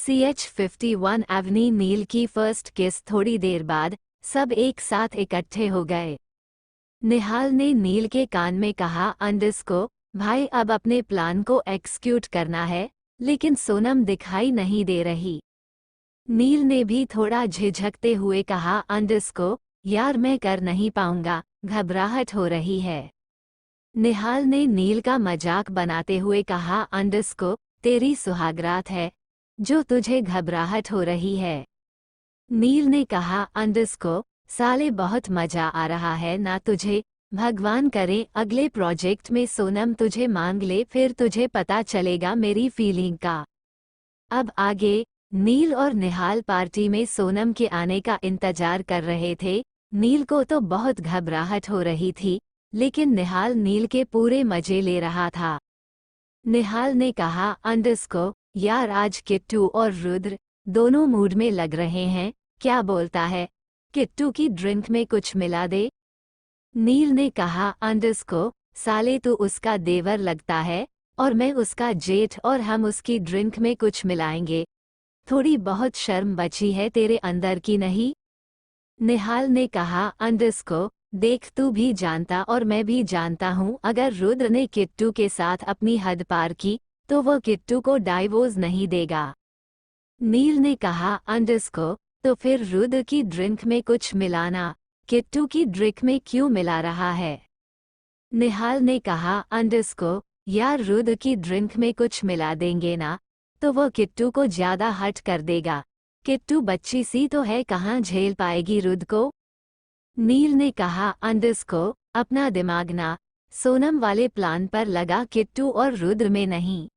CH51 Avani नील की first किस। थोड़ी देर बाद सब एक साथ इकट्ठे हो गए। निहाल ने नील के कान में कहा, अंडरस्को भाई अब अपने प्लान को एक्सक्यूट करना है, लेकिन सोनम दिखाई नहीं दे रही। नील ने भी थोड़ा झिझकते हुए कहा, अंडरस्को यार मैं कर नहीं पाऊंगा, घबराहट हो रही है। निहाल ने नील का मजाक बनाते हुए कहा, अंडरस्को तेरी सुहागरात है जो तुझे घबराहट हो रही है। नील ने कहा, अंडरस्को साले बहुत मजा आ रहा है ना तुझे, भगवान करे अगले प्रोजेक्ट में सोनम तुझे मांग ले, फिर तुझे पता चलेगा मेरी फीलिंग का। अब आगे नील और निहाल पार्टी में सोनम के आने का इंतजार कर रहे थे। नील को तो बहुत घबराहट हो रही थी, लेकिन निहाल नील के पूरे मजे ले रहा था। निहाल ने कहा, अंडरस्को यार आज किट्टू और रुद्र दोनों मूड में लग रहे हैं, क्या बोलता है किट्टू की ड्रिंक में कुछ मिला दे। नील ने कहा, अंडरस्को साले तू उसका देवर लगता है और मैं उसका जेठ, और हम उसकी ड्रिंक में कुछ मिलाएंगे। थोड़ी बहुत शर्म बची है तेरे अंदर की नहीं। निहाल ने कहा, अंडरस्को देख तू भी जानता और मैं भी जानता हूँ, अगर रुद्र ने किट्टू के साथ अपनी हद पार की तो वो किट्टू को डाइवोर्स नहीं देगा। नील ने कहा, अंडरस्को तो फिर रुद्र की ड्रिंक में कुछ मिलाना, किट्टू की ड्रिंक में क्यों मिला रहा है। निहाल ने कहा, अंडरस्को यार रुद्र की ड्रिंक में कुछ मिला देंगे ना तो वो किट्टू को ज्यादा हर्ट कर देगा, किट्टू बच्ची सी तो है, कहाँ झेल पाएगी रुद्र को। नील ने कहा, अंडरस्को अपना दिमाग ना सोनम वाले प्लान पर लगा, किट्टू और रुद्र में नहीं।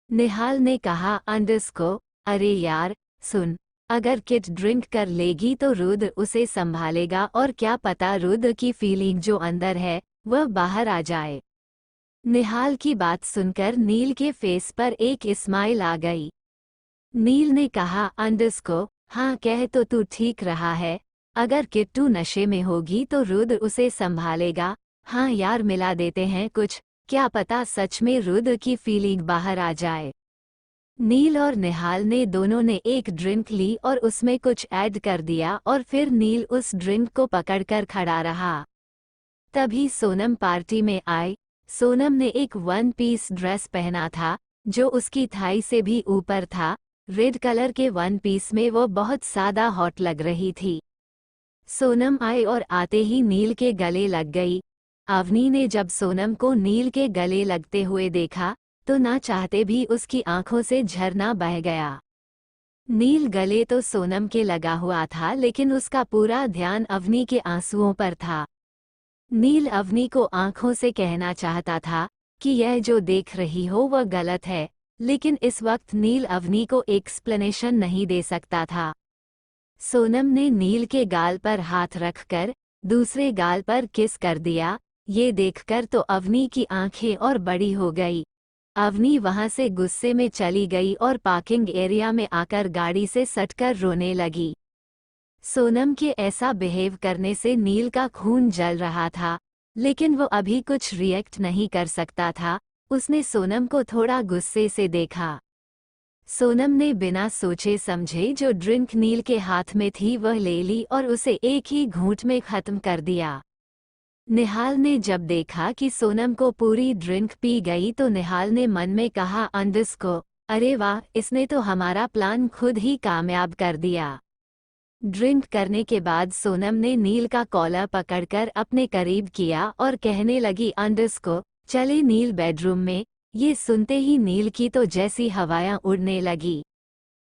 निहाल ने कहा, अंडरस्को अरे यार सुन, अगर किट ड्रिंक कर लेगी तो रुद्र उसे संभालेगा और क्या पता रुद्र की फीलिंग जो अंदर है वह बाहर आ जाए। निहाल की बात सुनकर नील के फेस पर एक स्माइल आ गई। नील ने कहा, अंडरस्को हाँ कह तो तू ठीक रहा है, अगर किट्टू नशे में होगी तो रुद्र उसे संभालेगा। हाँ यार मिला देते हैं कुछ, क्या पता सच में रुद्र की फीलिंग बाहर आ जाए। नील और निहाल ने दोनों ने एक ड्रिंक ली और उसमें कुछ ऐड कर दिया और फिर नील उस ड्रिंक को पकड़कर खड़ा रहा। तभी सोनम पार्टी में आई। सोनम ने एक वन पीस ड्रेस पहना था जो उसकी थाई से भी ऊपर था। रेड कलर के वन पीस में वो बहुत सादा हॉट लग रही थी। सोनम आई और आते ही नील के गले लग गई। अवनी ने जब सोनम को नील के गले लगते हुए देखा तो ना चाहते भी उसकी आंखों से झरना बह गया। नील गले तो सोनम के लगा हुआ था, लेकिन उसका पूरा ध्यान अवनी के आंसुओं पर था। नील अवनी को आंखों से कहना चाहता था कि यह जो देख रही हो वह गलत है, लेकिन इस वक्त नील अवनी को एक्सप्लेनेशन नहीं दे सकता था। सोनम ने नील के गाल पर हाथ रखकर दूसरे गाल पर किस कर दिया। ये देखकर तो अवनी की आंखें और बड़ी हो गई। अवनी वहां से गुस्से में चली गई और पार्किंग एरिया में आकर गाड़ी से सटकर रोने लगी। सोनम के ऐसा बिहेव करने से नील का खून जल रहा था, लेकिन वो अभी कुछ रिएक्ट नहीं कर सकता था। उसने सोनम को थोड़ा गुस्से से देखा। सोनम ने बिना सोचे समझे जो ड्रिंक नील के हाथ में थी वह ले ली और उसे एक ही घूंट में खत्म कर दिया। निहाल ने जब देखा कि सोनम को पूरी ड्रिंक पी गई तो निहाल ने मन में कहा, अंडरस्को अरे वाह, इसने तो हमारा प्लान खुद ही कामयाब कर दिया। ड्रिंक करने के बाद सोनम ने नील का कॉलर पकड़कर अपने करीब किया और कहने लगी, अंडरस्को चले नील बेडरूम में। ये सुनते ही नील की तो जैसी हवायां उड़ने लगी।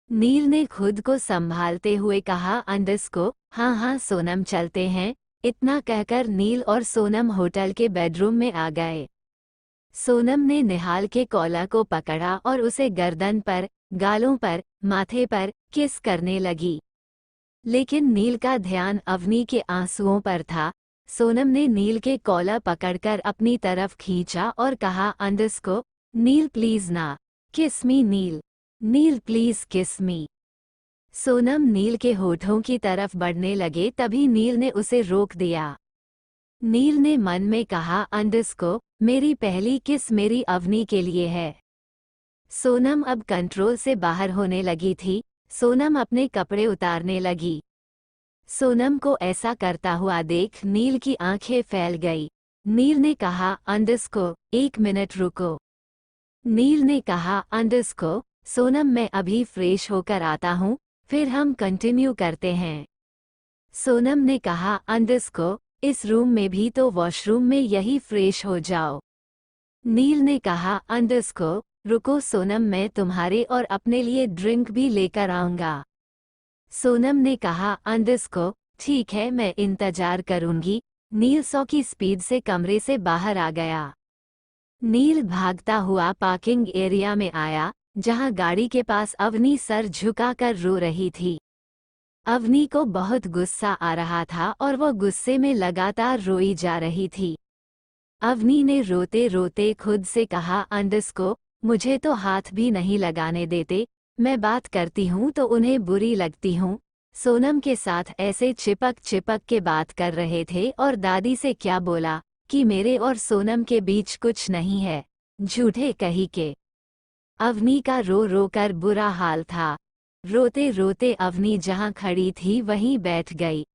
नील ने खुद को संभालते हुए कहा, अंडरस्को हाँ हाँ सोनम चलते हैं। इतना कहकर नील और सोनम होटल के बेडरूम में आ गए। सोनम ने निहाल के कॉलर को पकड़ा और उसे गर्दन पर, गालों पर, माथे पर किस करने लगी, लेकिन नील का ध्यान अवनी के आंसुओं पर था। सोनम ने नील के कॉलर पकड़कर अपनी तरफ खींचा और कहा, अंडरस्को नील प्लीज ना किस मी, नील नील प्लीज किस मी। सोनम नील के होठों की तरफ बढ़ने लगे, तभी नील ने उसे रोक दिया। नील ने मन में कहा, अंडरस्को मेरी पहली किस मेरी अवनी के लिए है। सोनम अब कंट्रोल से बाहर होने लगी थी। सोनम अपने कपड़े उतारने लगी। सोनम को ऐसा करता हुआ देख नील की आंखें फैल गई। नील ने कहा, अंडरस्को, 1 मिनट रुको। नील ने कहा, अंडरस्को, सोनम मैं अभी फ्रेश होकर आता हूँ, फिर हम कंटिन्यू करते हैं। सोनम ने कहा, अंडरस्को, इस रूम में भी तो वॉशरूम में यही फ्रेश हो जाओ। नील ने कहा, अंडरस्को, रुको सोनम, मैं तुम्हारे और अपने लिए ड्रिंक भी लेकर आऊंगा। सोनम ने कहा, अंडरस्को, ठीक है, मैं इंतजार करूंगी। नील 100 की स्पीड से कमरे से बाहर आ गया। नील भागता हुआ पार्किंग एरिया में आया, जहां गाड़ी के पास अवनी सर झुकाकर रो रही थी। अवनी को बहुत गुस्सा आ रहा था और वो गुस्से में लगातार रोई जा रही थी। अवनी ने रोते रोते खुद से कहा, अंडरस्को, मुझे तो हाथ भी नहीं लगाने देते, मैं बात करती हूँ तो उन्हें बुरी लगती हूँ। सोनम के साथ ऐसे चिपक चिपक के बात कर रहे थे और दादी से क्या बोला कि मेरे और सोनम के बीच कुछ नहीं है, झूठे कही के। अवनी का रो रो कर बुरा हाल था। रोते रोते अवनी जहाँ खड़ी थी वहीं बैठ गई।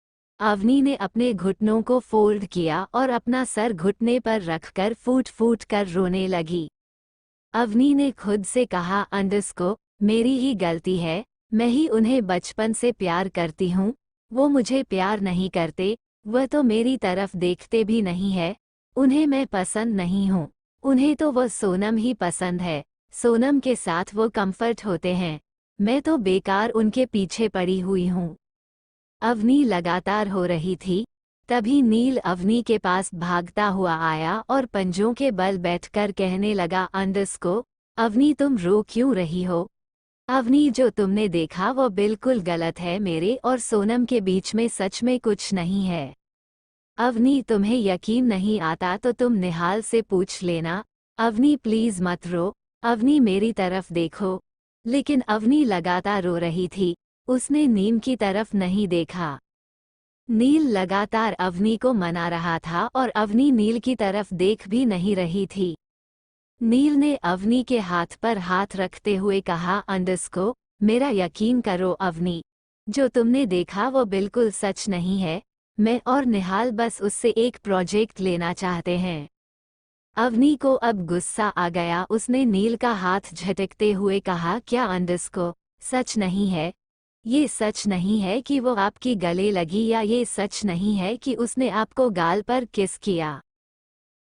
अवनी ने अपने घुटनों को फोल्ड किया और अपना सर घुटने पर रखकर फूट फूट कर रोने लगी। अवनी ने खुद से कहा, अंडरस्को, मेरी ही गलती है, मैं ही उन्हें बचपन से प्यार करती हूँ, वो मुझे प्यार नहीं करते, वह तो मेरी तरफ देखते भी नहीं है, उन्हें मैं पसंद नहीं हूँ, उन्हें तो वो सोनम ही पसंद है, सोनम के साथ वो कंफर्ट होते हैं, मैं तो बेकार उनके पीछे पड़ी हुई हूँ। अवनी लगातार हो रही थी। तभी नील अवनी के पास भागता हुआ आया और पंजों के बल बैठकर कहने लगा, अंडरस्को, अवनी तुम रो क्यों रही हो? अवनी, जो तुमने देखा वो बिल्कुल गलत है, मेरे और सोनम के बीच में सच में कुछ नहीं है। अवनी, तुम्हें यकीन नहीं आता तो तुम निहाल से पूछ लेना। अवनी प्लीज मत रो, अवनी मेरी तरफ देखो। लेकिन अवनी लगातार रो रही थी, उसने नीम की तरफ नहीं देखा। नील लगातार अवनी को मना रहा था और अवनी नील की तरफ देख भी नहीं रही थी। नील ने अवनी के हाथ पर हाथ रखते हुए कहा, अंडरस्को, मेरा यकीन करो अवनी, जो तुमने देखा वो बिल्कुल सच नहीं है, मैं और निहाल बस उससे एक प्रोजेक्ट लेना चाहते हैं। अवनी को अब गुस्सा आ गया, उसने नील का हाथ झटकते हुए कहा, क्या अंडरस्को, सच नहीं है? ये सच नहीं है कि वो आपकी गले लगी, या ये सच नहीं है कि उसने आपको गाल पर किस किया?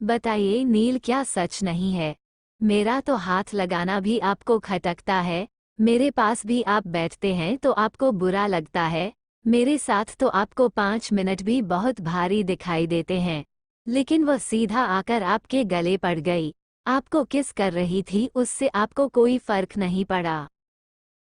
बताइए नील, क्या सच नहीं है? मेरा तो हाथ लगाना भी आपको खटकता है, मेरे पास भी आप बैठते हैं तो आपको बुरा लगता है, मेरे साथ तो आपको 5 मिनट भी बहुत भारी दिखाई देते हैं, लेकिन वो सीधा आकर आपके गले पड़ गई। आपको किस कर रही थी उससे आपको कोई फर्क नहीं पड़ा।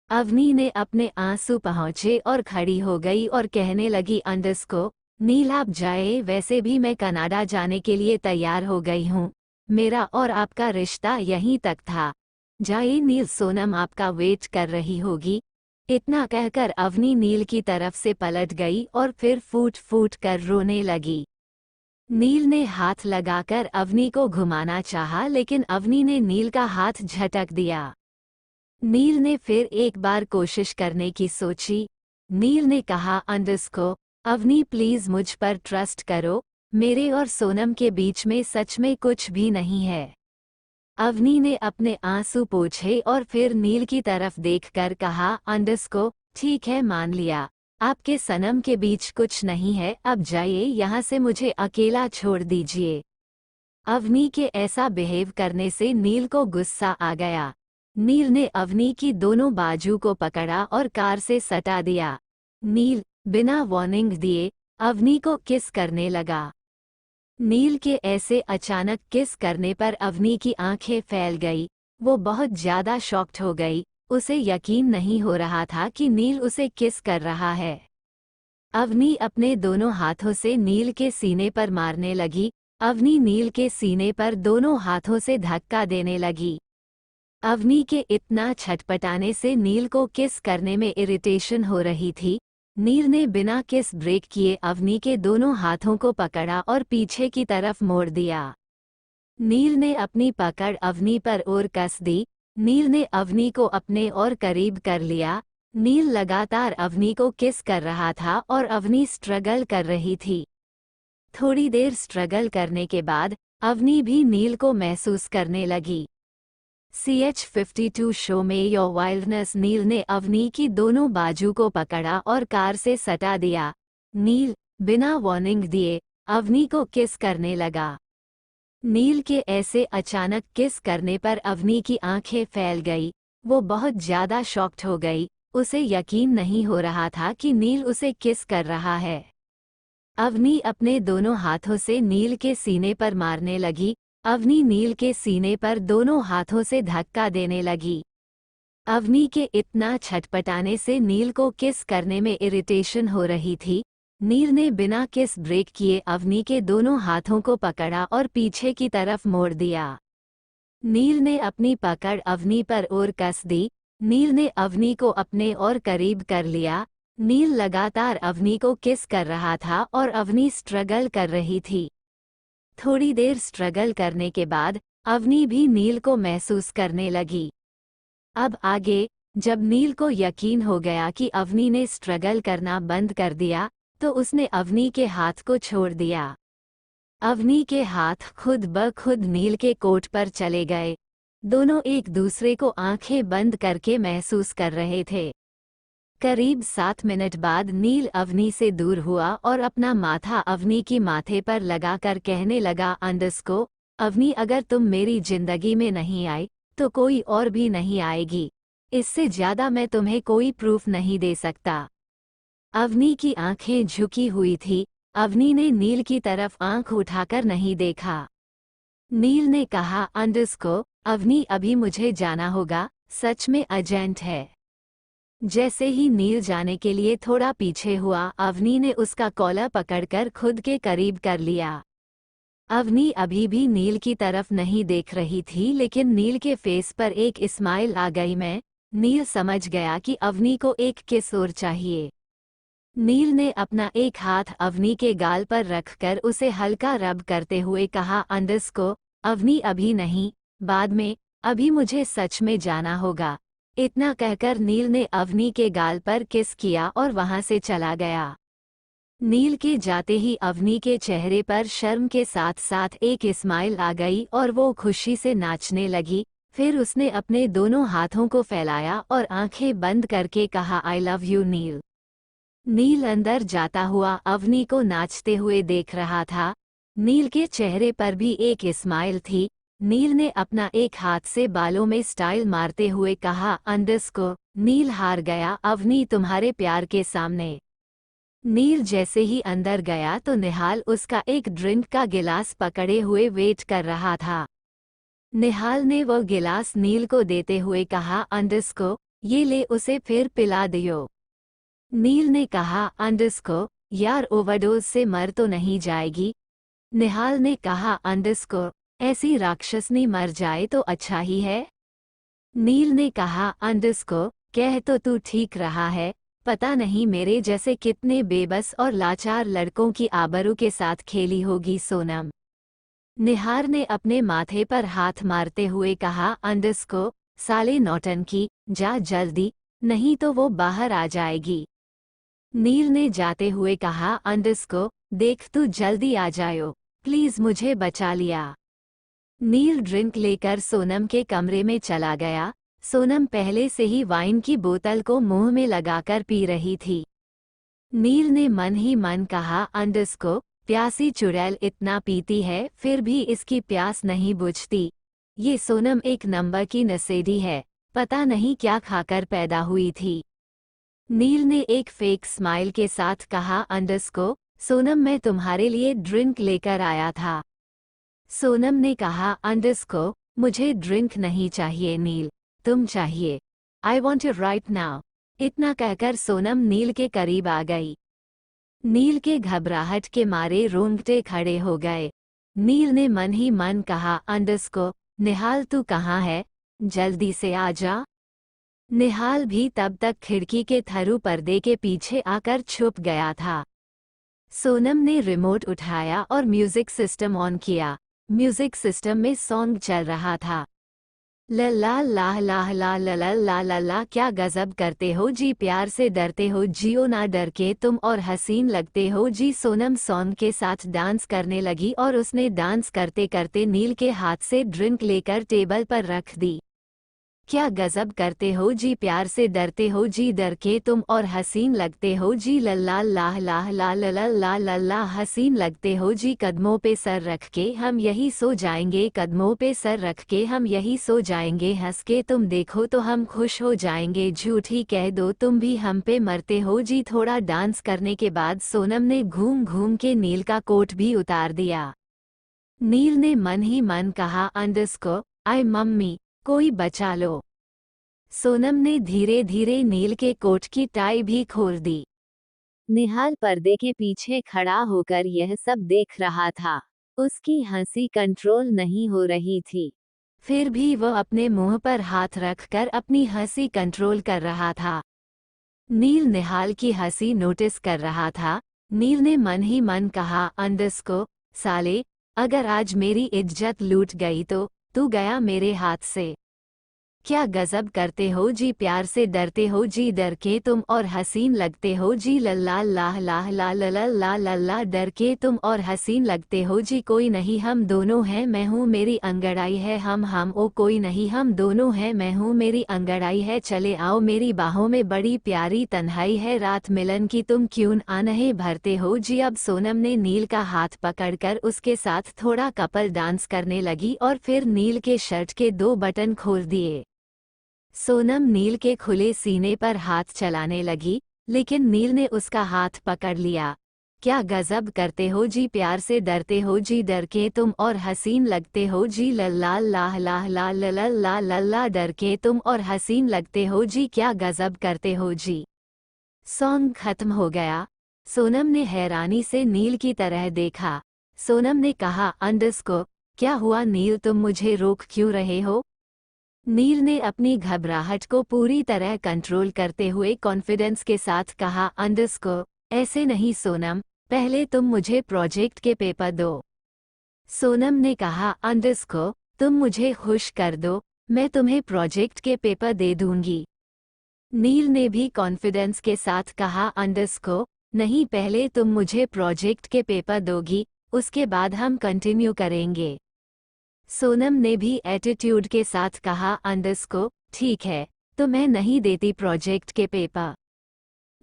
अवनी ने अपने आंसू पहुंचे और खड़ी हो गई और कहने लगी, अंडरस्को, नील आप जाए, वैसे भी मैं कनाडा जाने के लिए तैयार हो गई हूँ, मेरा और आपका रिश्ता यहीं तक था। जाइए नील, सोनम आपका वेट कर रही होगी। इतना कहकर अवनी नील की तरफ से पलट गई और फिर फूट फूट कर रोने लगी। नील ने हाथ लगाकर अवनी को घुमाना चाहा, लेकिन अवनी ने नील का हाथ झटक दिया। नील ने फिर एक बार कोशिश करने की सोची। नील ने कहा, अंडरस्को, अवनी प्लीज मुझ पर ट्रस्ट करो, मेरे और सोनम के बीच में सच में कुछ भी नहीं है। अवनी ने अपने आंसू पोंछे और फिर नील की तरफ देखकर कहा, अंडरस्को, ठीक है, मान लिया, आपके सनम के बीच कुछ नहीं है, अब जाइए यहाँ से, मुझे अकेला छोड़ दीजिए। अवनी के ऐसा बिहेव करने से नील को गुस्सा आ गया। नील ने अवनी की दोनों बाजू को पकड़ा और कार से सटा दिया। नील बिना वार्निंग दिए अवनी को किस करने लगा। नील के ऐसे अचानक किस करने पर अवनी की आंखें फैल गई। वो बहुत ज्यादा शॉक्ड हो गई, उसे यकीन नहीं हो रहा था कि नील उसे किस कर रहा है। अवनी अपने दोनों हाथों से नील के सीने पर मारने लगी। अवनी नील के सीने पर दोनों हाथों से धक्का देने लगी। अवनी के इतना छटपटाने से नील को किस करने में इरिटेशन हो रही थी। नील ने बिना किस ब्रेक किए अवनी के दोनों हाथों को पकड़ा और पीछे की तरफ मोड़ दिया। नील ने अपनी पकड़ अवनी पर और कस दी। नील ने अवनी को अपने और करीब कर लिया। नील लगातार अवनी को किस कर रहा था और अवनी स्ट्रगल कर रही थी। थोड़ी देर स्ट्रगल करने के बाद अवनी भी नील को महसूस करने लगी। CH52 शो में योर वाइल्डनेस नील ने अवनी की दोनों बाजू को पकड़ा और कार से सटा दिया। नील बिना वार्निंग दिए अवनी को किस करने लगा। नील के ऐसे अचानक किस करने पर अवनी की आंखें फैल गई। वो बहुत ज्यादा शॉक्ड हो गई। उसे यकीन नहीं हो रहा था कि नील उसे किस कर रहा है। अवनी अपने दोनों हाथों से नील के सीने पर मारने लगी। अवनी नील के सीने पर दोनों हाथों से धक्का देने लगी। अवनी के इतना छटपटाने से नील को किस करने में इरिटेशन हो रही थी। नील ने बिना किस ब्रेक किए अवनी के दोनों हाथों को पकड़ा और पीछे की तरफ मोड़ दिया। नील ने अपनी पकड़ अवनी पर और कस दी। नील ने अवनी को अपने और करीब कर लिया। नील लगातार अवनी को किस कर रहा था और अवनी स्ट्रगल कर रही थी। थोड़ी देर स्ट्रगल करने के बाद अवनी भी नील को महसूस करने लगी। अब आगे, जब नील को यकीन हो गया कि अवनी ने स्ट्रगल करना बंद कर दिया, तो उसने अवनी के हाथ को छोड़ दिया। अवनी के हाथ खुद ब खुद नील के कोट पर चले गए। दोनों एक दूसरे को आंखें बंद करके महसूस कर रहे थे। करीब 7 मिनट बाद नील अवनी से दूर हुआ और अपना माथा अवनी की माथे पर लगाकर कहने लगा, अंडरस्को, अवनी, अगर तुम मेरी जिंदगी में नहीं आई तो कोई और भी नहीं आएगी। इससे ज्यादा मैं तुम्हें कोई प्रूफ नहीं दे सकता। अवनी की आंखें झुकी हुई थी। अवनी ने नील की तरफ आंख उठाकर नहीं देखा। नील ने कहा, अंडरस्को, अवनी, अभी मुझे जाना होगा, सच में अर्जेंट है। जैसे ही नील जाने के लिए थोड़ा पीछे हुआ, अवनी ने उसका कॉलर पकड़कर खुद के करीब कर लिया। अवनी अभी भी नील की तरफ नहीं देख रही थी, लेकिन नील के फेस पर एक स्माइल आ गई। नील समझ गया कि अवनी को एक किस और चाहिए। नील ने अपना एक हाथ अवनी के गाल पर रखकर उसे हल्का रब करते हुए कहा, अंडरस्को, अवनी, अभी नहीं, बाद में, अभी मुझे सच में जाना होगा। इतना कहकर नील ने अवनी के गाल पर किस किया और वहां से चला गया। नील के जाते ही अवनी के चेहरे पर शर्म के साथ साथ एक स्माइल आ गई और वो खुशी से नाचने लगी। फिर उसने अपने दोनों हाथों को फैलाया और आंखें बंद करके कहा, आई लव यू नील। नील अंदर जाता हुआ अवनी को नाचते हुए देख रहा था। नील के चेहरे पर भी एक स्माइल थी। नील ने अपना एक हाथ से बालों में स्टाइल मारते हुए कहा, अंडरस्को, नील हार गया अवनी तुम्हारे प्यार के सामने। नील जैसे ही अंदर गया तो निहाल उसका एक ड्रिंक का गिलास पकड़े हुए वेट कर रहा था। निहाल ने वो गिलास नील को देते हुए कहा, अंडरस्को, ये ले, उसे फिर पिला दियो। नील ने कहा, अंडरस्को, यार, ओवरडोज से मर तो नहीं जाएगी। निहाल ने कहा, अंडरस्को, ऐसी राक्षसनी मर जाए तो अच्छा ही है। नील ने कहा, अंडरस्को, कह तो तू ठीक रहा है, पता नहीं मेरे जैसे कितने बेबस और लाचार लड़कों की आबरू के साथ खेली होगी सोनम। निहार ने अपने माथे पर हाथ मारते हुए कहा, अंडरस्को, साले नौटंकी, जा जल्दी, नहीं तो वो बाहर आ जाएगी। नील ने जाते हुए कहा, अंडरस्को, देख तू जल्दी आ जाओ, प्लीज मुझे बचा लिया। नील ड्रिंक लेकर सोनम के कमरे में चला गया। सोनम पहले से ही वाइन की बोतल को मुंह में लगाकर पी रही थी। नील ने मन ही मन कहा, अंडरस्को, प्यासी चुड़ैल इतना पीती है फिर भी इसकी प्यास नहीं बुझती। ये सोनम एक नंबर की नशेड़ी है, पता नहीं क्या खाकर पैदा हुई थी। नील ने एक फेक स्माइल के साथ कहा, अंडरस्को, सोनम, मैं तुम्हारे लिए ड्रिंक लेकर आया था। सोनम ने कहा, अंडरस्को, मुझे ड्रिंक नहीं चाहिए नील, तुम चाहिए। I want you right now. इतना कहकर सोनम नील के करीब आ गई। नील के घबराहट के मारे रोंगटे खड़े हो गए। नील ने मन ही मन कहा, अंडरस्को, निहाल तू कहाँ है, जल्दी से आ जा। निहाल भी तब तक खिड़की के थरू पर्दे के पीछे आकर छुप गया था। सोनम ने रिमोट उठाया और म्यूजिक सिस्टम ऑन किया। म्यूजिक सिस्टम में सॉन्ग चल रहा था। लल्ला लाह लाह ला ला ला ला ला ला, क्या गजब करते हो जी, प्यार से डरते हो जियो ना डर के तुम, और हसीन लगते हो जी। सोनम सॉन्ग के साथ डांस करने लगी और उसने डांस करते करते नील के हाथ से ड्रिंक लेकर टेबल पर रख दी। क्या गजब करते हो जी, प्यार से डरते हो जी, डर के तुम, और हसीन लगते हो जी। लल्ला लाह लाह ला ला ला ला ला ला, हसीन लगते हो जी। कदमों पे सर रख के हम यही सो जाएंगे, कदमों पे सर रख के हम यही सो जाएंगे, हंस के तुम देखो तो हम खुश हो जाएंगे, झूठ ही कह दो तुम भी हम पे मरते हो जी। थोड़ा डांस करने के बाद सोनम ने घूम घूम के नील का कोट भी उतार दिया। नील ने मन ही मन कहा, अंडरस्को आई मम्मी, कोई बचा लो। सोनम ने धीरे धीरे नील के कोट की टाई भी खोल दी। निहाल पर्दे के पीछे खड़ा होकर यह सब देख रहा था। उसकी हंसी कंट्रोल नहीं हो रही थी। फिर भी वह अपने मुंह पर हाथ रखकर अपनी हंसी कंट्रोल कर रहा था। नील निहाल की हंसी नोटिस कर रहा था। नील ने मन ही मन कहा, अंडरस्को साले, अगर आज मेरी इज्जत लूट गई तो तू गया मेरे हाथ से। क्या गजब करते हो जी, प्यार से डरते हो जी, डर के तुम, और हसीन लगते हो जी। लल्ला लाह लाह ला ला ला ला ला ला, डर के तुम और हसीन लगते हो जी। कोई नहीं हम दोनों हैं, मैं हूँ मेरी अंगड़ाई है, हम ओ कोई नहीं हम दोनों हैं, मैं हूँ मेरी अंगड़ाई है, चले आओ मेरी बाहों में, बड़ी प्यारी तन्हाई है, रात मिलन की तुम क्यों आनहे भरते हो जी। अब सोनम ने नील का हाथ पकड़कर उसके साथ थोड़ा कपल डांस करने लगी और फिर नील के शर्ट के 2 बटन खोल दिए। सोनम नील के खुले सीने पर हाथ चलाने लगी, लेकिन नील ने उसका हाथ पकड़ लिया। क्या गजब करते हो जी, प्यार से डरते हो जी, डर के तुम, और हसीन लगते हो जी। लल्ला लाह लाह ला ला ला ला ला ला, डर के तुम और हसीन लगते हो जी, क्या गजब करते हो जी। सॉन्ग खत्म हो गया। सोनम ने हैरानी से नील की तरह देखा। सोनम ने कहा, अंडरस्को क्या हुआ नील, तुम मुझे रोक क्यों रहे हो? नील ने अपनी घबराहट को पूरी तरह कंट्रोल करते हुए कॉन्फिडेंस के साथ कहा, अंडरस्को ऐसे नहीं सोनम, पहले तुम मुझे प्रोजेक्ट के पेपर दो। सोनम ने कहा, अंडरस्को तुम मुझे खुश कर दो, मैं तुम्हें प्रोजेक्ट के पेपर दे दूंगी। नील ने भी कॉन्फिडेंस के साथ कहा, अंडरस्को नहीं, पहले तुम मुझे प्रोजेक्ट के पेपर दोगी, उसके बाद हम कंटिन्यू करेंगे। सोनम ने भी एटीट्यूड के साथ कहा, अंडरस्को ठीक है, तो मैं नहीं देती प्रोजेक्ट के पेपर।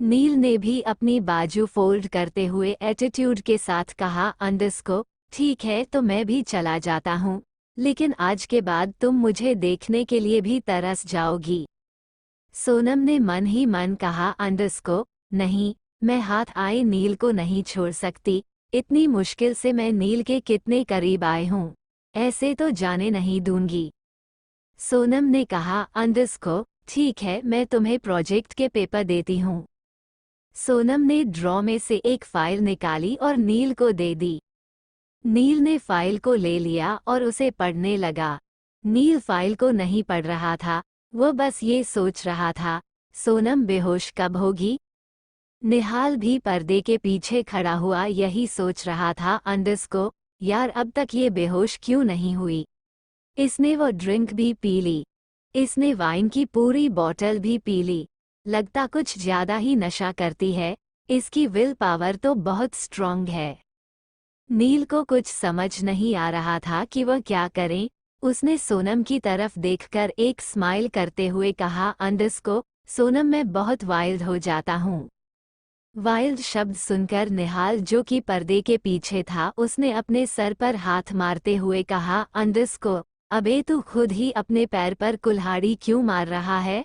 नील ने भी अपनी बाजू फोल्ड करते हुए एटीट्यूड के साथ कहा, अंडरस्को ठीक है, तो मैं भी चला जाता हूँ, लेकिन आज के बाद तुम मुझे देखने के लिए भी तरस जाओगी। सोनम ने मन ही मन कहा, अंडरस्को नहीं, मैं हाथ आए नील को नहीं छोड़ सकती, इतनी मुश्किल से मैं नील के कितने करीब आए हूँ, ऐसे तो जाने नहीं दूंगी। सोनम ने कहा, अंडरस्को ठीक है, मैं तुम्हें प्रोजेक्ट के पेपर देती हूँ। सोनम ने ड्रॉ में से एक फाइल निकाली और नील को दे दी। नील ने फाइल को ले लिया और उसे पढ़ने लगा। नील फाइल को नहीं पढ़ रहा था, वो बस ये सोच रहा था, सोनम बेहोश कब होगी। निहाल भी पर्दे के पीछे खड़ा हुआ यही सोच रहा था, अंडरस्को यार अब तक ये बेहोश क्यों नहीं हुई। इसने वो ड्रिंक भी पी ली, इसने वाइन की पूरी बॉटल भी पी ली, लगता कुछ ज्यादा ही नशा करती है, इसकी विल पावर तो बहुत स्ट्रॉन्ग है। नील को कुछ समझ नहीं आ रहा था कि वह क्या करे। उसने सोनम की तरफ देखकर एक स्माइल करते हुए कहा, अंडरस्को सोनम मैं बहुत वाइल्ड हो जाता हूँ। वाइल्ड शब्द सुनकर निहाल जो कि पर्दे के पीछे था, उसने अपने सर पर हाथ मारते हुए कहा, अंडरस्को अबे तू खुद ही अपने पैर पर कुल्हाड़ी क्यों मार रहा है।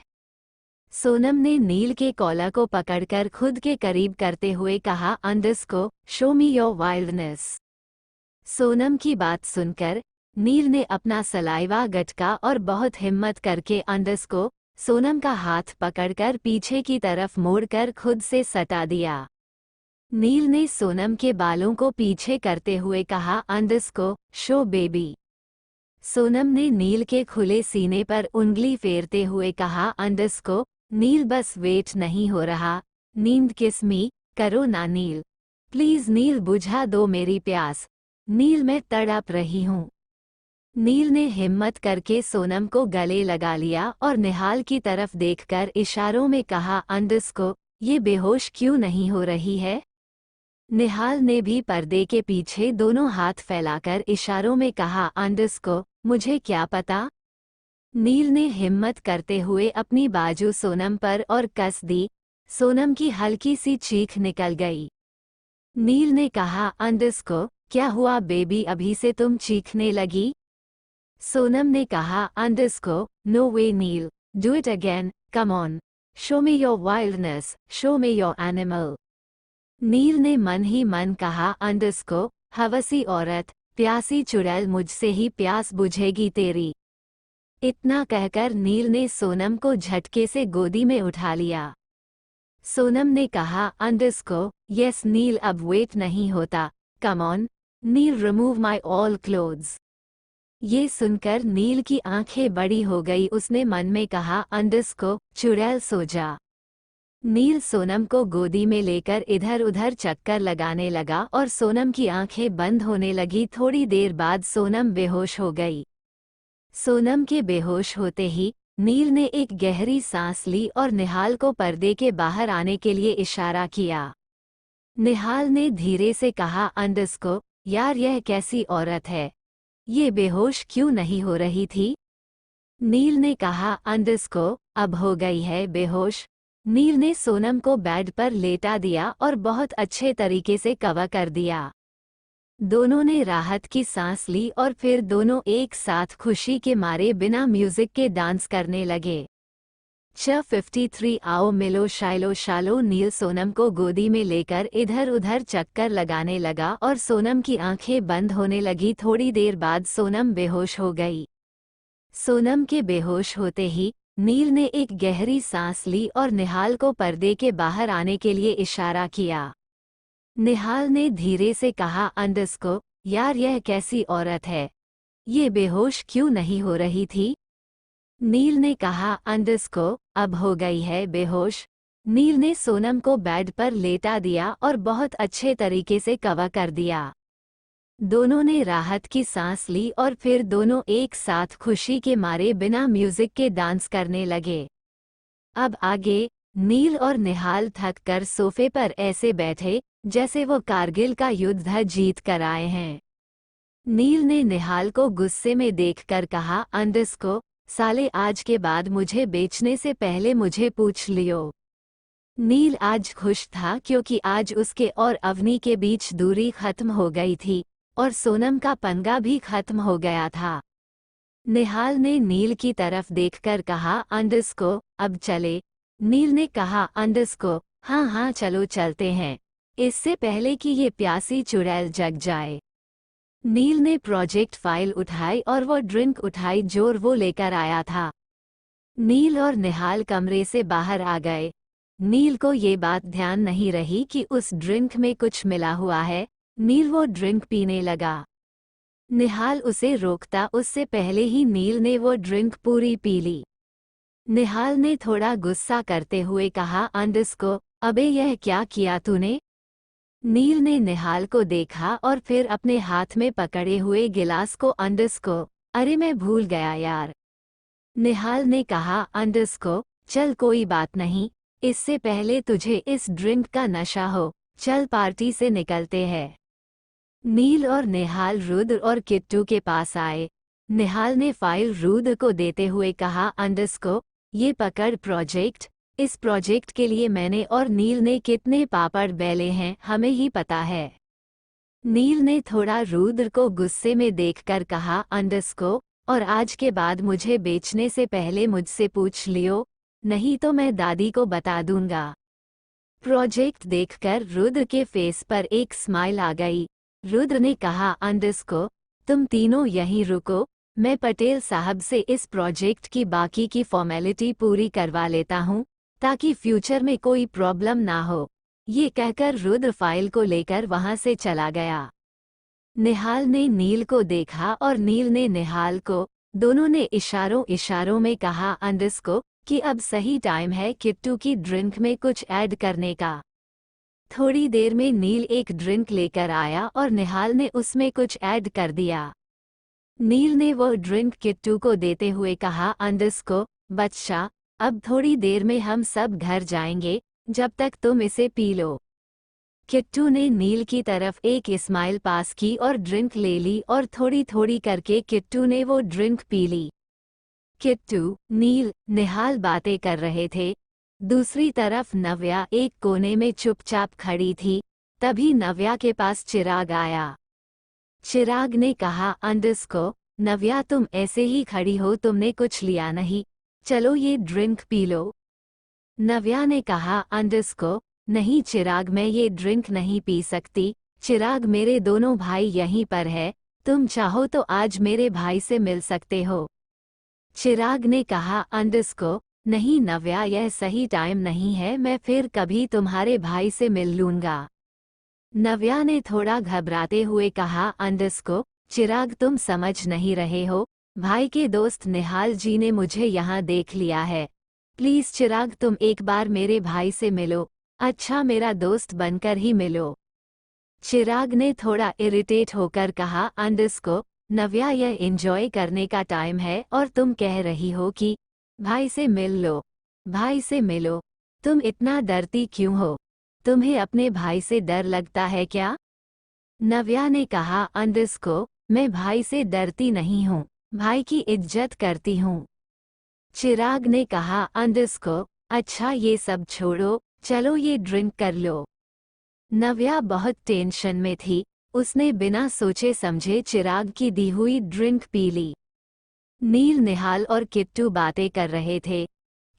सोनम ने नील के कॉलर को पकड़कर खुद के करीब करते हुए कहा, अंडरस्को show me your wildness. Sonam की बात सुनकर नील ने अपना सलाइवा गटका और बहुत हिम्मत करके अंडरस्को सोनम का हाथ पकड़कर पीछे की तरफ मोड़कर खुद से सटा दिया। नील ने सोनम के बालों को पीछे करते हुए कहा, अंडरस्को शो बेबी। सोनम ने नील के खुले सीने पर उंगली फेरते हुए कहा, अंडरस्को नील बस वेट नहीं हो रहा, नींद किस मी करो ना नील, प्लीज नील बुझा दो मेरी प्यास, नील मैं तड़प रही हूँ। नील ने हिम्मत करके सोनम को गले लगा लिया और निहाल की तरफ देखकर इशारों में कहा, अंडरस्को, ये बेहोश क्यों नहीं हो रही है? निहाल ने भी पर्दे के पीछे दोनों हाथ फैलाकर इशारों में कहा, अंडरस्को, मुझे क्या पता? नील ने हिम्मत करते हुए अपनी बाजू सोनम पर और कस दी। सोनम की हल्की सी चीख निकल गई। नील ने कहा, अंडरस्को, क्या हुआ बेबी, अभी से तुम चीखने लगी? सोनम ने कहा, underscore, no way Neel, do it again, come on, show me your wildness, show me your animal. Neel ने मन ही मन कहा, अंडरस्को, हवसी औरत, प्यासी चुड़ैल, मुझसे ही प्यास बुझेगी तेरी। इतना कहकर नील ने सोनम को झटके से गोदी में उठा लिया। सोनम ने कहा, अंडरस्को, यस नील, अब वेट नहीं होता, come on Neel, remove my all clothes. ये सुनकर नील की आंखें बड़ी हो गई। उसने मन में कहा, अंडरस्को, चुड़ैल सो जा। नील सोनम को गोदी में लेकर इधर उधर चक्कर लगाने लगा और सोनम की आंखें बंद होने लगी। थोड़ी देर बाद सोनम बेहोश हो गई। सोनम के बेहोश होते ही नील ने एक गहरी सांस ली और निहाल को पर्दे के बाहर आने के लिए इशारा किया। निहाल ने धीरे से कहा, अंडरस्को, यार यह कैसी औरत है, ये बेहोश क्यों नहीं हो रही थी? नील ने कहा, अंडरस्को, अब हो गई है बेहोश। नील ने सोनम को बेड पर लेटा दिया और बहुत अच्छे तरीके से कवर कर दिया। दोनों ने राहत की सांस ली और फिर दोनों एक साथ खुशी के मारे बिना म्यूजिक के डांस करने लगे। 53 आओ मिलो शाइलो शालो। नील सोनम को गोदी में लेकर इधर उधर चक्कर लगाने लगा और सोनम की आंखें बंद होने लगी। थोड़ी देर बाद सोनम बेहोश हो गई। सोनम के बेहोश होते ही नील ने एक गहरी सांस ली और निहाल को पर्दे के बाहर आने के लिए इशारा किया। निहाल ने धीरे से कहा, अंडरस्को, यार यह कैसी औरत है, ये बेहोश क्यों नहीं हो रही थी? नील ने कहा, अंडरस्को, अब हो गई है बेहोश। नील ने सोनम को बेड पर लेटा दिया और बहुत अच्छे तरीके से कवर कर दिया। दोनों ने राहत की सांस ली और फिर दोनों एक साथ खुशी के मारे बिना म्यूजिक के डांस करने लगे। अब आगे नील और निहाल थक कर सोफे पर ऐसे बैठे जैसे वो कारगिल का युद्ध जीत कर आए हैं। नील ने निहाल को गुस्से में देखकर कहा, अंडरस्को, साले, आज के बाद मुझे बेचने से पहले मुझे पूछ लियो। नील आज खुश था क्योंकि आज उसके और अवनी के बीच दूरी खत्म हो गई थी और सोनम का पंगा भी खत्म हो गया था। निहाल ने नील की तरफ देखकर कहा, अंडरस्को, अब चले। नील ने कहा, अंडरस्को, हाँ हाँ चलो चलते हैं, इससे पहले कि ये प्यासी चुड़ैल जग जाए। नील ने प्रोजेक्ट फाइल उठाई और वो ड्रिंक उठाई जो वो लेकर आया था। नील और निहाल कमरे से बाहर आ गए। नील को ये बात ध्यान नहीं रही कि उस ड्रिंक में कुछ मिला हुआ है। नील वो ड्रिंक पीने लगा। निहाल उसे रोकता उससे पहले ही नील ने वो ड्रिंक पूरी पी ली। निहाल ने थोड़ा गुस्सा करते हुए कहा, अंडरस्को, अबे यह क्या किया तूने? नील ने निहाल को देखा और फिर अपने हाथ में पकड़े हुए गिलास को, अंडरस्को, अरे मैं भूल गया यार। निहाल ने कहा, अंडरस्को, चल कोई बात नहीं, इससे पहले तुझे इस ड्रिंक का नशा हो, चल पार्टी से निकलते हैं। नील और निहाल रुद्र और किट्टू के पास आए। निहाल ने फाइल रुद्र को देते हुए कहा, अंडरस्को, ये पकड़ प्रोजेक्ट। इस प्रोजेक्ट के लिए मैंने और नील ने कितने पापड़ बेले हैं हमें ही पता है। नील ने थोड़ा रुद्र को गुस्से में देखकर कहा, अंडरस्को, और आज के बाद मुझे बेचने से पहले मुझसे पूछ लियो, नहीं तो मैं दादी को बता दूंगा। प्रोजेक्ट देखकर रुद्र के फेस पर एक स्माइल आ गई। रुद्र ने कहा, अंडरस्को, तुम तीनों यहीं रुको, मैं पटेल साहब से इस प्रोजेक्ट की बाकी की फॉर्मेलिटी पूरी करवा लेता हूँ ताकि फ्यूचर में कोई प्रॉब्लम ना हो। ये कहकर रुद्र फाइल को लेकर वहां से चला गया। निहाल ने नील को देखा और नील ने निहाल को। दोनों ने इशारों इशारों में कहा, अंडरस्को, कि अब सही टाइम है किट्टू की ड्रिंक में कुछ ऐड करने का। थोड़ी देर में नील एक ड्रिंक लेकर आया और निहाल ने उसमें कुछ ऐड कर दिया। नील ने वो ड्रिंक किट्टू को देते हुए कहा, अंडरस्को बच्चा, अब थोड़ी देर में हम सब घर जाएंगे, जब तक तुम इसे पी लो। किट्टू ने नील की तरफ एक स्माइल पास की और ड्रिंक ले ली और थोड़ी थोड़ी करके किट्टू ने वो ड्रिंक पी ली। किट्टू, नील, निहाल बातें कर रहे थे। दूसरी तरफ नव्या एक कोने में चुपचाप खड़ी थी। तभी नव्या के पास चिराग आया। चिराग ने कहा, अंडरस्को, नव्या तुम ऐसे ही खड़ी हो, तुमने कुछ लिया नहीं, चलो ये ड्रिंक पी लो। नव्या ने कहा, अंडरस्को, नहीं चिराग, मैं ये ड्रिंक नहीं पी सकती। चिराग, मेरे दोनों भाई यहीं पर है, तुम चाहो तो आज मेरे भाई से मिल सकते हो। चिराग ने कहा, अंडरस्को, नहीं नव्या, यह सही टाइम नहीं है, मैं फिर कभी तुम्हारे भाई से मिल लूंगा। नव्या ने थोड़ा घबराते हुए कहा, अंडरस्को, चिराग तुम समझ नहीं रहे हो, भाई के दोस्त निहाल जी ने मुझे यहाँ देख लिया है। प्लीज चिराग, तुम एक बार मेरे भाई से मिलो, अच्छा मेरा दोस्त बनकर ही मिलो। चिराग ने थोड़ा इरिटेट होकर कहा, अंडरस्को, नव्या यह एंजॉय करने का टाइम है और तुम कह रही हो कि भाई से मिल लो। भाई से मिलो, तुम इतना डरती क्यों हो? तुम्हें अपने भाई से डर लगता है क्या? नव्या ने कहा, अंडरस्को, मैं भाई से डरती नहीं हूँ, भाई की इज्जत करती हूँ। चिराग ने कहा, अंडरस्को, अच्छा ये सब छोड़ो, चलो ये ड्रिंक कर लो। नव्या बहुत टेंशन में थी, उसने बिना सोचे समझे चिराग की दी हुई ड्रिंक पी ली। नील, निहाल और किट्टू बातें कर रहे थे।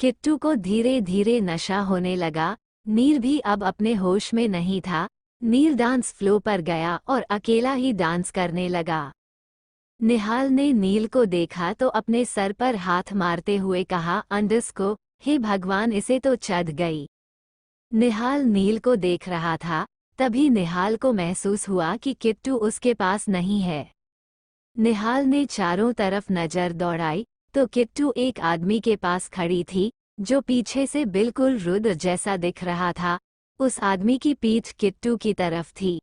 किट्टू को धीरे धीरे नशा होने लगा। नील भी अब अपने होश में नहीं था। नील डांस फ्लो पर गया और अकेला ही डांस करने लगा। निहाल ने नील को देखा तो अपने सर पर हाथ मारते हुए कहा, अंडरस्को, हे भगवान, इसे तो चढ़ गई। निहाल नील को देख रहा था। तभी निहाल को महसूस हुआ कि किट्टू उसके पास नहीं है। निहाल ने चारों तरफ नजर दौड़ाई तो किट्टू एक आदमी के पास खड़ी थी, जो पीछे से बिल्कुल रुद्र जैसा दिख रहा था। उस आदमी की पीठ किट्टू की तरफ थी।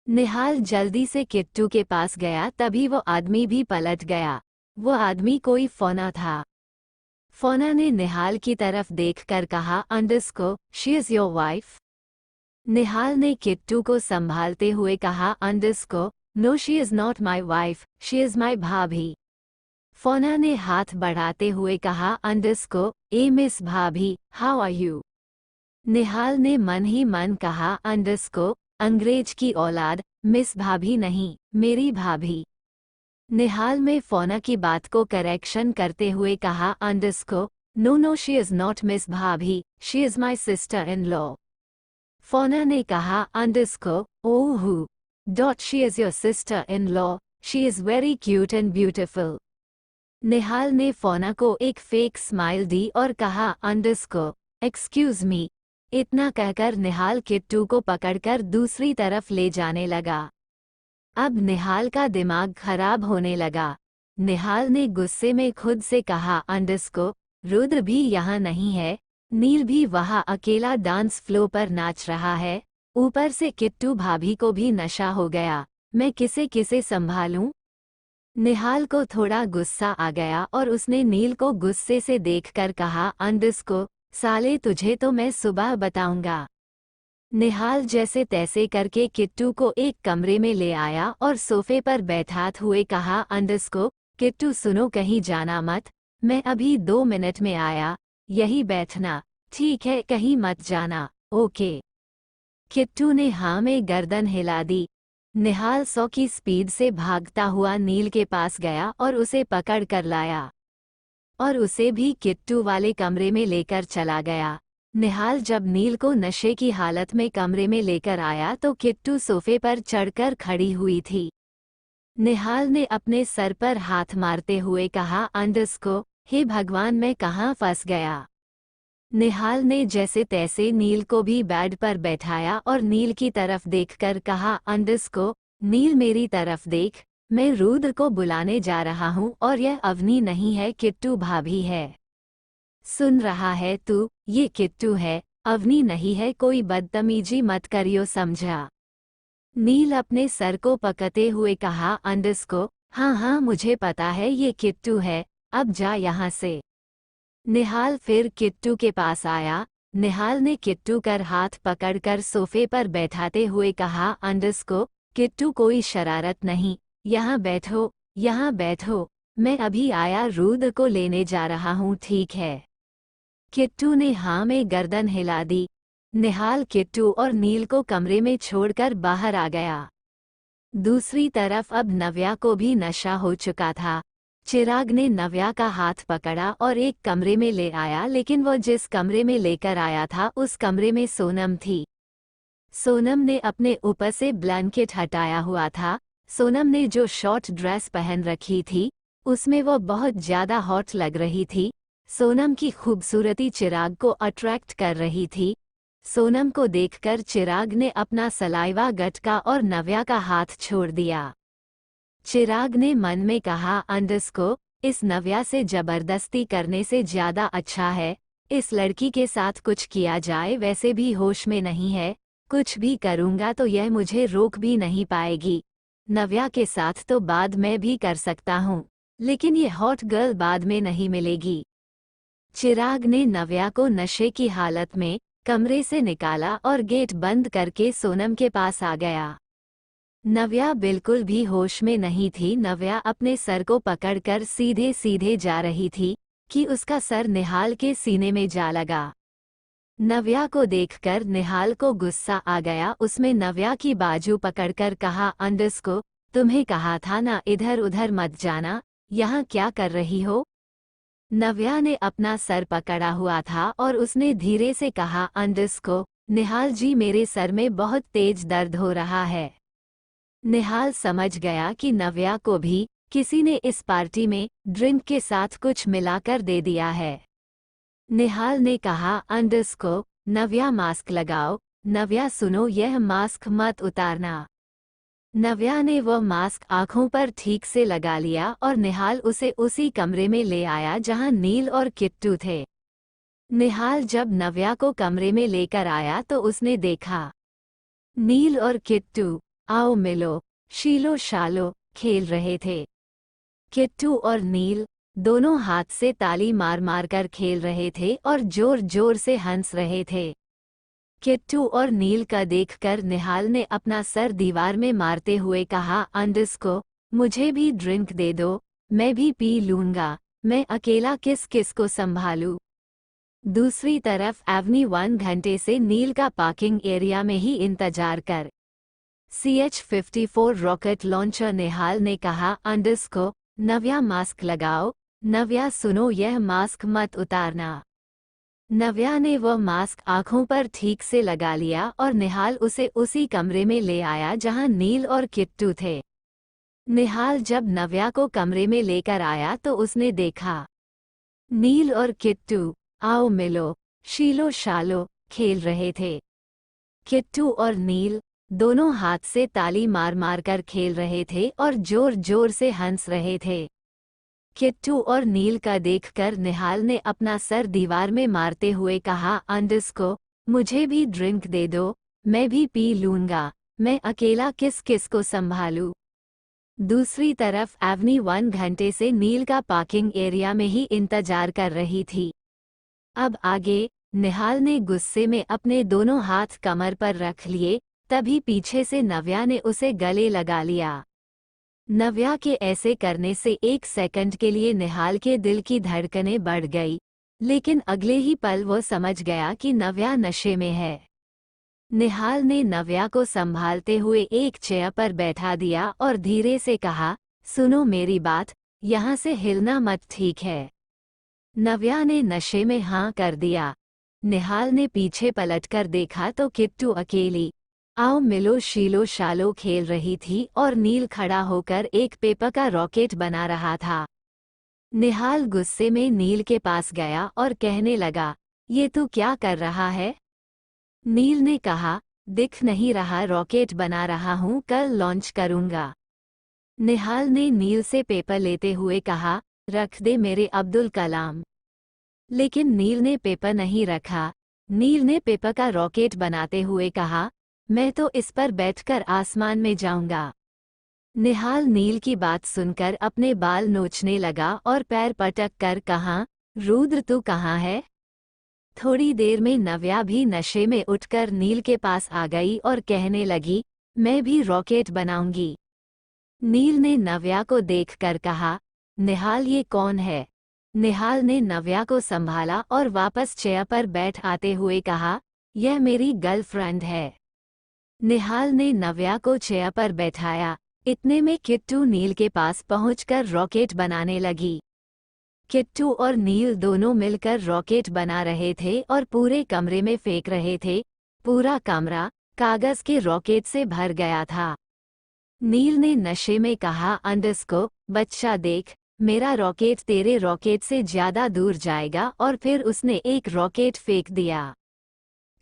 निहाल जल्दी से किट्टू के पास गया, तभी वो आदमी भी पलट गया। वो आदमी कोई फोना था। फोना ने निहाल की तरफ देखकर कहा, underscore, she is your wife. Nihal ने किट्टू को संभालते हुए कहा, underscore, no she is not my wife, she is my bhabhi. फोना ने हाथ बढ़ाते हुए कहा, underscore, hey miss bhabhi, how are you. Nihal ने मन ही मन कहा, अंडरस्को, अंग्रेज की औलाद, मिस भाभी नहीं, मेरी भाभी। निहाल में फोना की बात को करेक्शन करते हुए कहा, underscore, no no, she is not miss bhabhi, she is my sister in law. फोना ने कहा, अंडरस्को, ओह डॉट, she is your sister in law, she is very cute and beautiful. Nihal ने फोना को एक फेक स्माइल दी और कहा, अंडरस्को, एक्सक्यूज मी। इतना कहकर निहाल किट्टू को पकड़कर दूसरी तरफ ले जाने लगा। अब निहाल का दिमाग खराब होने लगा। निहाल ने गुस्से में खुद से कहा, अंडरस्को, रुद्र भी यहाँ नहीं है, नील भी वहाँ अकेला डांस फ्लो पर नाच रहा है, ऊपर से किट्टू भाभी को भी नशा हो गया, मैं किसे किसे संभालूं? निहाल को थोड़ा गुस्सा आ गया और उसने नील को गुस्से से देखकर कहा, अंडरस्को, साले तुझे तो मैं सुबह बताऊंगा। निहाल जैसे तैसे करके किट्टू को एक कमरे में ले आया और सोफे पर बैठाते हुए कहा, अंडरस्को, किट्टू सुनो, कहीं जाना मत, मैं अभी 2 मिनट में आया, यही बैठना, ठीक है, कहीं मत जाना, ओके। किट्टू ने हाँ में गर्दन हिला दी। निहाल 100 की स्पीड से भागता हुआ नील के पास गया और उसे पकड़ कर लाया और उसे भी किट्टू वाले कमरे में लेकर चला गया। निहाल जब नील को नशे की हालत में कमरे में लेकर आया तो किट्टू सोफे पर चढ़कर खड़ी हुई थी। निहाल ने अपने सर पर हाथ मारते हुए कहा, अंडरस्को, हे भगवान, मैं कहाँ फंस गया। निहाल ने जैसे तैसे नील को भी बेड पर बैठाया और नील की तरफ देखकर कहा, अंडरस्को, नील मेरी तरफ देख, मैं रुद्र को बुलाने जा रहा हूँ और यह अवनी नहीं है, किट्टू भाभी है। सुन रहा है तू? ये किट्टू है, अवनी नहीं है, कोई बदतमीजी मत करियो, समझा। नील अपने सर को पकड़ते हुए कहा, अंडरस्को, हाँ हाँ मुझे पता है ये किट्टू है, अब जा यहाँ से। निहाल फिर किट्टू के पास आया। निहाल ने किट्टू कर हाथ पकड़कर सोफे पर बैठाते हुए कहा, अंडस्को, किट्टू कोई शरारत नहीं, यहाँ बैठो, यहाँ बैठो, मैं अभी आया रूद को लेने जा रहा हूँ, ठीक है। किट्टू ने हाँ में गर्दन हिला दी। निहाल किट्टू और नील को कमरे में छोड़कर बाहर आ गया। दूसरी तरफ अब नव्या को भी नशा हो चुका था। चिराग ने नव्या का हाथ पकड़ा और एक कमरे में ले आया, लेकिन वो जिस कमरे में लेकर आया था उस कमरे में सोनम थी। सोनम ने अपने ऊपर से ब्लैंकेट हटाया हुआ था। सोनम ने जो शॉर्ट ड्रेस पहन रखी थी उसमें वो बहुत ज्यादा हॉट लग रही थी। सोनम की खूबसूरती चिराग को अट्रैक्ट कर रही थी। सोनम को देखकर चिराग ने अपना सलाइवा गटका और नव्या का हाथ छोड़ दिया। चिराग ने मन में कहा, अंडस्को, इस नव्या से जबरदस्ती करने से ज्यादा अच्छा है इस लड़की के साथ कुछ किया जाए, वैसे भी होश में नहीं है, कुछ भी करूंगा तो यह मुझे रोक भी नहीं पाएगी। नव्या के साथ तो बाद में भी कर सकता हूँ, लेकिन ये हॉट गर्ल बाद में नहीं मिलेगी। चिराग ने नव्या को नशे की हालत में कमरे से निकाला और गेट बंद करके सोनम के पास आ गया। नव्या बिल्कुल भी होश में नहीं थी। नव्या अपने सर को पकड़कर सीधे सीधे जा रही थी कि उसका सर निहाल के सीने में जा लगा। नव्या को देखकर निहाल को गुस्सा आ गया। उसमें नव्या की बाजू पकड़कर कहा, अंडस्को, तुम्हें कहा था ना इधर उधर मत जाना, यहाँ क्या कर रही हो? नव्या ने अपना सर पकड़ा हुआ था और उसने धीरे से कहा, अंडस्को, निहाल जी, मेरे सर में बहुत तेज दर्द हो रहा है। निहाल समझ गया कि नव्या को भी किसी ने इस पार्टी में ड्रिंक के साथ कुछ मिलाकर दे दिया है। निहाल ने कहा, अंडस्को, नव्या मास्क लगाओ। नव्या सुनो, यह मास्क मत उतारना। नव्या ने वह मास्क आंखों पर ठीक से लगा लिया और निहाल उसे उसी कमरे में ले आया जहां नील और किट्टू थे। निहाल जब नव्या को कमरे में लेकर आया तो उसने देखा नील और किट्टू आओ मिलो शीलो शालो खेल रहे थे। किट्टू और नील दोनों हाथ से ताली मार मार कर खेल रहे थे और जोर जोर से हंस रहे थे। किट्टू और नील का देखकर निहाल ने अपना सर दीवार में मारते हुए कहा, अंडस्को, मुझे भी ड्रिंक दे दो, मैं भी पी लूंगा, मैं अकेला किस किस को संभालूं। दूसरी तरफ एवनी 1 घंटे से नील का पार्किंग एरिया में ही इंतजार कर CH-54 रॉकेट लॉन्चर। निहाल ने कहा, अंडस्को, नव्या मास्क लगाओ। नव्या सुनो, यह मास्क मत उतारना। नव्या ने वह मास्क आंखों पर ठीक से लगा लिया और निहाल उसे उसी कमरे में ले आया जहां नील और किट्टू थे। निहाल जब नव्या को कमरे में लेकर आया तो उसने देखा नील और किट्टू आओ मिलो शीलो शालो खेल रहे थे। किट्टू और नील दोनों हाथ से ताली मार मार कर खेल रहे थे और जोर जोर से हंस रहे थे। किट्टू और नील का देखकर निहाल ने अपना सर दीवार में मारते हुए कहा, अंडस्को, मुझे भी ड्रिंक दे दो, मैं भी पी लूंगा, मैं अकेला किस किस को संभालूं। दूसरी तरफ एवनी 1 घंटे से नील का पार्किंग एरिया में ही इंतजार कर रही थी। अब आगे निहाल ने गुस्से में अपने दोनों हाथ कमर पर रख लिए, तभी पीछे से नव्या ने उसे गले लगा लिया। नव्या के ऐसे करने से 1 सेकंड के लिए निहाल के दिल की धड़कनें बढ़ गई, लेकिन अगले ही पल वो समझ गया कि नव्या नशे में है। निहाल ने नव्या को संभालते हुए एक चेयर पर बैठा दिया और धीरे से कहा, सुनो मेरी बात, यहाँ से हिलना मत, ठीक है। नव्या ने नशे में हाँ कर दिया। निहाल ने पीछे पलटकर देखा तो किट्टू अकेली आओ मिलो शीलो शालो खेल रही थी और नील खड़ा होकर एक पेपर का रॉकेट बना रहा था। निहाल गुस्से में नील के पास गया और कहने लगा, ये तू क्या कर रहा है? नील ने कहा, दिख नहीं रहा रॉकेट बना रहा हूँ, कल लॉन्च करूँगा। निहाल ने नील से पेपर लेते हुए कहा, रख दे मेरे अब्दुल कलाम। लेकिन नील ने पेपर नहीं रखा। नील ने पेपर का रॉकेट बनाते हुए कहा, मैं तो इस पर बैठकर आसमान में जाऊंगा। निहाल नील की बात सुनकर अपने बाल नोचने लगा और पैर पटक कर कहा, रुद्र तू कहाँ है? थोड़ी देर में नव्या भी नशे में उठकर नील के पास आ गई और कहने लगी, मैं भी रॉकेट बनाऊंगी। नील ने नव्या को देखकर कहा, निहाल ये कौन है? निहाल ने नव्या को संभाला और वापस चेयर पर बैठ आते हुए कहा, यह मेरी गर्लफ्रेंड है। निहाल ने नव्या को चेयर पर बैठाया। इतने में किट्टू नील के पास पहुंचकर रॉकेट बनाने लगी। किट्टू और नील दोनों मिलकर रॉकेट बना रहे थे और पूरे कमरे में फेंक रहे थे। पूरा कमरा कागज के रॉकेट से भर गया था। नील ने नशे में कहा, अंडस्को बच्चा देख, मेरा रॉकेट तेरे रॉकेट से ज्यादा दूर जाएगा। और फिर उसने एक रॉकेट फेंक दिया।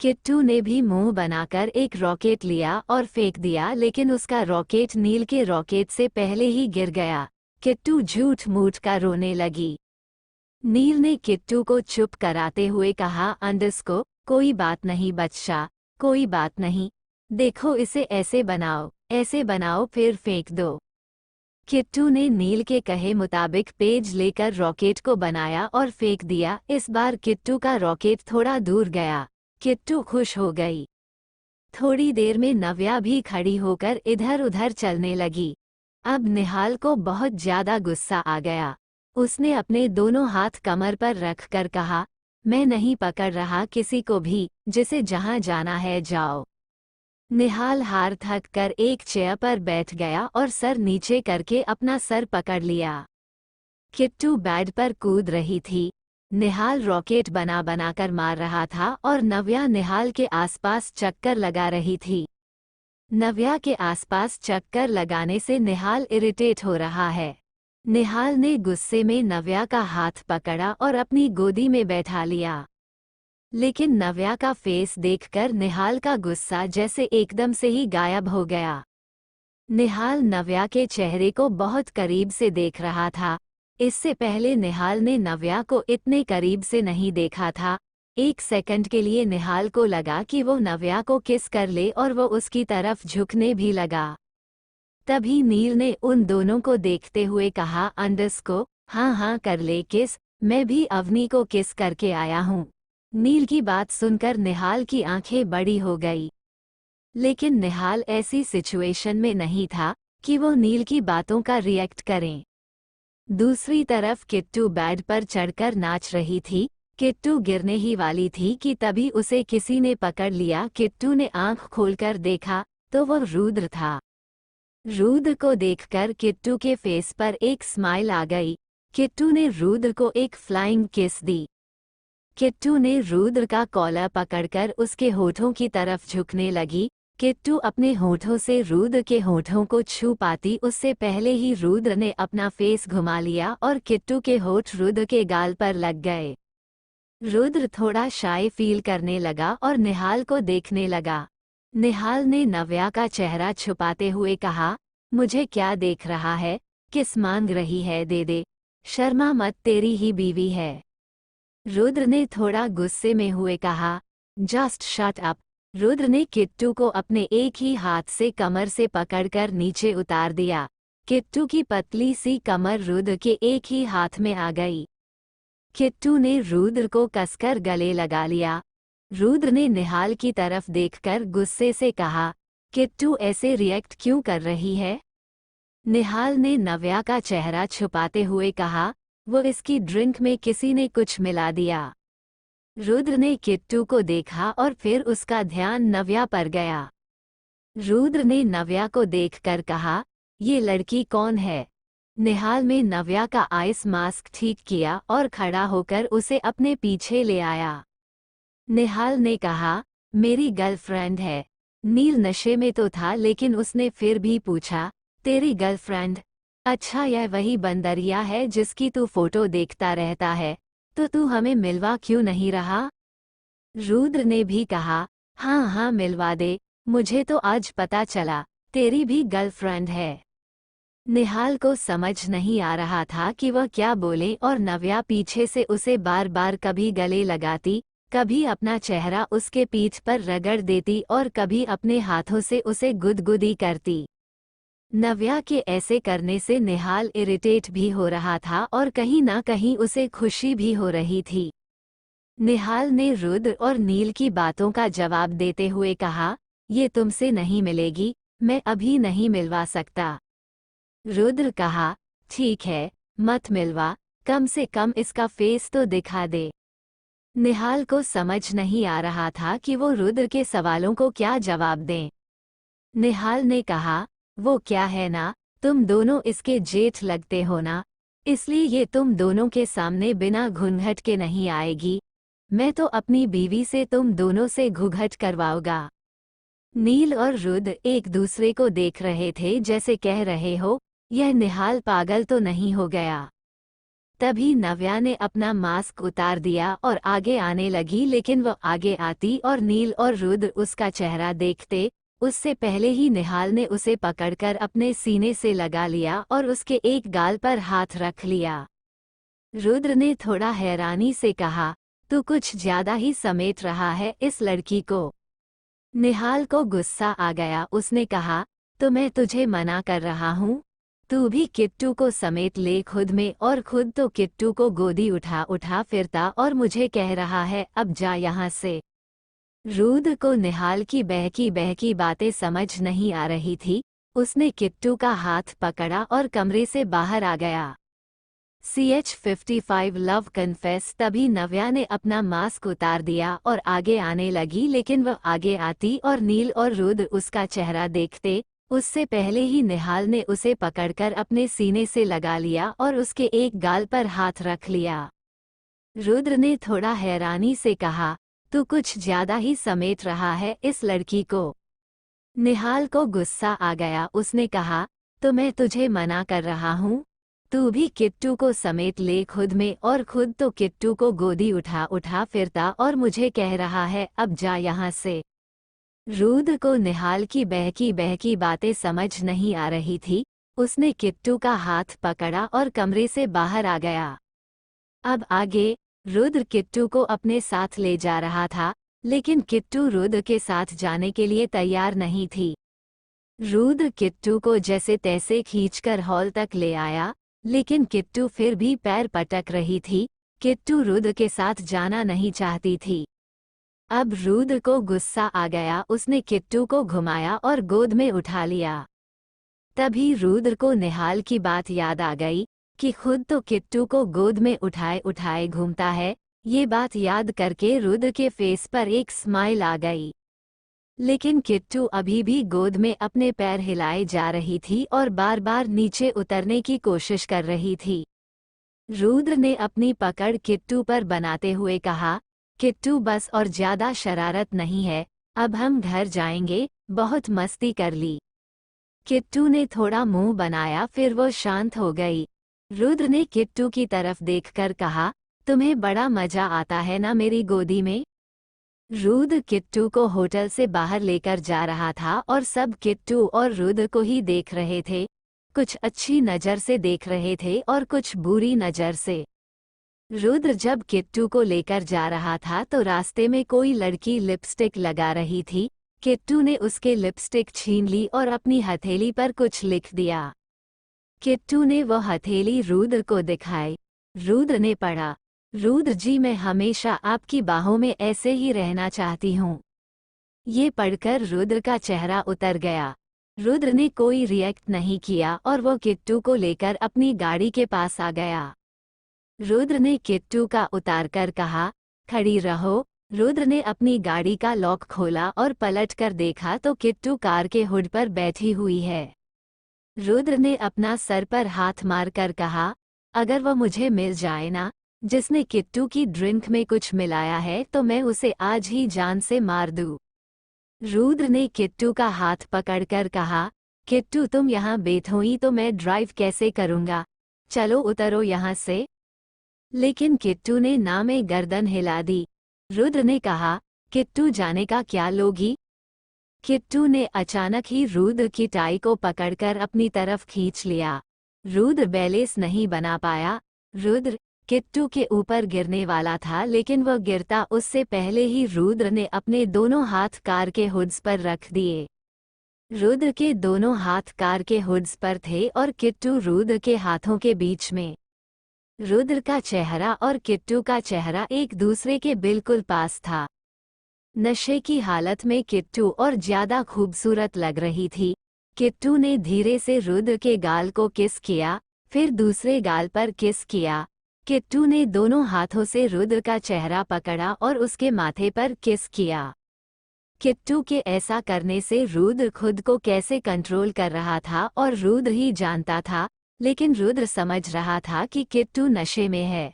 किट्टू ने भी मुंह बनाकर एक रॉकेट लिया और फेंक दिया, लेकिन उसका रॉकेट नील के रॉकेट से पहले ही गिर गया। किट्टू झूठ मूठ का रोने लगी। नील ने किट्टू को चुप कराते हुए कहा, अंडस्को कोई बात नहीं बच्चा, कोई बात नहीं। देखो इसे ऐसे बनाओ फिर फेंक दो। किट्टू ने नील के कहे मुताबिक पेज लेकर रॉकेट को बनाया और फेंक दिया। इस बार किट्टू का रॉकेट थोड़ा दूर गया। किट्टू खुश हो गई। थोड़ी देर में नव्या भी खड़ी होकर इधर उधर चलने लगी। अब निहाल को बहुत ज्यादा गुस्सा आ गया। उसने अपने दोनों हाथ कमर पर रख कर कहा, मैं नहीं पकड़ रहा किसी को भी, जिसे जहां जाना है जाओ। निहाल हार थक कर एक चेयर पर बैठ गया और सर नीचे करके अपना सर पकड़ लिया। किट्टू बेड पर कूद रही थी। निहाल रॉकेट बनाकर मार रहा था और नव्या निहाल के आसपास चक्कर लगा रही थी। नव्या के आसपास चक्कर लगाने से निहाल इरिटेट हो रहा है। निहाल ने गुस्से में नव्या का हाथ पकड़ा और अपनी गोदी में बैठा लिया। लेकिन नव्या का फेस देखकर निहाल का गुस्सा जैसे एकदम से ही गायब हो गया। निहाल नव्या के चेहरे को बहुत करीब से देख रहा था। इससे पहले निहाल ने नव्या को इतने करीब से नहीं देखा था। एक सेकंड के लिए निहाल को लगा कि वो नव्या को किस कर ले और वो उसकी तरफ झुकने भी लगा। तभी नील ने उन दोनों को देखते हुए कहा, अंडस्को हाँ कर ले किस, मैं भी अवनी को किस करके आया हूँ। नील की बात सुनकर निहाल की आंखें बड़ी हो गई। लेकिन निहाल ऐसी सिचुएशन में नहीं था कि वो नील की बातों का रिएक्ट करें। दूसरी तरफ किट्टू बेड पर चढ़कर नाच रही थी। किट्टू गिरने ही वाली थी कि तभी उसे किसी ने पकड़ लिया। किट्टू ने आंख खोलकर देखा तो वो रुद्र था। रुद्र को देखकर किट्टू के फेस पर एक स्माइल आ गई। किट्टू ने रुद्र को एक फ्लाइंग किस दी। किट्टू ने रुद्र का कॉलर पकड़कर उसके होठों की तरफ झुकने लगी। किट्टू अपने होठों से रुद्र के होठों को छू पाती उससे पहले ही रुद्र ने अपना फेस घुमा लिया और किट्टू के होठ रुद्र के गाल पर लग गए। रुद्र थोड़ा शाय फील करने लगा और निहाल को देखने लगा। निहाल ने नव्या का चेहरा छुपाते हुए कहा, मुझे क्या देख रहा है, किस मांग रही है, दे दे, शर्मा मत, तेरी ही बीवी है। रुद्र ने थोड़ा गुस्से में हुए कहा, जस्ट शट अप। रुद्र ने किट्टू को अपने एक ही हाथ से कमर से पकड़कर नीचे उतार दिया। किट्टू की पतली सी कमर रुद्र के एक ही हाथ में आ गई। किट्टू ने रुद्र को कसकर गले लगा लिया। रुद्र ने निहाल की तरफ देखकर गुस्से से कहा, किट्टू ऐसे रिएक्ट क्यों कर रही है? निहाल ने नव्या का चेहरा छुपाते हुए कहा, वो इसकी ड्रिंक में किसी ने कुछ मिला दिया। रुद्र ने किट्टू को देखा और फिर उसका ध्यान नव्या पर गया। रुद्र ने नव्या को देखकर कहा, ये लड़की कौन है? निहाल में नव्या का आइस मास्क ठीक किया और खड़ा होकर उसे अपने पीछे ले आया। निहाल ने कहा, मेरी गर्लफ्रेंड है। नील नशे में तो था लेकिन उसने फिर भी पूछा, तेरी गर्लफ्रेंड? अच्छा, यह वही बंदरिया है जिसकी तू फोटो देखता रहता है, तो तू हमें मिलवा क्यों नहीं रहा? रुद्र ने भी कहा, हाँ मिलवा दे, मुझे तो आज पता चला तेरी भी गर्लफ्रेंड है। निहाल को समझ नहीं आ रहा था कि वह क्या बोले और नव्या पीछे से उसे बार बार कभी गले लगाती, कभी अपना चेहरा उसके पीठ पर रगड़ देती और कभी अपने हाथों से उसे गुदगुदी करती। नव्या के ऐसे करने से निहाल इरिटेट भी हो रहा था और कहीं ना कहीं उसे खुशी भी हो रही थी। निहाल ने रुद्र और नील की बातों का जवाब देते हुए कहा, ये तुमसे नहीं मिलेगी, मैं अभी नहीं मिलवा सकता। रुद्र कहा, ठीक है, मत मिलवा, कम से कम इसका फेस तो दिखा दे। निहाल को समझ नहीं आ रहा था कि वो रुद्र के सवालों को क्या जवाब दें। निहाल ने कहा, वो क्या है ना, तुम दोनों इसके जेठ लगते हो ना, इसलिए ये तुम दोनों के सामने बिना घूंघट के नहीं आएगी। मैं तो अपनी बीवी से तुम दोनों से घूंघट करवाऊंगा। नील और रुद्र एक दूसरे को देख रहे थे जैसे कह रहे हो, यह निहाल पागल तो नहीं हो गया। तभी नव्या ने अपना मास्क उतार दिया और आगे आने लगी, लेकिन वह आगे आती और नील और रुद्र उसका चेहरा देखते, उससे पहले ही निहाल ने उसे पकड़कर अपने सीने से लगा लिया और उसके एक गाल पर हाथ रख लिया। रुद्र ने थोड़ा हैरानी से कहा, तू कुछ ज्यादा ही समेट रहा है इस लड़की को। निहाल को गुस्सा आ गया, उसने कहा, तो मैं तुझे मना कर रहा हूँ, तू भी किट्टू को समेट ले खुद में, और खुद तो किट्टू को गोदी उठा उठा फिरता और मुझे कह रहा है अब जा यहाँ से। रुद्र को निहाल की बहकी बातें समझ नहीं आ रही थी, उसने किट्टू का हाथ पकड़ा और कमरे से बाहर आ गया। CH55 love confess. तभी नव्या ने अपना मास्क उतार दिया और आगे आने लगी, लेकिन वह आगे आती और नील और रुद्र उसका चेहरा देखते, उससे पहले ही निहाल ने उसे पकड़कर अपने सीने से लगा लिया और उसके एक गाल पर हाथ रख लिया। रुद्र ने थोड़ा हैरानी से कहा, तू कुछ ज्यादा ही समेट रहा है इस लड़की को। निहाल को गुस्सा आ गया, उसने कहा, तो मैं तुझे मना कर रहा हूँ, तू भी किट्टू को समेट ले खुद में, और खुद तो किट्टू को गोदी उठा उठा फिरता और मुझे कह रहा है अब जा यहाँ से। रुद्र को निहाल की बहकी बातें समझ नहीं आ रही थी, उसने किट्टू का हाथ पकड़ा और कमरे से बाहर आ गया। अब आगे रुद्र किट्टू को अपने साथ ले जा रहा था, लेकिन किट्टू रुद्र के साथ जाने के लिए तैयार नहीं थी। रुद्र किट्टू को जैसे तैसे खींचकर हॉल तक ले आया, लेकिन किट्टू फिर भी पैर पटक रही थी, किट्टू रुद्र के साथ जाना नहीं चाहती थी। अब रुद्र को गुस्सा आ गया, उसने किट्टू को घुमाया और गोद में उठा लिया। तभी रुद्र को निहाल की बात याद आ गई कि खुद तो किट्टू को गोद में उठाए उठाए घूमता है। ये बात याद करके रुद्र के फेस पर एक स्माइल आ गई, लेकिन किट्टू अभी भी गोद में अपने पैर हिलाए जा रही थी और बार बार नीचे उतरने की कोशिश कर रही थी। रुद्र ने अपनी पकड़ किट्टू पर बनाते हुए कहा, किट्टू बस और ज्यादा शरारत नहीं है, अब हम घर जाएंगे, बहुत मस्ती कर ली। किट्टू ने थोड़ा मुंह बनाया, फिर वो शांत हो गई। रुद्र ने किट्टू की तरफ देखकर कहा, तुम्हें बड़ा मजा आता है ना मेरी गोदी में। रुद्र किट्टू को होटल से बाहर लेकर जा रहा था और सब किट्टू और रुद्र को ही देख रहे थे, कुछ अच्छी नज़र से देख रहे थे और कुछ बुरी नज़र से। रुद्र जब किट्टू को लेकर जा रहा था तो रास्ते में कोई लड़की लिपस्टिक लगा रही थी, किट्टू ने उसके लिपस्टिक छीन ली और अपनी हथेली पर कुछ लिख दिया। किट्टू ने वह हथेली रुद्र को दिखाई। रुद्र ने पढ़ा, रुद्र जी मैं हमेशा आपकी बाहों में ऐसे ही रहना चाहती हूँ। ये पढ़कर रुद्र का चेहरा उतर गया। रुद्र ने कोई रिएक्ट नहीं किया और वो किट्टू को लेकर अपनी गाड़ी के पास आ गया। रुद्र ने किट्टू का उतारकर कहा, खड़ी रहो। रुद्र ने अपनी गाड़ी का लॉक खोला और पलटकर देखा तो किट्टू कार के हुड पर बैठी हुई है। रुद्र ने अपना सर पर हाथ मारकर कहा, अगर वह मुझे मिल जाए ना, जिसने किट्टू की ड्रिंक में कुछ मिलाया है, तो मैं उसे आज ही जान से मार दूं। रुद्र ने किट्टू का हाथ पकड़कर कहा, किट्टू तुम यहाँ बैठोई तो मैं ड्राइव कैसे करूँगा, चलो उतरो यहाँ से। लेकिन किट्टू ने ना में गर्दन हिला दी। रुद्र ने कहा, किट्टू जाने का क्या लोगी। किट्टू ने अचानक ही रुद्र की टाई को पकड़कर अपनी तरफ खींच लिया। रुद्र बैलेंस नहीं बना पाया। रुद्र किट्टू के ऊपर गिरने वाला था, लेकिन वह गिरता उससे पहले ही रुद्र ने अपने दोनों हाथ कार के हुड्स पर रख दिए। रुद्र के दोनों हाथ कार के हुड्स पर थे और किट्टू रुद्र के हाथों के बीच में। रुद्र का चेहरा और किट्टू का चेहरा एक दूसरे के बिल्कुल पास था। नशे की हालत में किट्टू और ज्यादा खूबसूरत लग रही थी। किट्टू ने धीरे से रुद्र के गाल को किस किया, फिर दूसरे गाल पर किस किया। किट्टू ने दोनों हाथों से रुद्र का चेहरा पकड़ा और उसके माथे पर किस किया। किट्टू के ऐसा करने से रुद्र खुद को कैसे कंट्रोल कर रहा था और रुद्र ही जानता था, लेकिन रुद्र समझ रहा था कि किट्टू नशे में है।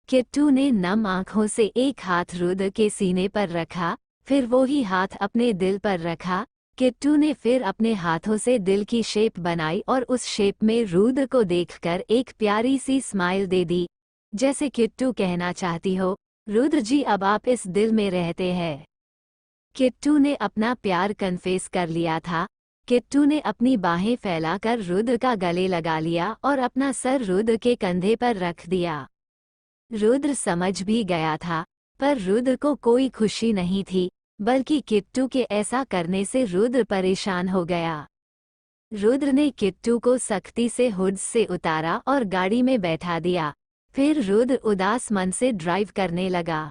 किट्टू ने नम आंखों से एक हाथ रुद्र के सीने पर रखा, फिर वो ही हाथ अपने दिल पर रखा। किट्टू ने फिर अपने हाथों से दिल की शेप बनाई और उस शेप में रुद्र को देखकर एक प्यारी सी स्माइल दे दी, जैसे किट्टू कहना चाहती हो, रुद्र जी अब आप इस दिल में रहते हैं। किट्टू ने अपना प्यार कन्फेस कर लिया था। किट्टू ने अपनी बाहें फैलाकर रुद्र का गले लगा लिया और अपना सर रुद्र के कंधे पर रख दिया। रुद्र समझ भी गया था, पर रुद्र को कोई खुशी नहीं थी, बल्कि किट्टू के ऐसा करने से रुद्र परेशान हो गया। रुद्र ने किट्टू को सख्ती से हुड से उतारा और गाड़ी में बैठा दिया। फिर रुद्र उदास मन से ड्राइव करने लगा।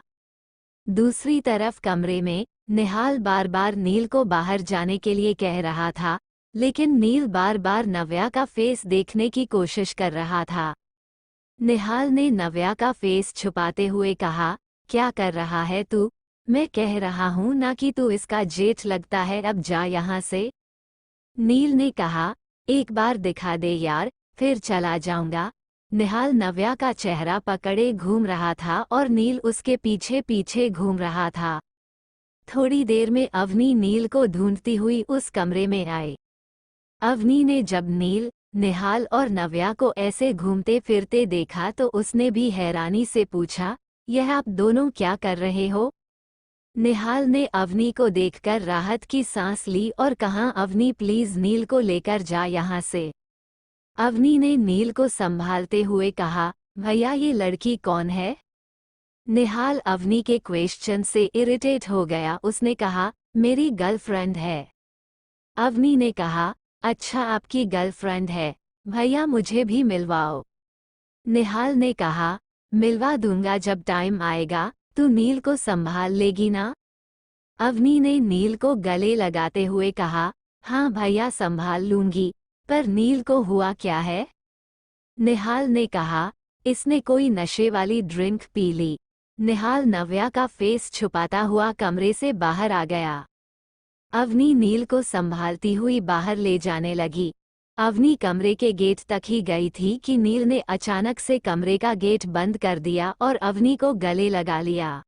दूसरी तरफ कमरे में निहाल बार बार नील को बाहर जाने के लिए कह रहा था, लेकिन नील बार बार नव्या का फेस देखने की कोशिश कर रहा था। निहाल ने नव्या का फेस छुपाते हुए कहा, क्या कर रहा है तू? मैं कह रहा हूँ ना कि तू इसका जेठ लगता है, अब जा यहाँ से। नील ने कहा, एक बार दिखा दे यार, फिर चला जाऊंगा। निहाल नव्या का चेहरा पकड़े घूम रहा था और नील उसके पीछे पीछे घूम रहा था। थोड़ी देर में अवनी नील को ढूंढती हुई उस कमरे में आई। अवनी ने जब नील, निहाल और नव्या को ऐसे घूमते फिरते देखा तो उसने भी हैरानी से पूछा, यह आप दोनों क्या कर रहे हो? निहाल ने अवनी को देखकर राहत की सांस ली और कहा, अवनी प्लीज नील को लेकर जा यहाँ से। अवनी ने नील को संभालते हुए कहा, भैया ये लड़की कौन है? निहाल अवनी के क्वेश्चन से इरिटेट हो गया। उसने कहा, मेरी गर्लफ्रेंड है। अवनी ने कहा, अच्छा आपकी गर्लफ्रेंड है, भैया मुझे भी मिलवाओ। निहाल ने कहा, मिलवा दूंगा जब टाइम आएगा, तू नील को संभाल लेगी ना? अवनी ने नील को गले लगाते हुए कहा, हाँ भैया संभाल लूंगी, पर नील को हुआ क्या है? निहाल ने कहा, इसने कोई नशे वाली ड्रिंक पी ली। निहाल नव्या का फेस छुपाता हुआ कमरे से बाहर आ गया। अवनी नील को संभालती हुई बाहर ले जाने लगी। अवनी कमरे के गेट तक ही गई थी कि नील ने अचानक से कमरे का गेट बंद कर दिया और अवनी को गले लगा लिया।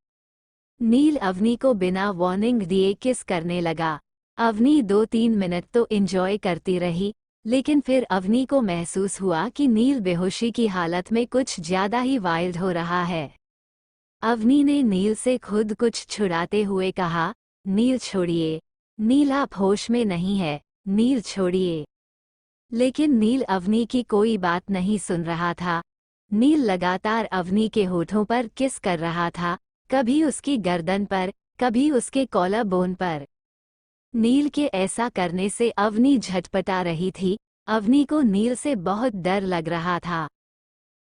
नील अवनी को बिना वार्निंग दिए किस करने लगा। अवनी 2-3 मिनट तो एंजॉय करती रही, लेकिन फिर अवनी को महसूस हुआ कि नील बेहोशी की हालत में कुछ ज्यादा ही वाइल्ड हो रहा है। अवनी ने नील से खुद कुछ छुड़ाते हुए कहा, नील छोड़िए, नील आप होश में नहीं है, नील छोड़िए। लेकिन नील अवनी की कोई बात नहीं सुन रहा था। नील लगातार अवनी के होठों पर किस कर रहा था, कभी उसकी गर्दन पर, कभी उसके कॉलर बोन पर। नील के ऐसा करने से अवनी झटपटा रही थी। अवनी को नील से बहुत डर लग रहा था।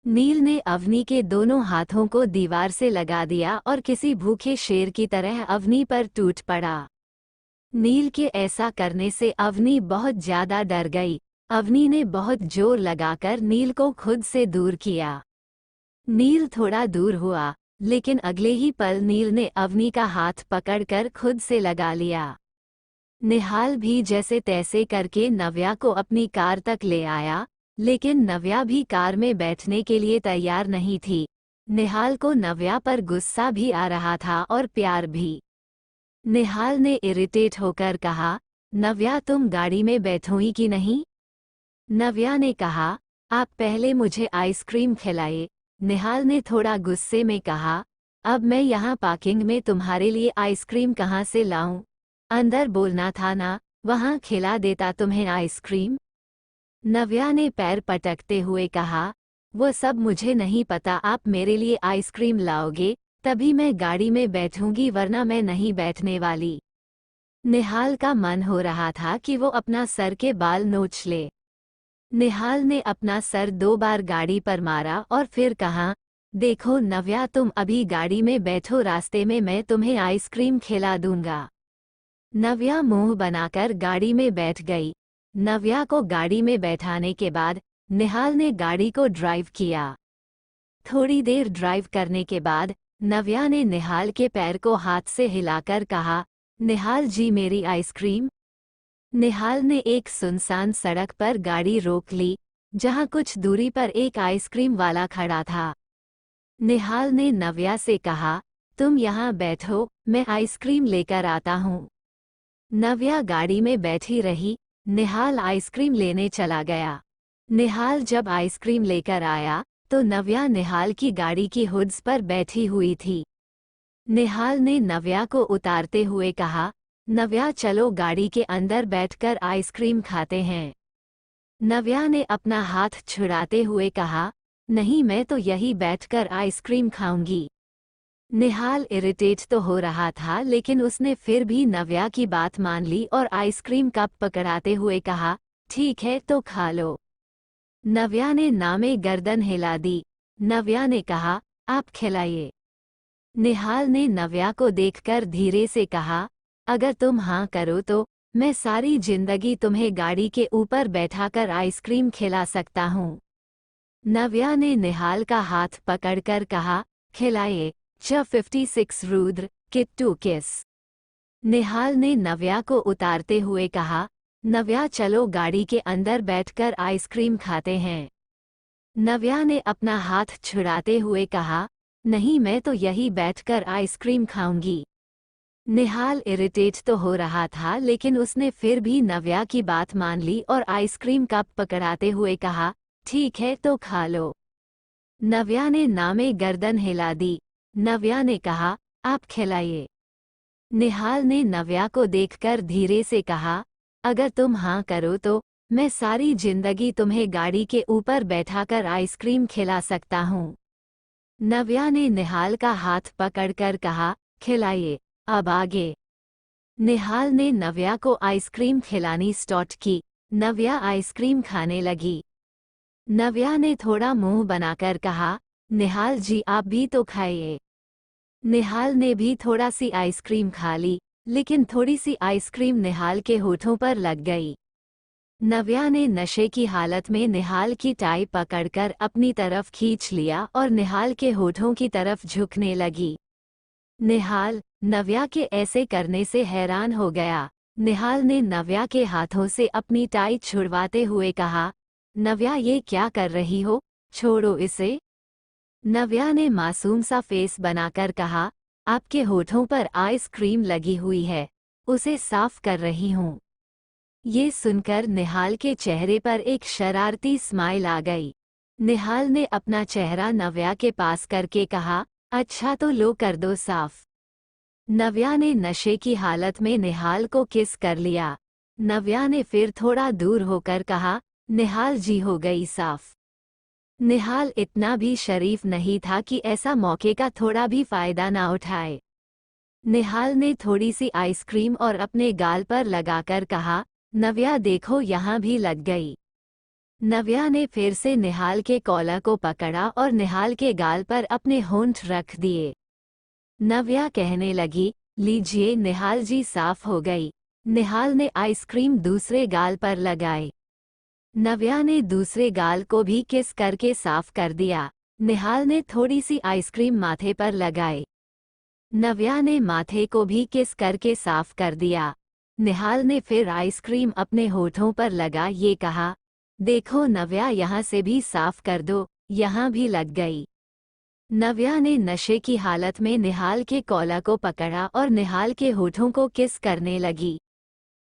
नील ने अवनी के दोनों हाथों को दीवार से लगा दिया और किसी भूखे शेर की तरह अवनी पर टूट पड़ा। नील के ऐसा करने से अवनी बहुत ज्यादा डर गई। अवनी ने बहुत जोर लगाकर नील को खुद से दूर किया। नील थोड़ा दूर हुआ, लेकिन अगले ही पल नील ने अवनी का हाथ पकड़कर खुद से लगा लिया। निहाल भी जैसे तैसे करके नव्या को अपनी कार तक ले आया, लेकिन नव्या भी कार में बैठने के लिए तैयार नहीं थी। निहाल को नव्या पर गुस्सा भी आ रहा था और प्यार भी। निहाल ने इरिटेट होकर कहा, नव्या तुम गाड़ी में बैठोगी कि नहीं? नव्या ने कहा, आप पहले मुझे आइसक्रीम खिलाए। निहाल ने थोड़ा गुस्से में कहा, अब मैं यहाँ पार्किंग में तुम्हारे लिए आइसक्रीम कहाँ से लाऊं? अंदर बोलना था ना, वहाँ खिला देता तुम्हें आइसक्रीम। नव्या ने पैर पटकते हुए कहा, वो सब मुझे नहीं पता, आप मेरे लिए आइसक्रीम लाओगे तभी मैं गाड़ी में बैठूंगी, वरना मैं नहीं बैठने वाली। निहाल का मन हो रहा था कि वो अपना सर के बाल नोच ले। निहाल ने अपना सर 2 बार गाड़ी पर मारा और फिर कहा, देखो नव्या, तुम अभी गाड़ी में बैठो, रास्ते में मैं तुम्हें आइसक्रीम खिला दूंगा। नव्या मुंह बनाकर गाड़ी में बैठ गई। नव्या को गाड़ी में बैठाने के बाद निहाल ने गाड़ी को ड्राइव किया। थोड़ी देर ड्राइव करने के बाद नव्या ने निहाल के पैर को हाथ से हिलाकर कहा, निहाल जी मेरी आइसक्रीम। निहाल ने एक सुनसान सड़क पर गाड़ी रोक ली, जहां कुछ दूरी पर एक आइसक्रीम वाला खड़ा था। निहाल ने नव्या से कहा, तुम यहाँ बैठो, मैं आइसक्रीम लेकर आता हूँ। नव्या गाड़ी में बैठी रही। निहाल आइसक्रीम लेने चला गया। निहाल जब आइसक्रीम लेकर आया तो नव्या निहाल की गाड़ी की हुड्स पर बैठी हुई थी। निहाल ने नव्या को उतारते हुए कहा, नव्या चलो गाड़ी के अंदर बैठकर आइसक्रीम खाते हैं। नव्या ने अपना हाथ छुड़ाते हुए कहा, नहीं, मैं तो यही बैठकर आइसक्रीम खाऊंगी। निहाल इरिटेट तो हो रहा था, लेकिन उसने फिर भी नव्या की बात मान ली और आइसक्रीम कप पकड़ाते हुए कहा, ठीक है तो खा लो। नव्या ने नामे गर्दन हिला दी। नव्या ने कहा, आप खिलाइए। निहाल ने नव्या को देखकर धीरे से कहा, अगर तुम हाँ करो तो मैं सारी जिंदगी तुम्हें गाड़ी के ऊपर बैठाकर आइसक्रीम खिला सकता हूँ। नव्या ने निहाल का हाथ पकड़कर कहा, खिलाइए। 56 रुद्र किट टू किस। निहाल ने नव्या को उतारते हुए कहा, नव्या चलो गाड़ी के अंदर बैठकर आइसक्रीम खाते हैं। नव्या ने अपना हाथ छुड़ाते हुए कहा, नहीं, मैं तो यही बैठकर आइसक्रीम खाऊंगी। निहाल इरिटेट तो हो रहा था, लेकिन उसने फिर भी नव्या की बात मान ली और आइसक्रीम कप पकड़ाते हुए कहा, ठीक है तो खा लो। नव्या ने नामे गर्दन हिला दी। नव्या ने कहा, आप खिलाइए। निहाल ने नव्या को देखकर धीरे से कहा, अगर तुम हाँ करो तो मैं सारी जिंदगी तुम्हें गाड़ी के ऊपर बैठाकर आइसक्रीम खिला सकता हूँ। नव्या ने निहाल का हाथ पकड़कर कहा, खिलाइए। अब आगे। निहाल ने नव्या को आइसक्रीम खिलानी स्टार्ट की। नव्या आइसक्रीम खाने लगी। नव्या ने थोड़ा मुंह बनाकर कहा, निहाल जी आप भी तो खाइए। निहाल ने भी थोड़ा सी आइसक्रीम खा ली, लेकिन थोड़ी सी आइसक्रीम निहाल के होठों पर लग गई। नव्या ने नशे की हालत में निहाल की टाई पकड़कर अपनी तरफ खींच लिया और निहाल के होठों की तरफ झुकने लगी। निहाल नव्या के ऐसे करने से हैरान हो गया। निहाल ने नव्या के हाथों से अपनी टाई छुड़वाते हुए कहा, नव्या ये क्या कर रही हो, छोड़ो इसे। नव्या ने मासूम सा फेस बनाकर कहा, आपके होठों पर आइसक्रीम लगी हुई है, उसे साफ कर रही हूँ। ये सुनकर निहाल के चेहरे पर एक शरारती स्माइल आ गई। निहाल ने अपना चेहरा नव्या के पास करके कहा, अच्छा तो लो कर दो साफ। नव्या ने नशे की हालत में निहाल को किस कर लिया। नव्या ने फिर थोड़ा दूर होकर कहा, निहाल जी हो गई साफ। निहाल इतना भी शरीफ नहीं था कि ऐसा मौके का थोड़ा भी फायदा ना उठाए। निहाल ने थोड़ी सी आइसक्रीम और अपने गाल पर लगाकर कहा, नव्या देखो यहाँ भी लग गई। नव्या ने फिर से निहाल के कॉलर को पकड़ा और निहाल के गाल पर अपने होंठ रख दिए। नव्या कहने लगी, लीजिए निहाल जी साफ हो गई। निहाल ने आइसक्रीम दूसरे गाल पर लगाई। नव्या ने दूसरे गाल को भी किस करके साफ कर दिया। निहाल ने थोड़ी सी आइसक्रीम माथे पर लगाई। नव्या ने माथे को भी किस करके साफ कर दिया। निहाल ने फिर आइसक्रीम अपने होठों पर लगा ये कहा, देखो नव्या यहाँ से भी साफ कर दो, यहाँ भी लग गई। नव्या ने नशे की हालत में निहाल के कॉलर को पकड़ा और निहाल के होठों को किस करने लगी।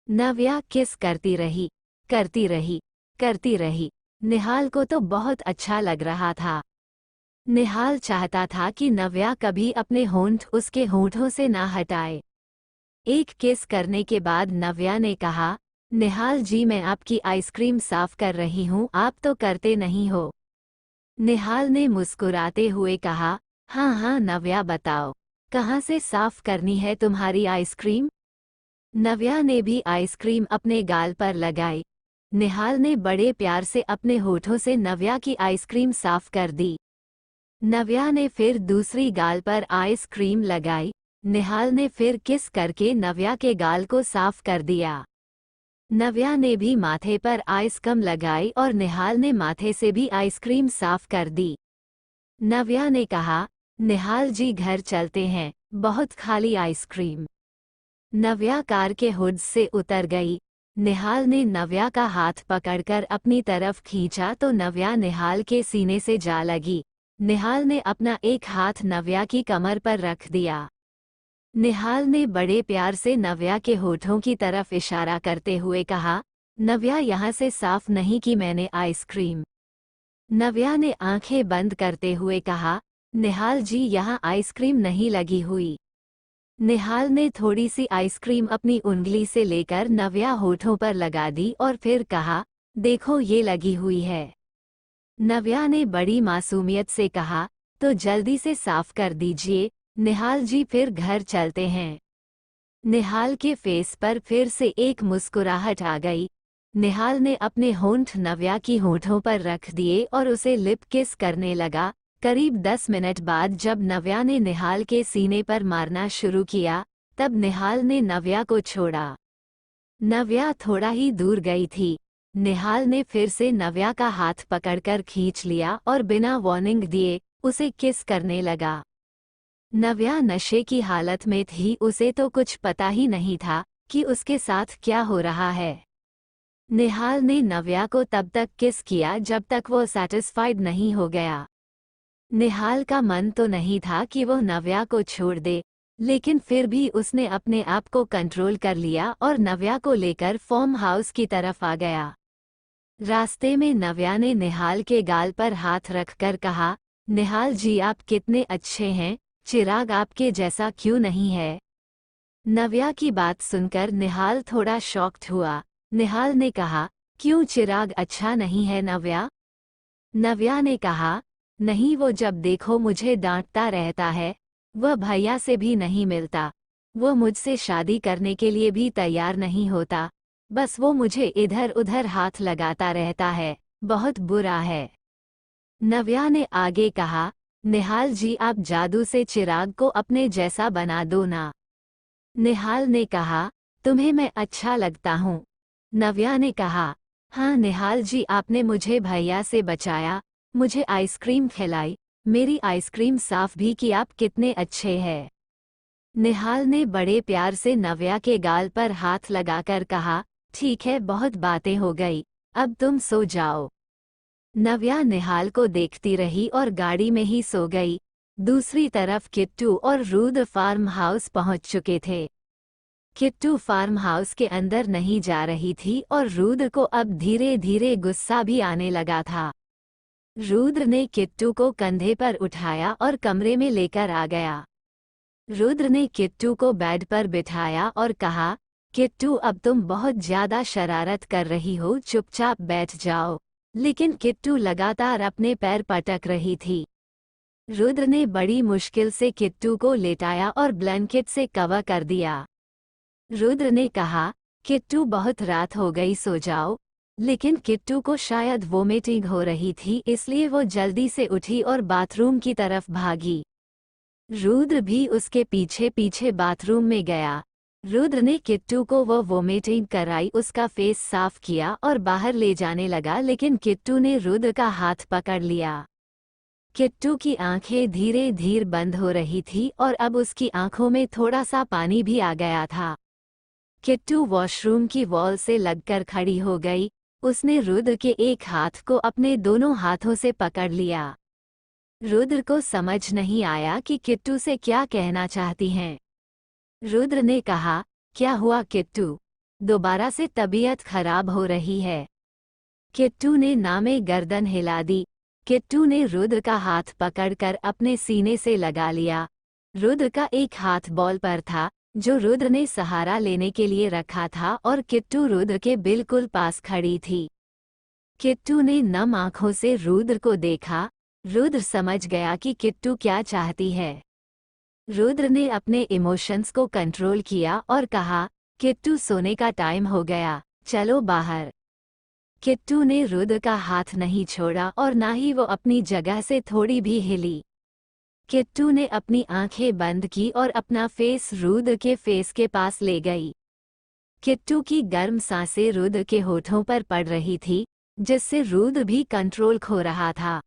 नव्या किस करती रही, करती रही, करती रही। निहाल को तो बहुत अच्छा लग रहा था। निहाल चाहता था कि नव्या कभी अपने होंठ उसके होठों से ना हटाए। एक किस करने के बाद नव्या ने कहा, निहाल जी मैं आपकी आइसक्रीम साफ कर रही हूँ, आप तो करते नहीं हो। निहाल ने मुस्कुराते हुए कहा, हाँ हाँ नव्या बताओ, कहाँ से साफ करनी है तुम्हारी आइसक्रीम। नव्या ने भी आइसक्रीम अपने गाल पर लगाई। निहाल ने बड़े प्यार से अपने होठों से नव्या की आइसक्रीम साफ कर दी। नव्या ने फिर दूसरी गाल पर आइसक्रीम लगाई। निहाल ने फिर किस करके नव्या के गाल को साफ कर दिया। नव्या ने भी माथे पर आइसक्रीम लगाई और निहाल ने माथे से भी आइसक्रीम साफ कर दी। नव्या ने कहा, निहाल जी घर चलते हैं, बहुत खाली आइसक्रीम। नव्या कार के हुड से उतर गई। निहाल ने नव्या का हाथ पकड़कर अपनी तरफ खींचा तो नव्या निहाल के सीने से जा लगी। निहाल ने अपना एक हाथ नव्या की कमर पर रख दिया। निहाल ने बड़े प्यार से नव्या के होठों की तरफ इशारा करते हुए कहा, नव्या यहाँ से साफ नहीं की मैंने आइसक्रीम। नव्या ने आंखें बंद करते हुए कहा, निहाल जी यहाँ आइसक्रीम नहीं लगी हुई। निहाल ने थोड़ी सी आइसक्रीम अपनी उंगली से लेकर नव्या होठों पर लगा दी और फिर कहा, देखो ये लगी हुई है। नव्या ने बड़ी मासूमियत से कहा, तो जल्दी से साफ कर दीजिए निहाल जी, फिर घर चलते हैं। निहाल के फेस पर फिर से एक मुस्कुराहट आ गई। निहाल ने अपने होंठ नव्या की होठों पर रख दिए और उसे लिप किस करने लगा। करीब 10 मिनट बाद जब नव्या ने निहाल के सीने पर मारना शुरू किया, तब निहाल ने नव्या को छोड़ा। नव्या थोड़ा ही दूर गई थी। निहाल ने फिर से नव्या का हाथ पकड़कर खींच लिया और बिना वार्निंग दिए उसे किस करने लगा। नव्या नशे की हालत में थी, उसे तो कुछ पता ही नहीं था कि उसके साथ क्या हो रहा है। निहाल ने नव्या को तब तक किस किया जब तक वो सैटिस्फाइड नहीं हो गया। निहाल का मन तो नहीं था कि वो नव्या को छोड़ दे, लेकिन फिर भी उसने अपने आप को कंट्रोल कर लिया और नव्या को लेकर फार्म हाउस की तरफ आ गया। रास्ते में नव्या ने निहाल के गाल पर हाथ रखकर कहा, निहाल जी आप कितने अच्छे हैं, चिराग आपके जैसा क्यों नहीं है। नव्या की बात सुनकर निहाल थोड़ा शॉक्ड हुआ। निहाल ने कहा, क्यों चिराग अच्छा नहीं है नव्या? नव्या ने कहा, नहीं वो जब देखो मुझे डांटता रहता है, वह भैया से भी नहीं मिलता, वो मुझसे शादी करने के लिए भी तैयार नहीं होता, बस वो मुझे इधर उधर हाथ लगाता रहता है, बहुत बुरा है। नव्या ने आगे कहा, निहाल जी आप जादू से चिराग को अपने जैसा बना दो ना। निहाल ने कहा, तुम्हें मैं अच्छा लगता हूँ। नव्या ने कहा, हाँ निहाल जी आपने मुझे भैया से बचाया, मुझे आइसक्रीम खिलाई, मेरी आइसक्रीम साफ भी की, आप कितने अच्छे हैं। निहाल ने बड़े प्यार से नव्या के गाल पर हाथ लगाकर कहा, ठीक है बहुत बातें हो गई, अब तुम सो जाओ। नव्या निहाल को देखती रही और गाड़ी में ही सो गई। दूसरी तरफ किट्टू और रुद्र फार्म हाउस पहुंच चुके थे। किट्टू फार्म हाउस के अंदर नहीं जा रही थी और रुद्र को अब धीरे धीरे गुस्सा भी आने लगा था। रुद्र ने किट्टू को कंधे पर उठाया और कमरे में लेकर आ गया। रुद्र ने किट्टू को बेड पर बिठाया और कहा, किट्टू अब तुम बहुत ज्यादा शरारत कर रही हो, चुपचाप बैठ जाओ। लेकिन किट्टू लगातार अपने पैर पटक रही थी। रुद्र ने बड़ी मुश्किल से किट्टू को लेटाया और ब्लैंकेट से कवर कर दिया। रुद्र ने कहा, किट्टू बहुत रात हो गई, सो जाओ। लेकिन किट्टू को शायद वोमिटिंग हो रही थी, इसलिए वो जल्दी से उठी और बाथरूम की तरफ भागी। रुद्र भी उसके पीछे पीछे बाथरूम में गया। रुद्र ने किट्टू को वो वोमिटिंग कराई, उसका फेस साफ किया और बाहर ले जाने लगा, लेकिन किट्टू ने रुद्र का हाथ पकड़ लिया। किट्टू की आंखें धीरे धीरे बंद हो रही थी और अब उसकी आंखों में थोड़ा सा पानी भी आ गया था। किट्टू वॉशरूम की वॉल से लगकर खड़ी हो गई। उसने रुद्र के एक हाथ को अपने दोनों हाथों से पकड़ लिया। रुद्र को समझ नहीं आया कि किट्टू से क्या कहना चाहती हैं। रुद्र ने कहा, क्या हुआ किट्टू, दोबारा से तबीयत खराब हो रही है? किट्टू ने नामे गर्दन हिला दी। किट्टू ने रुद्र का हाथ पकड़कर अपने सीने से लगा लिया। रुद्र का एक हाथ बॉल पर था, जो रुद्र ने सहारा लेने के लिए रखा था, और किट्टू रुद्र के बिल्कुल पास खड़ी थी। किट्टू ने नम आंखों से रुद्र को देखा। रुद्र समझ गया कि किट्टू क्या चाहती है। रुद्र ने अपने इमोशंस को कंट्रोल किया और कहा, किट्टू, सोने का टाइम हो गया, चलो बाहर। किट्टू ने रुद्र का हाथ नहीं छोड़ा और ना ही वो अपनी जगह से थोड़ी भी हिली। किट्टू ने अपनी आंखें बंद की और अपना फेस रुद्र के फेस के पास ले गई। किट्टू की गर्म सांसें रुद्र के होठों पर पड़ रही थी, जिससे रुद्र भी कंट्रोल खो रहा था।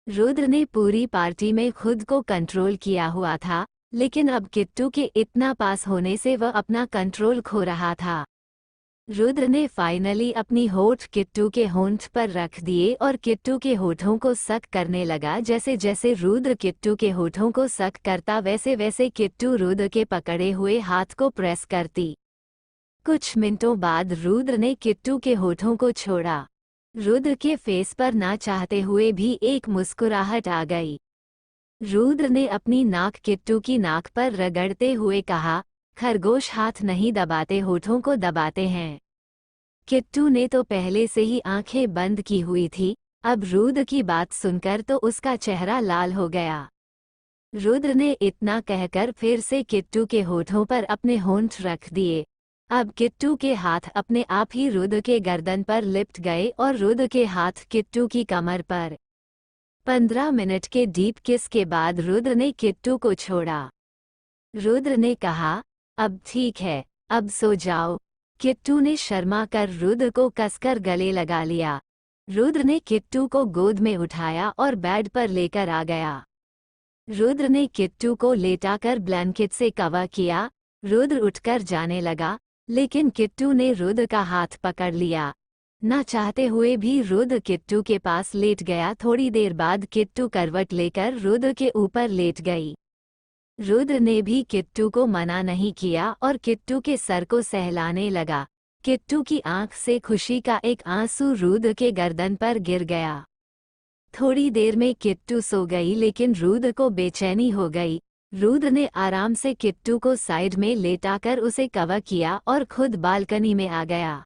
रुद्र ने पूरी पार्टी में खुद को कंट्रोल किया हुआ था, लेकिन अब किट्टू के इतना पास होने से वह अपना कंट्रोल खो रहा था। रुद्र ने फाइनली अपनी होठ किट्टू के होंठ पर रख दिए और किट्टू के होठों को सक करने लगा। जैसे जैसे रुद्र किट्टू के होठों को सक करता, वैसे वैसे किट्टू रुद्र के पकड़े हुए हाथ को प्रेस करती। कुछ मिनटों बाद रुद्र ने किट्टू के होठों को छोड़ा। रुद्र के फेस पर ना चाहते हुए भी एक मुस्कुराहट आ गई। रुद्र ने अपनी नाक किट्टू की नाक पर रगड़ते हुए कहा, खरगोश हाथ नहीं दबाते, होठों को दबाते हैं। किट्टू ने तो पहले से ही आंखें बंद की हुई थी, अब रुद्र की बात सुनकर तो उसका चेहरा लाल हो गया। रुद्र ने इतना कहकर फिर से किट्टू के होठों पर अपने होंठ रख दिए। अब किट्टू के हाथ अपने आप ही रुद्र के गर्दन पर लिपट गए और रुद्र के हाथ किट्टू की कमर पर। 15 मिनट के डीप किस के बाद रुद्र ने किट्टू को छोड़ा। रुद्र ने कहा, अब ठीक है, अब सो जाओ। किट्टू ने शर्मा कर रुद्र को कसकर गले लगा लिया। रुद्र ने किट्टू को गोद में उठाया और बेड पर लेकर आ गया। रुद्र ने किट्टू को लेटाकर ब्लैंकेट से कवर किया। रुद्र उठकर जाने लगा, लेकिन किट्टू ने रुद्र का हाथ पकड़ लिया। ना चाहते हुए भी रुद्र किट्टू के पास लेट गया। थोड़ी देर बाद किट्टू करवट लेकर रुद्र के ऊपर लेट गई। रुद्र ने भी किट्टू को मना नहीं किया और किट्टू के सर को सहलाने लगा। किट्टू की आंख से खुशी का एक आंसू रुद्र के गर्दन पर गिर गया। थोड़ी देर में किट्टू सो गई, लेकिन रुद्र को बेचैनी हो गई। रुद्र ने आराम से किट्टू को साइड में लेटाकर उसे कवर किया और खुद बालकनी में आ गया।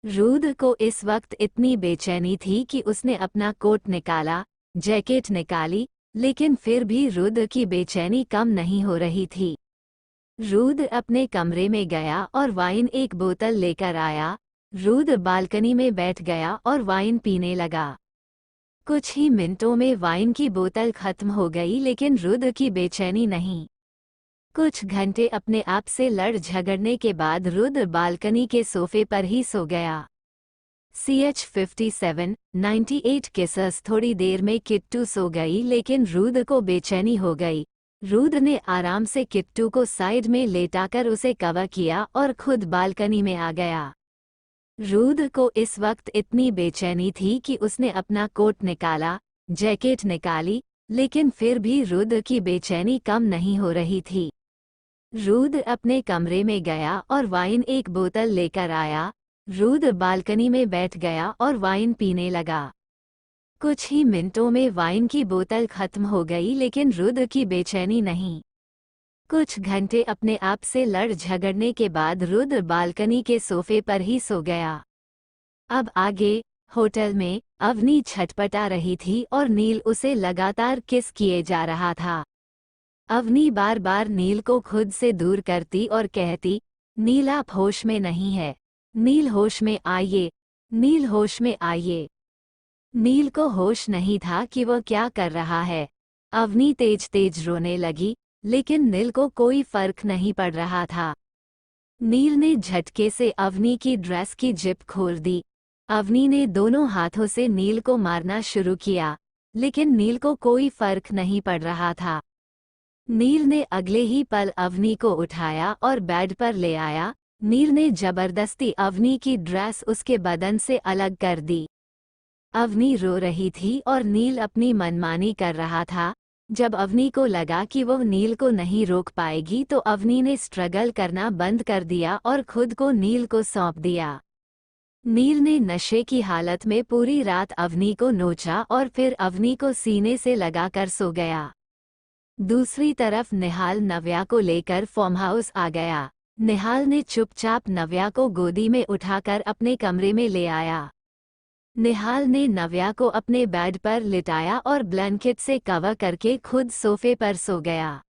रुद्र को इस वक्त इतनी बेचैनी थी कि उसने अपना कोट निकाला, जैकेट निकाली, लेकिन फिर भी रुद्र की बेचैनी कम नहीं हो रही थी। रुद्र अपने कमरे में गया और वाइन एक बोतल लेकर आया। रुद्र बालकनी में बैठ गया और वाइन पीने लगा। कुछ ही मिनटों में वाइन की बोतल खत्म हो गई, लेकिन रुद्र की बेचैनी नहीं। कुछ घंटे अपने आप से लड़ झगड़ने के बाद रुद्र बालकनी के सोफे पर ही सो गया। CH57 98 किसस। थोड़ी देर में किट्टू सो गई, लेकिन रुद्र को बेचैनी हो गई। रुद्र ने आराम से किट्टू को साइड में लेटाकर उसे कवर किया और खुद बालकनी में आ गया। रुद्र को इस वक्त इतनी बेचैनी थी कि उसने अपना कोट निकाला, जैकेट निकाली, लेकिन फिर भी रुद्र की बेचैनी कम नहीं हो रही थी। रुद्र अपने कमरे में गया और वाइन एक बोतल लेकर आया। रुद्र बालकनी में बैठ गया और वाइन पीने लगा। कुछ ही मिनटों में वाइन की बोतल खत्म हो गई, लेकिन रुद्र की बेचैनी नहीं। कुछ घंटे अपने आप से लड़ झगड़ने के बाद रुद्र बालकनी के सोफे पर ही सो गया। अब आगे होटल में अवनी छटपटा रही थी और नील उसे लगातार किस किए जा रहा था। अवनी बार बार नील को खुद से दूर करती और कहती, नील आप होश में नहीं है, नील होश में आइए, नील होश में आइए। नील को होश नहीं था कि वह क्या कर रहा है। अवनी तेज तेज रोने लगी, लेकिन नील को कोई फर्क नहीं पड़ रहा था। नील ने झटके से अवनी की ड्रेस की जिप खोल दी। अवनी ने दोनों हाथों से नील को मारना शुरू किया, लेकिन नील को कोई फर्क नहीं पड़ रहा था। नील ने अगले ही पल अवनी को उठाया और बेड पर ले आया। नील ने जबरदस्ती अवनी की ड्रेस उसके बदन से अलग कर दी। अवनी रो रही थी और नील अपनी मनमानी कर रहा था। जब अवनी को लगा कि वह नील को नहीं रोक पाएगी, तो अवनी ने स्ट्रगल करना बंद कर दिया और खुद को नील को सौंप दिया। नील ने नशे की हालत में पूरी रात अवनी को नोचा और फिर अवनी को सीने से लगाकर सो गया। दूसरी तरफ निहाल नव्या को लेकर फार्म हाउस आ गया। निहाल ने चुपचाप नव्या को गोदी में उठाकर अपने कमरे में ले आया। निहाल ने नव्या को अपने बेड पर लिटाया और ब्लैंकेट से कवर करके खुद सोफे पर सो गया।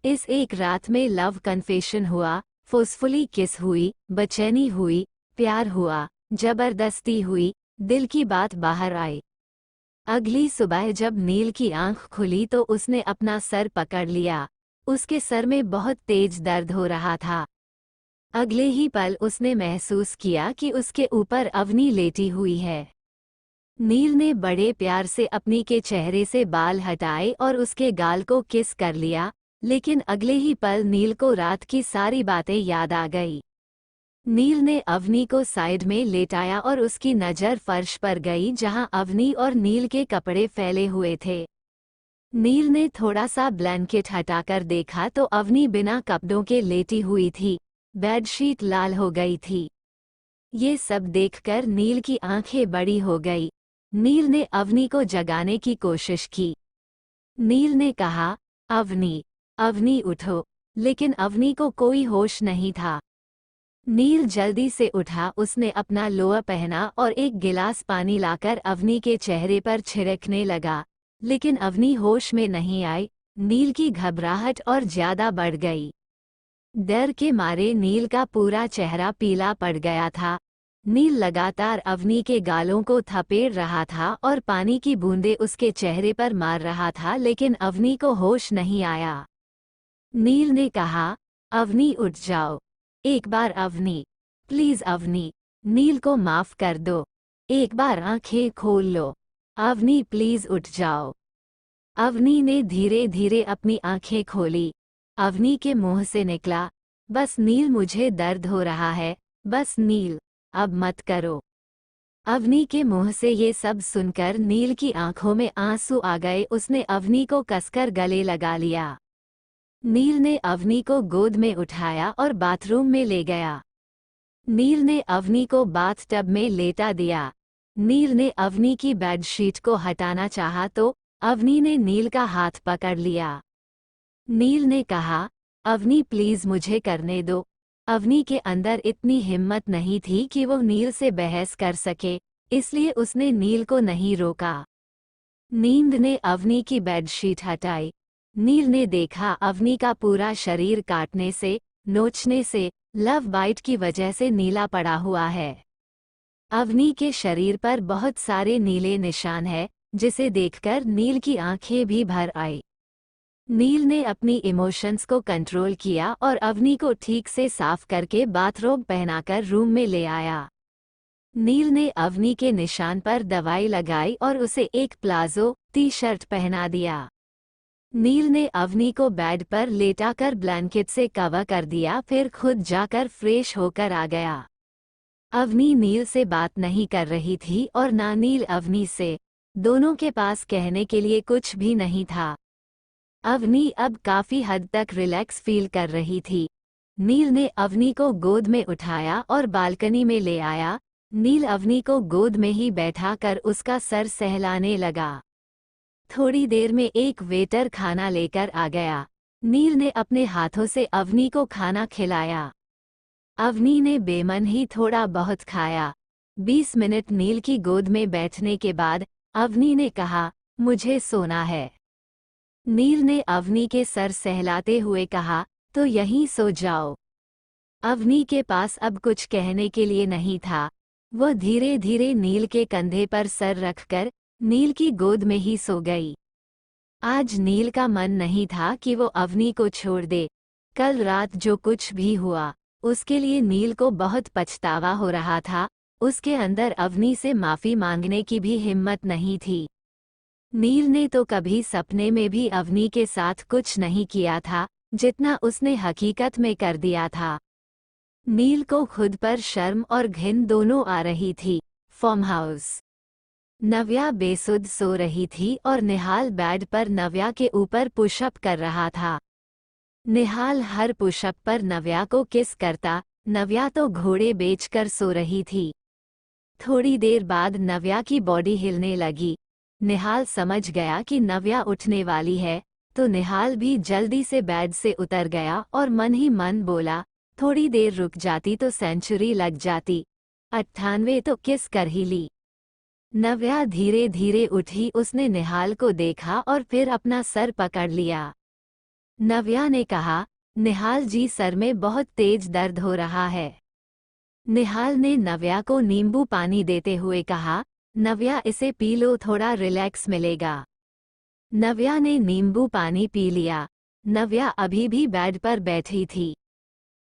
इस एक रात में लव कन्फेशन हुआ। फोर्सफुली किस हुई, बेचैनी हुई, प्यार हुआ, जबरदस्ती हुई, दिल की बात बाहर आई। अगली सुबह जब नील की आंख खुली तो उसने अपना सर पकड़ लिया। उसके सर में बहुत तेज दर्द हो रहा था। अगले ही पल उसने महसूस किया कि उसके ऊपर अवनी लेटी हुई है। नील ने बड़े प्यार से अपनी के चेहरे से बाल हटाए और उसके गाल को किस कर लिया, लेकिन अगले ही पल नील को रात की सारी बातें याद आ गई। नील ने अवनी को साइड में लेटाया और उसकी नज़र फर्श पर गई जहां अवनी और नील के कपड़े फैले हुए थे। नील ने थोड़ा सा ब्लैंकेट हटाकर देखा तो अवनी बिना कपड़ों के लेटी हुई थी। बेडशीट लाल हो गई थी। ये सब देखकर नील की आंखें बड़ी हो गई। नील ने अवनी को जगाने की कोशिश की। नील ने कहा, अवनी, अवनी उठो, लेकिन अवनी को कोई होश नहीं था। नील जल्दी से उठा, उसने अपना लोअर पहना और एक गिलास पानी लाकर अवनी के चेहरे पर छिड़कने लगा, लेकिन अवनी होश में नहीं आई। नील की घबराहट और ज्यादा बढ़ गई। डर के मारे नील का पूरा चेहरा पीला पड़ गया था। नील लगातार अवनी के गालों को थपेड़ रहा था और पानी की बूंदें उसके चेहरे पर मार रहा था, लेकिन अवनी को होश नहीं आया। नील ने कहा, अवनी उठ जाओ, एक बार अवनी, प्लीज अवनी, नील को माफ कर दो, एक बार आंखें खोल लो, अवनी प्लीज उठ जाओ। अवनी ने धीरे धीरे अपनी आंखें खोली। अवनी के मुंह से निकला, बस नील, मुझे दर्द हो रहा है, बस नील, अब मत करो। अवनी के मुंह से ये सब सुनकर नील की आंखों में आंसू आ गए। उसने अवनी को कसकर गले लगा लिया। नील ने अवनी को गोद में उठाया और बाथरूम में ले गया। नील ने अवनी को बाथटब में लेटा दिया। नील ने अवनी की बेडशीट को हटाना चाहा तो अवनी ने नील का हाथ पकड़ लिया। नील ने कहा, अवनी प्लीज मुझे करने दो। अवनी के अंदर इतनी हिम्मत नहीं थी कि वो नील से बहस कर सके, इसलिए उसने नील को नहीं रोका। नींद ने अवनी की बेडशीट हटाई। नील ने देखा अवनी का पूरा शरीर काटने से, नोचने से, लव बाइट की वजह से नीला पड़ा हुआ है। अवनी के शरीर पर बहुत सारे नीले निशान हैं, जिसे देखकर नील की आंखें भी भर आई। नील ने अपनी इमोशंस को कंट्रोल किया और अवनी को ठीक से साफ करके बाथरोब पहनाकर रूम में ले आया। नील ने अवनी के निशान पर दवाई लगाई और उसे एक प्लाजो टी शर्ट पहना दिया। नील ने अवनी को बेड पर लेटाकर ब्लैंकेट से कवर कर दिया, फिर खुद जाकर फ्रेश होकर आ गया। अवनी नील से बात नहीं कर रही थी और ना नील अवनी से। दोनों के पास कहने के लिए कुछ भी नहीं था। अवनी अब काफी हद तक रिलैक्स फील कर रही थी। नील ने अवनी को गोद में उठाया और बालकनी में ले आया। नील अवनी को गोद में ही बैठाकर उसका सर सहलाने लगा। थोड़ी देर में एक वेटर खाना लेकर आ गया। नील ने अपने हाथों से अवनी को खाना खिलाया। अवनी ने बेमन ही थोड़ा बहुत खाया। 20 मिनट नील की गोद में बैठने के बाद अवनी ने कहा, मुझे सोना है। नील ने अवनी के सर सहलाते हुए कहा, तो यहीं सो जाओ। अवनी के पास अब कुछ कहने के लिए नहीं था। वह धीरे धीरे नील के कंधे पर सर रखकर नील की गोद में ही सो गई। आज नील का मन नहीं था कि वो अवनी को छोड़ दे। कल रात जो कुछ भी हुआ, उसके लिए नील को बहुत पछतावा हो रहा था। उसके अंदर अवनी से माफ़ी मांगने की भी हिम्मत नहीं थी। नील ने तो कभी सपने में भी अवनी के साथ कुछ नहीं किया था, जितना उसने हकीकत में कर दिया था। नील को खुद पर शर्म और घिन दोनों आ रही थी। Farm house. नव्या बेसुध सो रही थी और निहाल बेड पर नव्या के ऊपर पुशअप कर रहा था। निहाल हर पुशअप पर नव्या को किस करता। नव्या तो घोड़े बेचकर सो रही थी। थोड़ी देर बाद नव्या की बॉडी हिलने लगी। निहाल समझ गया कि नव्या उठने वाली है, तो निहाल भी जल्दी से बेड से उतर गया और मन ही मन बोला, थोड़ी देर रुक जाती तो सेंचुरी लग जाती। 98 तो किस कर ही ली। नव्या धीरे धीरे उठी। उसने निहाल को देखा और फिर अपना सर पकड़ लिया। नव्या ने कहा, निहाल जी, सर में बहुत तेज दर्द हो रहा है। निहाल ने नव्या को नींबू पानी देते हुए कहा, नव्या इसे पी लो, थोड़ा रिलैक्स मिलेगा। नव्या ने नींबू पानी पी लिया। नव्या अभी भी बेड पर बैठी थी।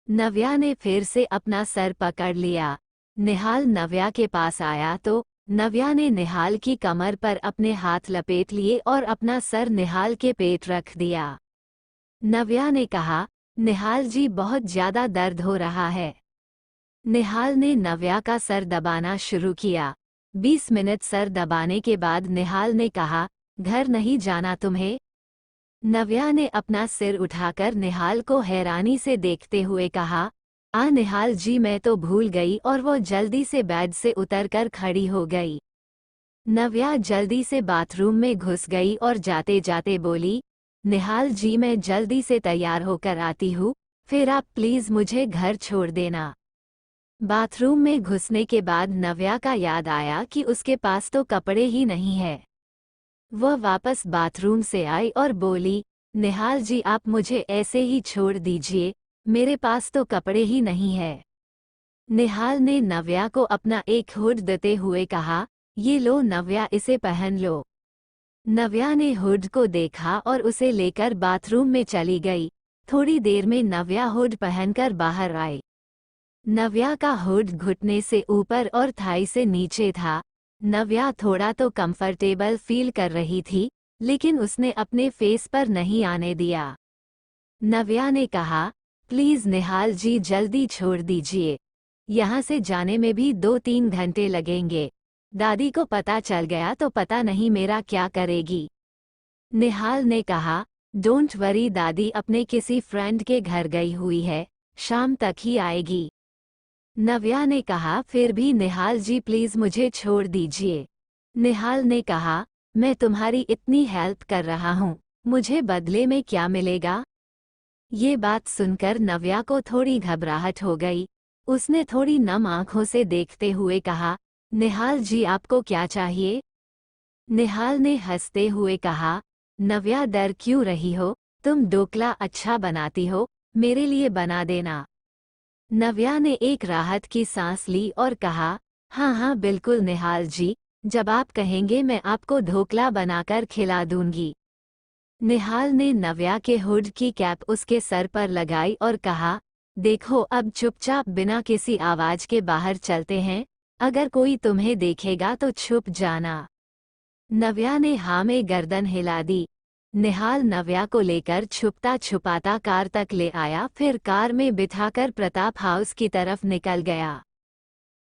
नव्या ने फिर से अपना सर पकड़ लिया। निहाल नव्या के पास आया तो नव्या ने निहाल की कमर पर अपने हाथ लपेट लिए और अपना सर निहाल के पेट रख दिया। नव्या ने कहा, निहाल जी बहुत ज्यादा दर्द हो रहा है। निहाल ने नव्या का सर दबाना शुरू किया। 20 मिनट सर दबाने के बाद निहाल ने कहा, घर नहीं जाना तुम्हें? नव्या ने अपना सिर उठाकर निहाल को हैरानी से देखते हुए कहा, निहाल जी, मैं तो भूल गई, और वो जल्दी से बेड से उतरकर खड़ी हो गई। नव्या जल्दी से बाथरूम में घुस गई और जाते जाते बोली, निहाल जी, मैं जल्दी से तैयार होकर आती हूँ, फिर आप प्लीज़ मुझे घर छोड़ देना। बाथरूम में घुसने के बाद नव्या का याद आया कि उसके पास तो कपड़े ही नहीं है। वह वापस बाथरूम से आई और बोली, निहाल जी, आप मुझे ऐसे ही छोड़ दीजिए, मेरे पास तो कपड़े ही नहीं है। निहाल ने नव्या को अपना एक हुड देते हुए कहा, ये लो नव्या, इसे पहन लो। नव्या ने हुड को देखा और उसे लेकर बाथरूम में चली गई। थोड़ी देर में नव्या हुड पहनकर बाहर आई। नव्या का हुड घुटने से ऊपर और थाई से नीचे था। नव्या थोड़ा तो कंफर्टेबल फील कर रही थी, लेकिन उसने अपने फेस पर नहीं आने दिया। नव्या ने कहा, प्लीज निहाल जी, जल्दी छोड़ दीजिए, यहाँ से जाने में भी 2-3 घंटे लगेंगे। दादी को पता चल गया तो पता नहीं मेरा क्या करेगी। निहाल ने कहा, डोंट वरी, दादी अपने किसी फ्रेंड के घर गई हुई है, शाम तक ही आएगी। नव्या ने कहा, फिर भी निहाल जी, प्लीज मुझे छोड़ दीजिए। निहाल ने कहा, मैं तुम्हारी इतनी हेल्प कर रहा हूँ, मुझे बदले में क्या मिलेगा? ये बात सुनकर नव्या को थोड़ी घबराहट हो गई। उसने थोड़ी नम आंखों से देखते हुए कहा, निहाल जी, आपको क्या चाहिए? निहाल ने हंसते हुए कहा, नव्या, डर क्यों रही हो? तुम ढोकला अच्छा बनाती हो, मेरे लिए बना देना। नव्या ने एक राहत की सांस ली और कहा, हाँ हाँ बिल्कुल निहाल जी, जब आप कहेंगे मैं आपको ढोकला बनाकर खिला दूंगी। निहाल ने नव्या के हुड की कैप उसके सर पर लगाई और कहा, देखो, अब चुपचाप बिना किसी आवाज के बाहर चलते हैं, अगर कोई तुम्हें देखेगा तो छुप जाना। नव्या ने हाँ में गर्दन हिला दी। निहाल नव्या को लेकर छुपता छुपाता कार तक ले आया, फिर कार में बिठाकर प्रताप हाउस की तरफ निकल गया।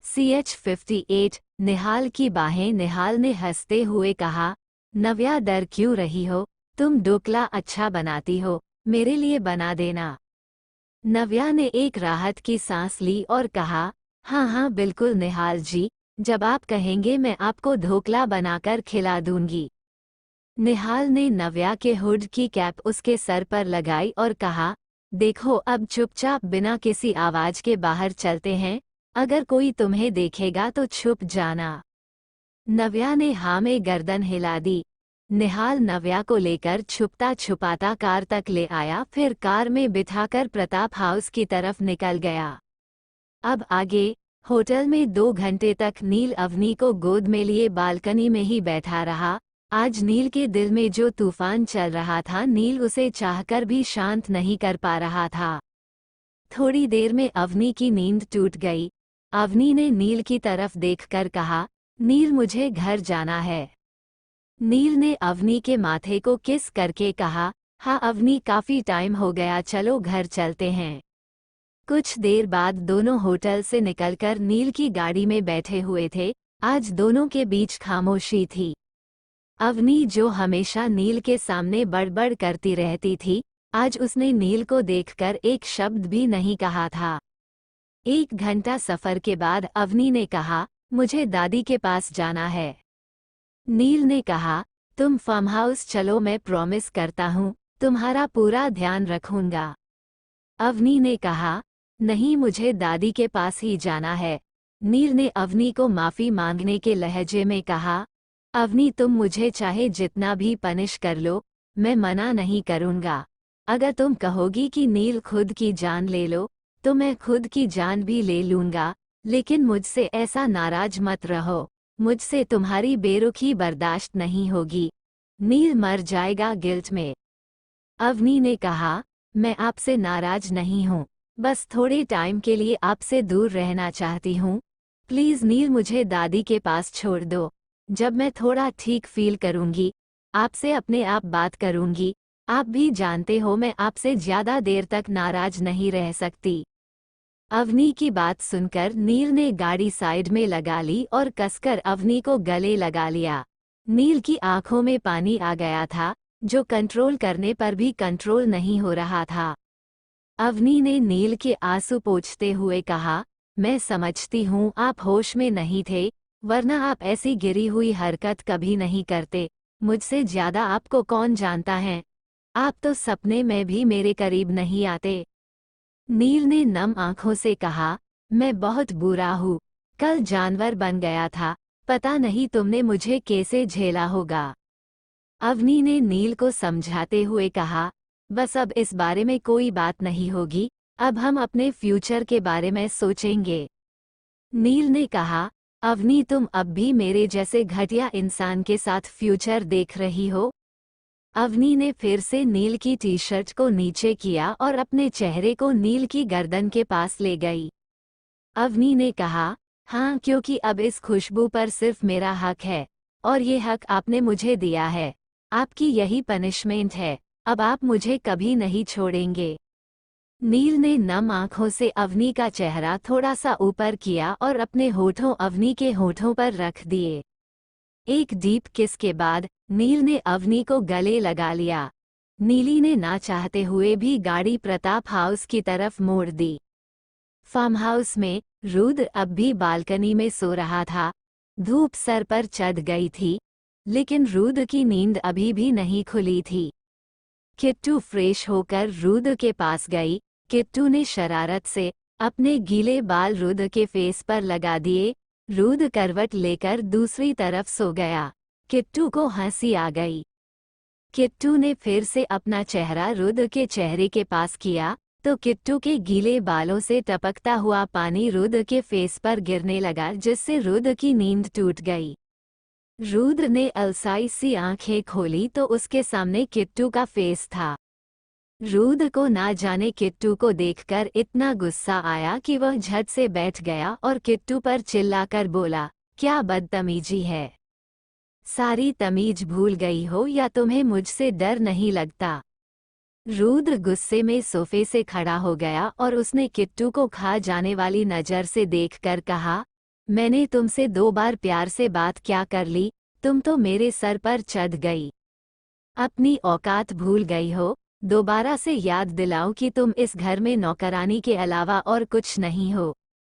CH-58 निहाल की बाहें। निहाल ने हंसते हुए कहा, नव्या, डर क्यों रही हो? तुम ढोकला अच्छा बनाती हो, मेरे लिए बना देना। नव्या ने एक राहत की सांस ली और कहा, हाँ हाँ बिल्कुल निहाल जी, जब आप कहेंगे मैं आपको ढोकला बनाकर खिला दूंगी। निहाल ने नव्या के हुड की कैप उसके सर पर लगाई और कहा, देखो, अब चुपचाप बिना किसी आवाज के बाहर चलते हैं, अगर कोई तुम्हें देखेगा तो छुप जाना। नव्या ने हाँ में गर्दन हिला दी। निहाल नव्या को लेकर छुपता छुपाता कार तक ले आया, फिर कार में बिठाकर प्रताप हाउस की तरफ निकल गया। अब आगे। होटल में 2 घंटे तक नील अवनी को गोद में लिए बालकनी में ही बैठा रहा। आज नील के दिल में जो तूफान चल रहा था, नील उसे चाहकर भी शांत नहीं कर पा रहा था। थोड़ी देर में अवनी की नींद टूट गई। अवनी ने नील की तरफ देखकर कहा, नील, मुझे घर जाना है। नील ने अवनी के माथे को किस करके कहा, हाँ अवनी, काफी टाइम हो गया, चलो घर चलते हैं। कुछ देर बाद दोनों होटल से निकलकर नील की गाड़ी में बैठे हुए थे। आज दोनों के बीच खामोशी थी। अवनी, जो हमेशा नील के सामने बड़बड़ करती रहती थी, आज उसने नील को देखकर एक शब्द भी नहीं कहा था। 1 घंटा सफर के बाद अवनी ने कहा, मुझे दादी के पास जाना है। नील ने कहा, तुम फार्म हाउस चलो, मैं प्रॉमिस करता हूँ तुम्हारा पूरा ध्यान रखूंगा। अवनी ने कहा, नहीं, मुझे दादी के पास ही जाना है। नील ने अवनी को माफी मांगने के लहजे में कहा, अवनी, तुम मुझे चाहे जितना भी पनिश कर लो, मैं मना नहीं करूंगा। अगर तुम कहोगी कि नील खुद की जान ले लो तो मैं खुद की जान भी ले लूंगा, लेकिन मुझसे ऐसा नाराज मत रहो। मुझसे तुम्हारी बेरुखी बर्दाश्त नहीं होगी। नील मर जाएगा गिल्ट में। अवनी ने कहा, मैं आपसे नाराज नहीं हूँ, बस थोड़े टाइम के लिए आपसे दूर रहना चाहती हूँ। प्लीज़ नील, मुझे दादी के पास छोड़ दो। जब मैं थोड़ा ठीक फील करूँगी आपसे अपने आप बात करूँगी। आप भी जानते हो मैं आपसे ज़्यादा देर तक नाराज नहीं रह सकती। अवनी की बात सुनकर नील ने गाड़ी साइड में लगा ली और कसकर अवनी को गले लगा लिया। नील की आंखों में पानी आ गया था, जो कंट्रोल करने पर भी कंट्रोल नहीं हो रहा था। अवनी ने नील के आंसू पोंछते हुए कहा, मैं समझती हूँ आप होश में नहीं थे, वरना आप ऐसी गिरी हुई हरकत कभी नहीं करते। मुझसे ज्यादा आपको कौन जानता है? आप तो सपने में भी मेरे करीब नहीं आते। नील ने नम आंखों से कहा, मैं बहुत बुरा हूँ। कल जानवर बन गया था, पता नहीं तुमने मुझे कैसे झेला होगा। अवनी ने नील को समझाते हुए कहा, बस अब इस बारे में कोई बात नहीं होगी, अब हम अपने फ्यूचर के बारे में सोचेंगे। नील ने कहा, अवनी तुम अब भी मेरे जैसे घटिया इंसान के साथ फ्यूचर देख रही हो? अवनी ने फिर से नील की टी शर्ट को नीचे किया और अपने चेहरे को नील की गर्दन के पास ले गई। अवनी ने कहा, हाँ, क्योंकि अब इस खुशबू पर सिर्फ मेरा हक है, और ये हक आपने मुझे दिया है। आपकी यही पनिशमेंट है, अब आप मुझे कभी नहीं छोड़ेंगे। नील ने नम आंखों से अवनी का चेहरा थोड़ा सा ऊपर किया और अपने होठों अवनी के होठों पर रख दिए। एक डीप किस के बाद नील ने अवनी को गले लगा लिया। नीली ने ना चाहते हुए भी गाड़ी प्रताप हाउस की तरफ मोड़ दी। फार्म हाउस में रुद्र अब भी बालकनी में सो रहा था। धूप सर पर चढ़ गई थी, लेकिन रुद्र की नींद अभी भी नहीं खुली थी। किट्टू फ्रेश होकर रुद्र के पास गई। किट्टू ने शरारत से अपने गीले बाल रुद्र के फेस पर लगा दिए। रुद्र करवट लेकर दूसरी तरफ सो गया। किट्टू को हंसी आ गई। किट्टू ने फिर से अपना चेहरा रुद्र के चेहरे के पास किया तो किट्टू के गीले बालों से टपकता हुआ पानी रुद्र के फेस पर गिरने लगा, जिससे रुद्र की नींद टूट गई। रुद्र ने अलसाई सी आंखें खोली तो उसके सामने किट्टू का फेस था। रुद्र को ना जाने किट्टू को देखकर इतना गुस्सा आया कि वह झट से बैठ गया और किट्टू पर चिल्लाकर बोला, क्या बदतमीजी है? सारी तमीज भूल गई हो या तुम्हें मुझसे डर नहीं लगता? रुद्र गुस्से में सोफे से खड़ा हो गया और उसने किट्टू को खा जाने वाली नज़र से देखकर कहा, मैंने तुमसे 2 बार प्यार से बात क्या कर ली, तुम तो मेरे सर पर चढ़ गई। अपनी औकात भूल गई हो? दोबारा से याद दिलाओ कि तुम इस घर में नौकरानी के अलावा और कुछ नहीं हो।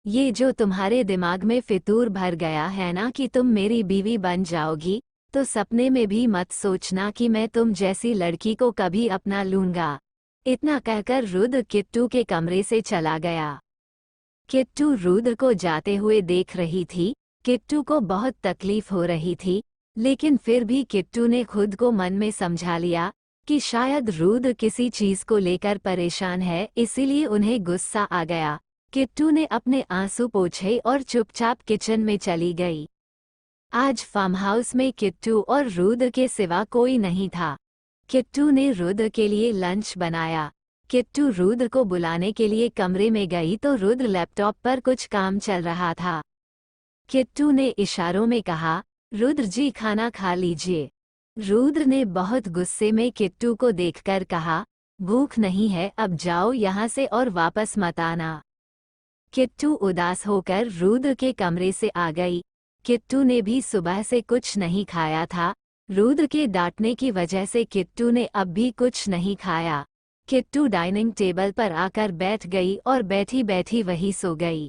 ये जो तुम्हारे दिमाग में फितूर भर गया है ना कि तुम मेरी बीवी बन जाओगी, तो सपने में भी मत सोचना कि मैं तुम जैसी लड़की को कभी अपना लूंगा। इतना कहकर रुद्र किट्टू के कमरे से चला गया। किट्टू रुद्र को जाते हुए देख रही थी। किट्टू को बहुत तकलीफ हो रही थी, लेकिन फिर भी किट्टू ने खुद को मन में समझा लिया कि शायद रुद्र किसी चीज को लेकर परेशान है, इसीलिए उन्हें गुस्सा आ गया। किट्टू ने अपने आंसू पोंछे और चुपचाप किचन में चली गई। आज फार्म हाउस में किट्टू और रुद्र के सिवा कोई नहीं था। किट्टू ने रुद्र के लिए लंच बनाया। किट्टू रुद्र को बुलाने के लिए कमरे में गई तो रुद्र लैपटॉप पर कुछ काम चल रहा था। किट्टू ने इशारों में कहा, रुद्र जी खाना खा लीजिए। रुद्र ने बहुत गुस्से में किट्टू को देखकर कहा, भूख नहीं है, अब जाओ यहाँ से और वापस मत आना। किट्टू उदास होकर रुद्र के कमरे से आ गई। किट्टू ने भी सुबह से कुछ नहीं खाया था। रुद्र के डांटने की वजह से किट्टू ने अब भी कुछ नहीं खाया। किट्टू डाइनिंग टेबल पर आकर बैठ गई और बैठी बैठी वही सो गई।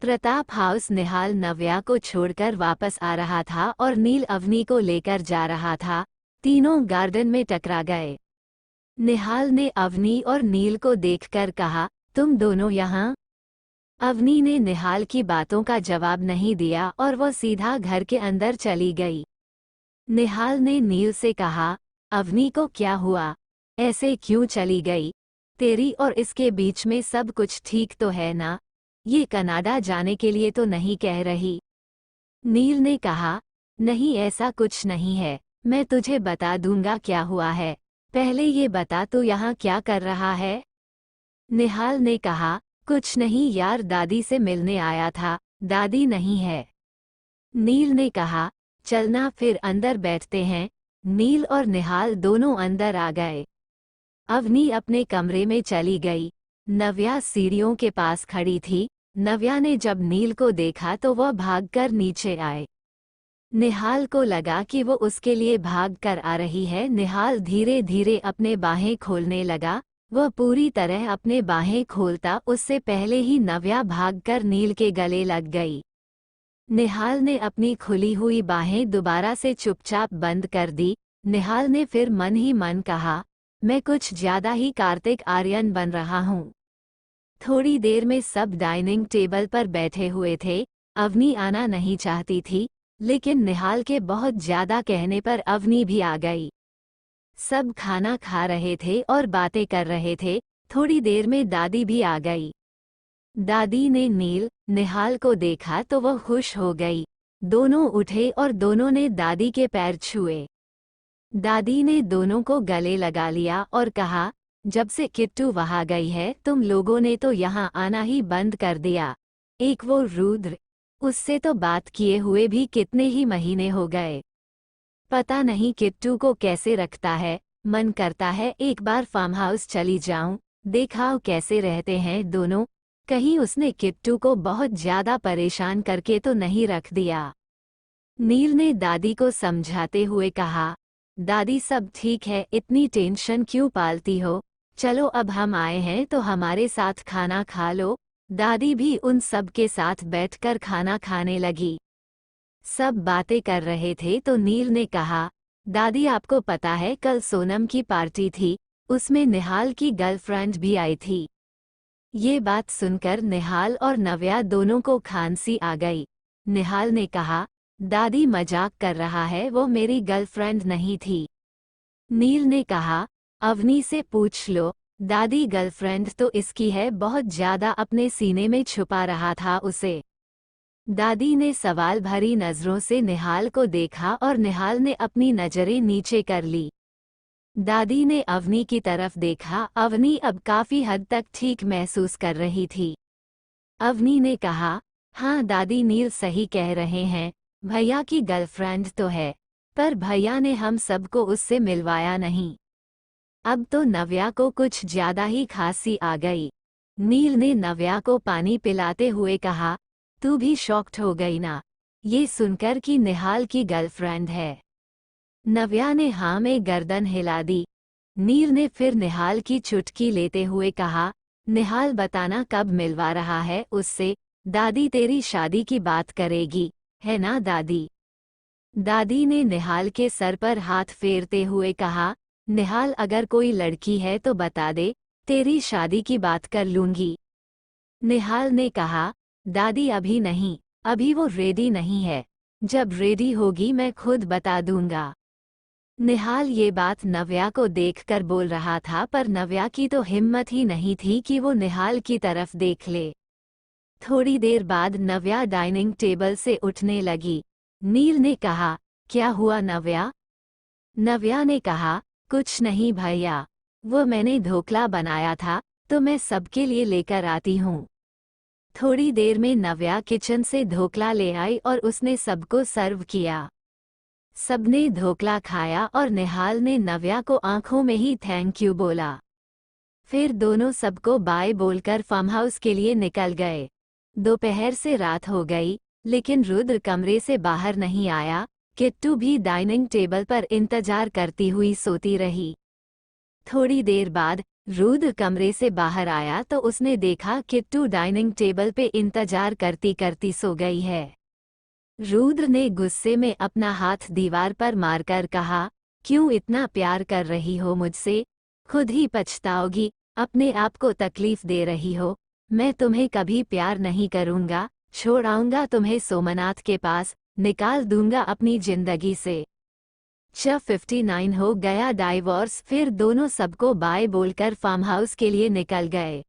प्रताप हाउस निहाल नव्या को छोड़कर वापस आ रहा था और नील अवनी को लेकर जा रहा था। तीनों गार्डन में टकरा गए। निहाल ने अवनी और नील को देखकर कहा, तुम दोनों यहाँ? अवनी ने निहाल की बातों का जवाब नहीं दिया और वह सीधा घर के अंदर चली गई। निहाल ने नील से कहा, अवनी को क्या हुआ? ऐसे क्यों चली गई? तेरी और इसके बीच में सब कुछ ठीक तो है ना? ये कनाडा जाने के लिए तो नहीं कह रही? नील ने कहा, नहीं ऐसा कुछ नहीं है, मैं तुझे बता दूंगा क्या हुआ है। पहले ये बता तू यहाँ क्या कर रहा है? निहाल ने कहा, कुछ नहीं यार, दादी से मिलने आया था। दादी नहीं है। नील ने कहा, चलना फिर अंदर बैठते हैं। नील और निहाल दोनों अंदर आ गए। अवनी अपने कमरे में चली गई। नव्या सीढ़ियों के पास खड़ी थी। नव्या ने जब नील को देखा तो वह भागकर नीचे आए। निहाल को लगा कि वो उसके लिए भाग कर आ रही है। निहाल धीरे धीरे अपने बाहें खोलने लगा। वह पूरी तरह अपने बाहें खोलता उससे पहले ही नव्या भागकर नील के गले लग गई। निहाल ने अपनी खुली हुई बाहें दोबारा से चुपचाप बंद कर दी। निहाल ने फिर मन ही मन कहा, मैं कुछ ज्यादा ही कार्तिक आर्यन बन रहा हूँ। थोड़ी देर में सब डाइनिंग टेबल पर बैठे हुए थे। अवनी आना नहीं चाहती थी, लेकिन निहाल के बहुत ज्यादा कहने पर अवनी भी आ गई। सब खाना खा रहे थे और बातें कर रहे थे। थोड़ी देर में दादी भी आ गई। दादी ने नील, निहाल को देखा तो वह खुश हो गई। दोनों उठे और दोनों ने दादी के पैर छुए। दादी ने दोनों को गले लगा लिया और कहा, जब से किट्टू वहां गई है तुम लोगों ने तो यहाँ आना ही बंद कर दिया। एक वो रुद्र, उससे तो बात किए हुए भी कितने ही महीने हो गए। पता नहीं किट्टू को कैसे रखता है। मन करता है एक बार फार्म हाउस चली जाऊं, देखाओ कैसे रहते हैं दोनों। कहीं उसने किट्टू को बहुत ज्यादा परेशान करके तो नहीं रख दिया। नील ने दादी को समझाते हुए कहा, दादी सब ठीक है, इतनी टेंशन क्यों पालती हो। चलो अब हम आए हैं तो हमारे साथ खाना खा लो। दादी भी उन सब के साथ बैठकर खाना खाने लगी। सब बातें कर रहे थे तो नील ने कहा, दादी आपको पता है कल सोनम की पार्टी थी, उसमें निहाल की गर्लफ्रेंड भी आई थी। ये बात सुनकर निहाल और नव्या दोनों को खांसी आ गई। निहाल ने कहा, दादी मजाक कर रहा है, वो मेरी गर्लफ्रेंड नहीं थी। नील ने कहा, अवनी से पूछ लो। दादी गर्लफ्रेंड तो इसकी है, बहुत ज्यादा अपने सीने में छुपा रहा था उसे। दादी ने सवाल भरी नजरों से निहाल को देखा और निहाल ने अपनी नजरें नीचे कर ली। दादी ने अवनी की तरफ देखा। अवनी अब काफी हद तक ठीक महसूस कर रही थी। अवनी ने कहा, हाँ दादी, नील सही कह रहे हैं, भैया की गर्लफ्रेंड तो है, पर भैया ने हम सबको उससे मिलवाया नहीं। अब तो नव्या को कुछ ज्यादा ही खांसी आ गई। नील ने नव्या को पानी पिलाते हुए कहा, तू भी शॉक्ड हो गई ना, ये सुनकर कि निहाल की गर्लफ्रेंड है। नव्या ने हाँ में गर्दन हिला दी। नील ने फिर निहाल की चुटकी लेते हुए कहा, निहाल बताना कब मिलवा रहा है उससे। दादी तेरी शादी की बात करेगी, है ना दादी? दादी ने निहाल के सर पर हाथ फेरते हुए कहा, निहाल अगर कोई लड़की है तो बता दे, तेरी शादी की बात कर लूंगी। निहाल ने कहा, दादी अभी नहीं, अभी वो रेडी नहीं है, जब रेडी होगी मैं खुद बता दूंगा। निहाल ये बात नव्या को देखकर बोल रहा था, पर नव्या की तो हिम्मत ही नहीं थी कि वो निहाल की तरफ देख ले। थोड़ी देर बाद नव्या डाइनिंग टेबल से उठने लगी। नील ने कहा, क्या हुआ नव्या? नव्या ने कहा, कुछ नहीं भैया, वो मैंने ढोकला बनाया था तो मैं सबके लिए लेकर आती हूँ। थोड़ी देर में नव्या किचन से ढोकला ले आई और उसने सबको सर्व किया। सबने ढोकला खाया और निहाल ने नव्या को आंखों में ही थैंक यू बोला। फिर दोनों सबको बाय बोलकर फार्म हाउस के लिए निकल गए। दोपहर से रात हो गई, लेकिन रुद्र कमरे से बाहर नहीं आया। किट्टू भी डाइनिंग टेबल पर इंतजार करती हुई सोती रही। थोड़ी देर बाद रुद्र कमरे से बाहर आया तो उसने देखा किट्टू डाइनिंग टेबल पे इंतजार करती करती सो गई है। रुद्र ने गुस्से में अपना हाथ दीवार पर मारकर कहा, क्यों इतना प्यार कर रही हो मुझसे? खुद ही पछताओगी, अपने आप को तकलीफ दे रही हो। मैं तुम्हें कभी प्यार नहीं करूंगा, छोड़ आऊंगा तुम्हें सोमनाथ के पास, निकाल दूंगा अपनी जिंदगी से। 59 हो गया डाइवोर्स। फिर दोनों सबको बाय बोलकर फार्म हाउस के लिए निकल गए।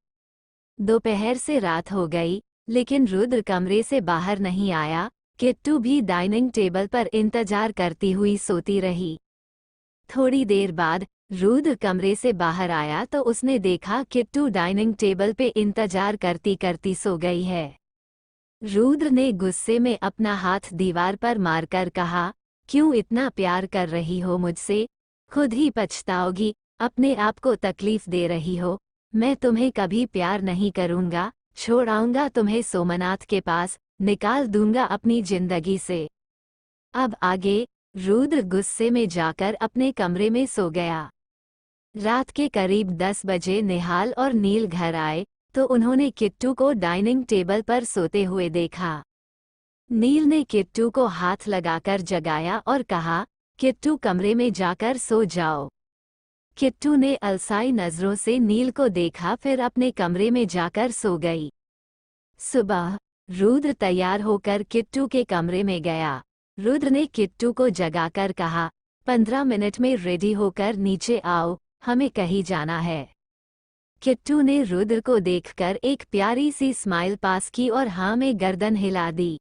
दोपहर से रात हो गई, लेकिन रुद्र कमरे से बाहर नहीं आया। किट्टू भी डाइनिंग टेबल पर इंतजार करती हुई सोती रही। थोड़ी देर बाद रुद्र कमरे से बाहर आया तो उसने देखा किट्टू डाइनिंग टेबल पे इंतजार करती करती सो गई है। रुद्र ने गुस्से में अपना हाथ दीवार पर मारकर कहा, क्यों इतना प्यार कर रही हो मुझसे? खुद ही पछताओगी, अपने आप को तकलीफ दे रही हो। मैं तुम्हें कभी प्यार नहीं करूंगा, छोड़ आऊंगा तुम्हें सोमनाथ के पास, निकाल दूंगा अपनी जिंदगी से। अब आगे। रुद्र गुस्से में जाकर अपने कमरे में सो गया। रात के करीब 10 बजे निहाल और नील घर आए तो उन्होंने किट्टू को डाइनिंग टेबल पर सोते हुए देखा। नील ने किट्टू को हाथ लगाकर जगाया और कहा, किट्टू कमरे में जाकर सो जाओ। किट्टू ने अलसाई नजरों से नील को देखा, फिर अपने कमरे में जाकर सो गई। सुबह रुद्र तैयार होकर किट्टू के कमरे में गया। रुद्र ने किट्टू को जगाकर कहा, 15 मिनट में रेडी होकर नीचे आओ, हमें कहीं जाना है। किट्टू ने रुद्र को देखकर एक प्यारी सी स्माइल पास की और हाँ में गर्दन हिला दी।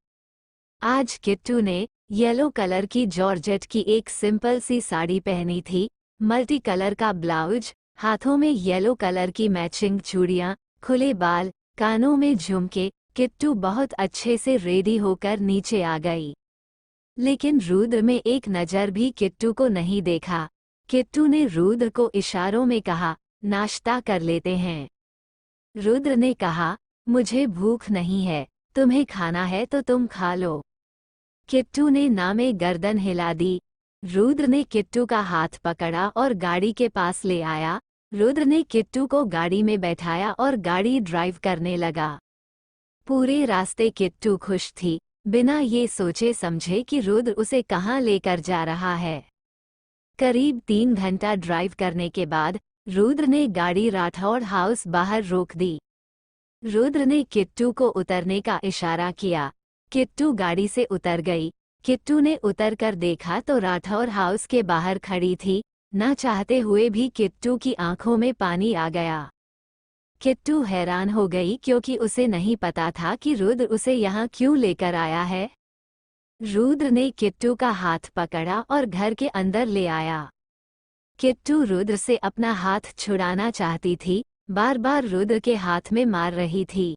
आज किट्टू ने येलो कलर की जॉर्जेट की एक सिंपल सी साड़ी पहनी थी, मल्टी कलर का ब्लाउज, हाथों में येलो कलर की मैचिंग चूड़ियां, खुले बाल, कानों में झुमके। किट्टू बहुत अच्छे से रेडी होकर नीचे आ गई, लेकिन रुद्र में एक नज़र भी किट्टू को नहीं देखा। किट्टू ने रुद्र को इशारों में कहा, नाश्ता कर लेते हैं। रुद्र ने कहा, मुझे भूख नहीं है, तुम्हें खाना है तो तुम खा लो। किट्टू ने ना में गर्दन हिला दी। रुद्र ने किट्टू का हाथ पकड़ा और गाड़ी के पास ले आया। रुद्र ने किट्टू को गाड़ी में बैठाया और गाड़ी ड्राइव करने लगा। पूरे रास्ते किट्टू खुश थी, बिना ये सोचे समझे कि रुद्र उसे कहाँ लेकर जा रहा है। करीब 3 घंटा ड्राइव करने के बाद रुद्र ने गाड़ी राठौड़ हाउस बाहर रोक दी। रुद्र ने किट्टू को उतरने का इशारा किया। किट्टू गाड़ी से उतर गई। किट्टू ने उतरकर देखा तो राठौर हाउस के बाहर खड़ी थी। ना चाहते हुए भी किट्टू की आंखों में पानी आ गया। किट्टू हैरान हो गई क्योंकि उसे नहीं पता था कि रुद्र उसे यहाँ क्यों लेकर आया है। रुद्र ने किट्टू का हाथ पकड़ा और घर के अंदर ले आया। किट्टू रुद्र से अपना हाथ छुड़ाना चाहती थी, बार बार रुद्र के हाथ में मार रही थी।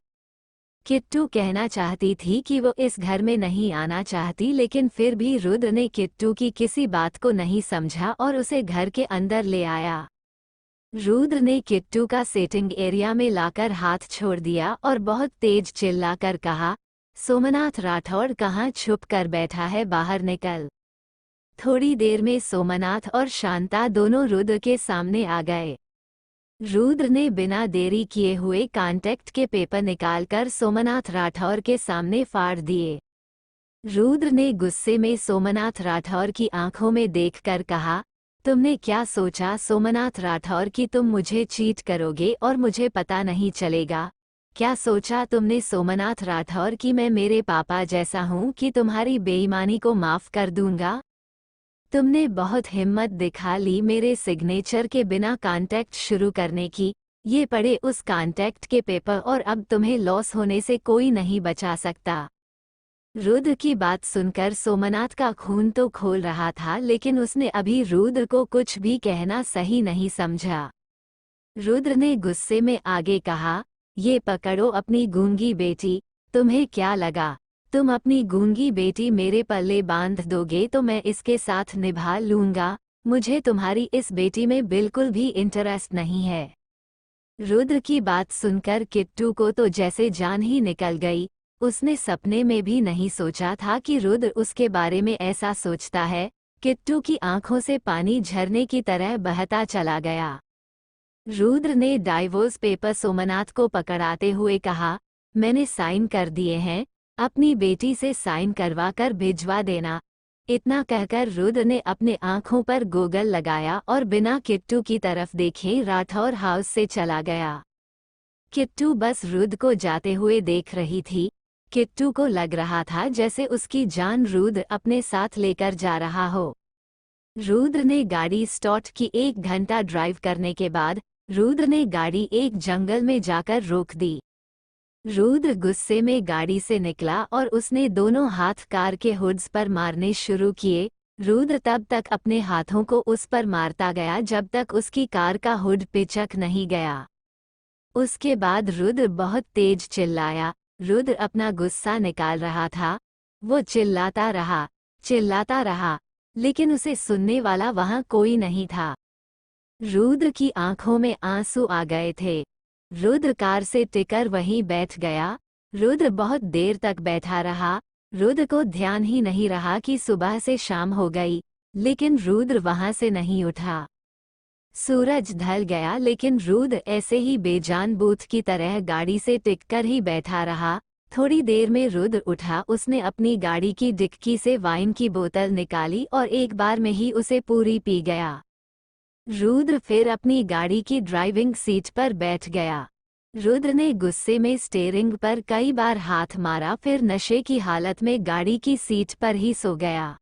किट्टू कहना चाहती थी कि वो इस घर में नहीं आना चाहती, लेकिन फिर भी रुद्र ने किट्टू की किसी बात को नहीं समझा और उसे घर के अंदर ले आया। रुद्र ने किट्टू का सेटिंग एरिया में लाकर हाथ छोड़ दिया और बहुत तेज चिल्लाकर कहा, सोमनाथ राठौड़ कहाँ छुप कर बैठा है, बाहर निकल। थोड़ी देर में सोमनाथ और शांता दोनों रुद्र के सामने आ गए। रुद्र ने बिना देरी किए हुए कॉन्ट्रैक्ट के पेपर निकालकर सोमनाथ राठौर के सामने फाड़ दिए। रुद्र ने गुस्से में सोमनाथ राठौर की आंखों में देखकर कहा, तुमने क्या सोचा सोमनाथ राठौर कि तुम मुझे चीट करोगे और मुझे पता नहीं चलेगा? क्या सोचा तुमने सोमनाथ राठौर कि मैं मेरे पापा जैसा हूँ कि तुम्हारी बेईमानी को माफ कर दूंगा? तुमने बहुत हिम्मत दिखा ली मेरे सिग्नेचर के बिना कॉन्ट्रैक्ट शुरू करने की। ये पड़े उस कॉन्ट्रैक्ट के पेपर और अब तुम्हें लॉस होने से कोई नहीं बचा सकता। रुद्र की बात सुनकर सोमनाथ का खून तो खोल रहा था, लेकिन उसने अभी रुद्र को कुछ भी कहना सही नहीं समझा। रुद्र ने गुस्से में आगे कहा, ये पकड़ो अपनी गूंगी बेटी। तुम्हें क्या लगा तुम अपनी गूंगी बेटी मेरे पल्ले बांध दोगे तो मैं इसके साथ निभा लूंगा? मुझे तुम्हारी इस बेटी में बिल्कुल भी इंटरेस्ट नहीं है। रुद्र की बात सुनकर किट्टू को तो जैसे जान ही निकल गई। उसने सपने में भी नहीं सोचा था कि रुद्र उसके बारे में ऐसा सोचता है। किट्टू की आंखों से पानी झरने की तरह बहता चला गया। रुद्र ने डाइवोर्स पेपर सोमनाथ को पकड़ाते हुए कहा, मैंने साइन कर दिए हैं, अपनी बेटी से साइन करवा कर भिजवा देना। इतना कहकर रुद्र ने अपने आंखों पर गोगल लगाया और बिना किट्टू की तरफ देखे राठौर हाउस से चला गया। किट्टू बस रुद्र को जाते हुए देख रही थी। किट्टू को लग रहा था जैसे उसकी जान रुद्र अपने साथ लेकर जा रहा हो। रुद्र ने गाड़ी स्टार्ट की। 1 घंटा ड्राइव करने के बाद रुद्र ने गाड़ी एक जंगल में जाकर रोक दी। रुद्र गुस्से में गाड़ी से निकला और उसने दोनों हाथ कार के हुड्स पर मारने शुरू किए। रुद्र तब तक अपने हाथों को उस पर मारता गया जब तक उसकी कार का हुड पिचक नहीं गया। उसके बाद रुद्र बहुत तेज चिल्लाया। रुद्र अपना गुस्सा निकाल रहा था। वो चिल्लाता रहा, लेकिन उसे सुनने वाला वहां कोई नहीं था। रुद्र की आंखों में आंसू आ गए थे। रुद्र कार से टिकर वहीं बैठ गया। रुद्र बहुत देर तक बैठा रहा। रुद्र को ध्यान ही नहीं रहा कि सुबह से शाम हो गई, लेकिन रुद्र वहां से नहीं उठा। सूरज ढल गया, लेकिन रुद्र ऐसे ही बेजान बूथ की तरह गाड़ी से टिककर ही बैठा रहा। थोड़ी देर में रुद्र उठा। उसने अपनी गाड़ी की डिक्की से वाइन की बोतल निकाली और एक बार में ही उसे पूरी पी गया। रुद्र फिर अपनी गाड़ी की ड्राइविंग सीट पर बैठ गया। रुद्र ने गुस्से में स्टीयरिंग पर कई बार हाथ मारा, फिर नशे की हालत में गाड़ी की सीट पर ही सो गया।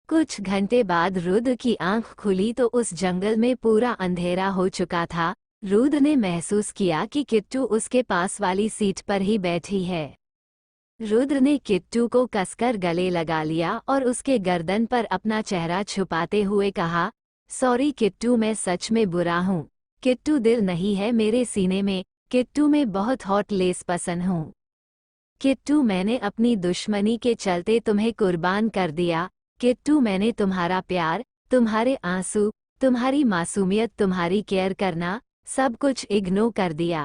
कुछ घंटे बाद रुद्र की आंख खुली तो उस जंगल में पूरा अंधेरा हो चुका था। रुद्र ने महसूस किया कि किट्टू उसके पास वाली सीट पर ही बैठी है। रुद्र ने किट्टू को कसकर गले लगा लिया और उसके गर्दन पर अपना चेहरा छुपाते हुए कहा, सॉरी किट्टू, मैं सच में बुरा हूँ। किट्टू, दिल नहीं है मेरे सीने में। किट्टू, मैं बहुत हॉट लेस पसंद हूँ। किट्टू, मैंने अपनी दुश्मनी के चलते तुम्हें कुर्बान कर दिया। किट्टू, मैंने तुम्हारा प्यार, तुम्हारे आंसू, तुम्हारी मासूमियत, तुम्हारी केयर करना, सब कुछ इग्नोर कर दिया।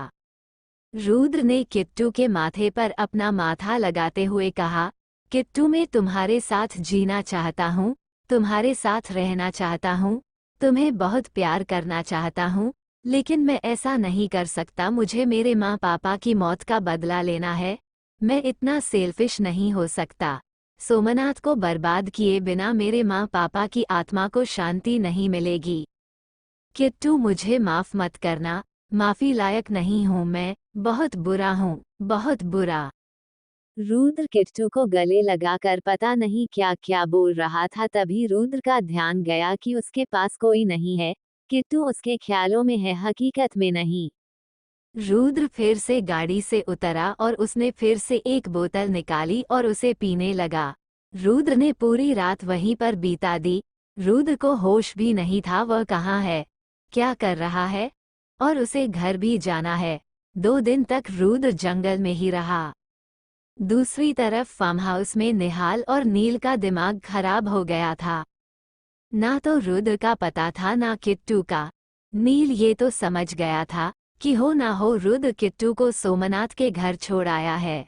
रुद्र ने किट्टू के माथे पर अपना माथा लगाते हुए कहा, किट्टू, मैं तुम्हारे साथ जीना चाहता हूँ, तुम्हारे साथ रहना चाहता हूँ, तुम्हें बहुत प्यार करना चाहता हूँ, लेकिन मैं ऐसा नहीं कर सकता। मुझे मेरे माँ पापा की मौत का बदला लेना है। मैं इतना सेल्फिश नहीं हो सकता। सोमनाथ को बर्बाद किए बिना मेरे माँ पापा की आत्मा को शांति नहीं मिलेगी। किट्टू, मुझे माफ मत करना, माफी लायक नहीं हूँ मैं, बहुत बुरा हूँ, बहुत बुरा। रुद्र किट्टू को गले लगाकर पता नहीं क्या क्या बोल रहा था। तभी रुद्र का ध्यान गया कि उसके पास कोई नहीं है। किट्टू उसके ख्यालों में है, हकीकत में नहीं। रुद्र फिर से गाड़ी से उतरा और उसने फिर से एक बोतल निकाली और उसे पीने लगा। रुद्र ने पूरी रात वहीं पर बिता दी। रुद्र को होश भी नहीं था वह कहाँ है, क्या कर रहा है, और उसे घर भी जाना है। 2 दिन तक रुद्र जंगल में ही रहा। दूसरी तरफ फार्म हाउस में निहाल और नील का दिमाग खराब हो गया था। ना तो रुद्र का पता था ना किट्टू का। नील ये तो समझ गया था कि हो ना हो रुद्र किट्टू को सोमनाथ के घर छोड़ आया है।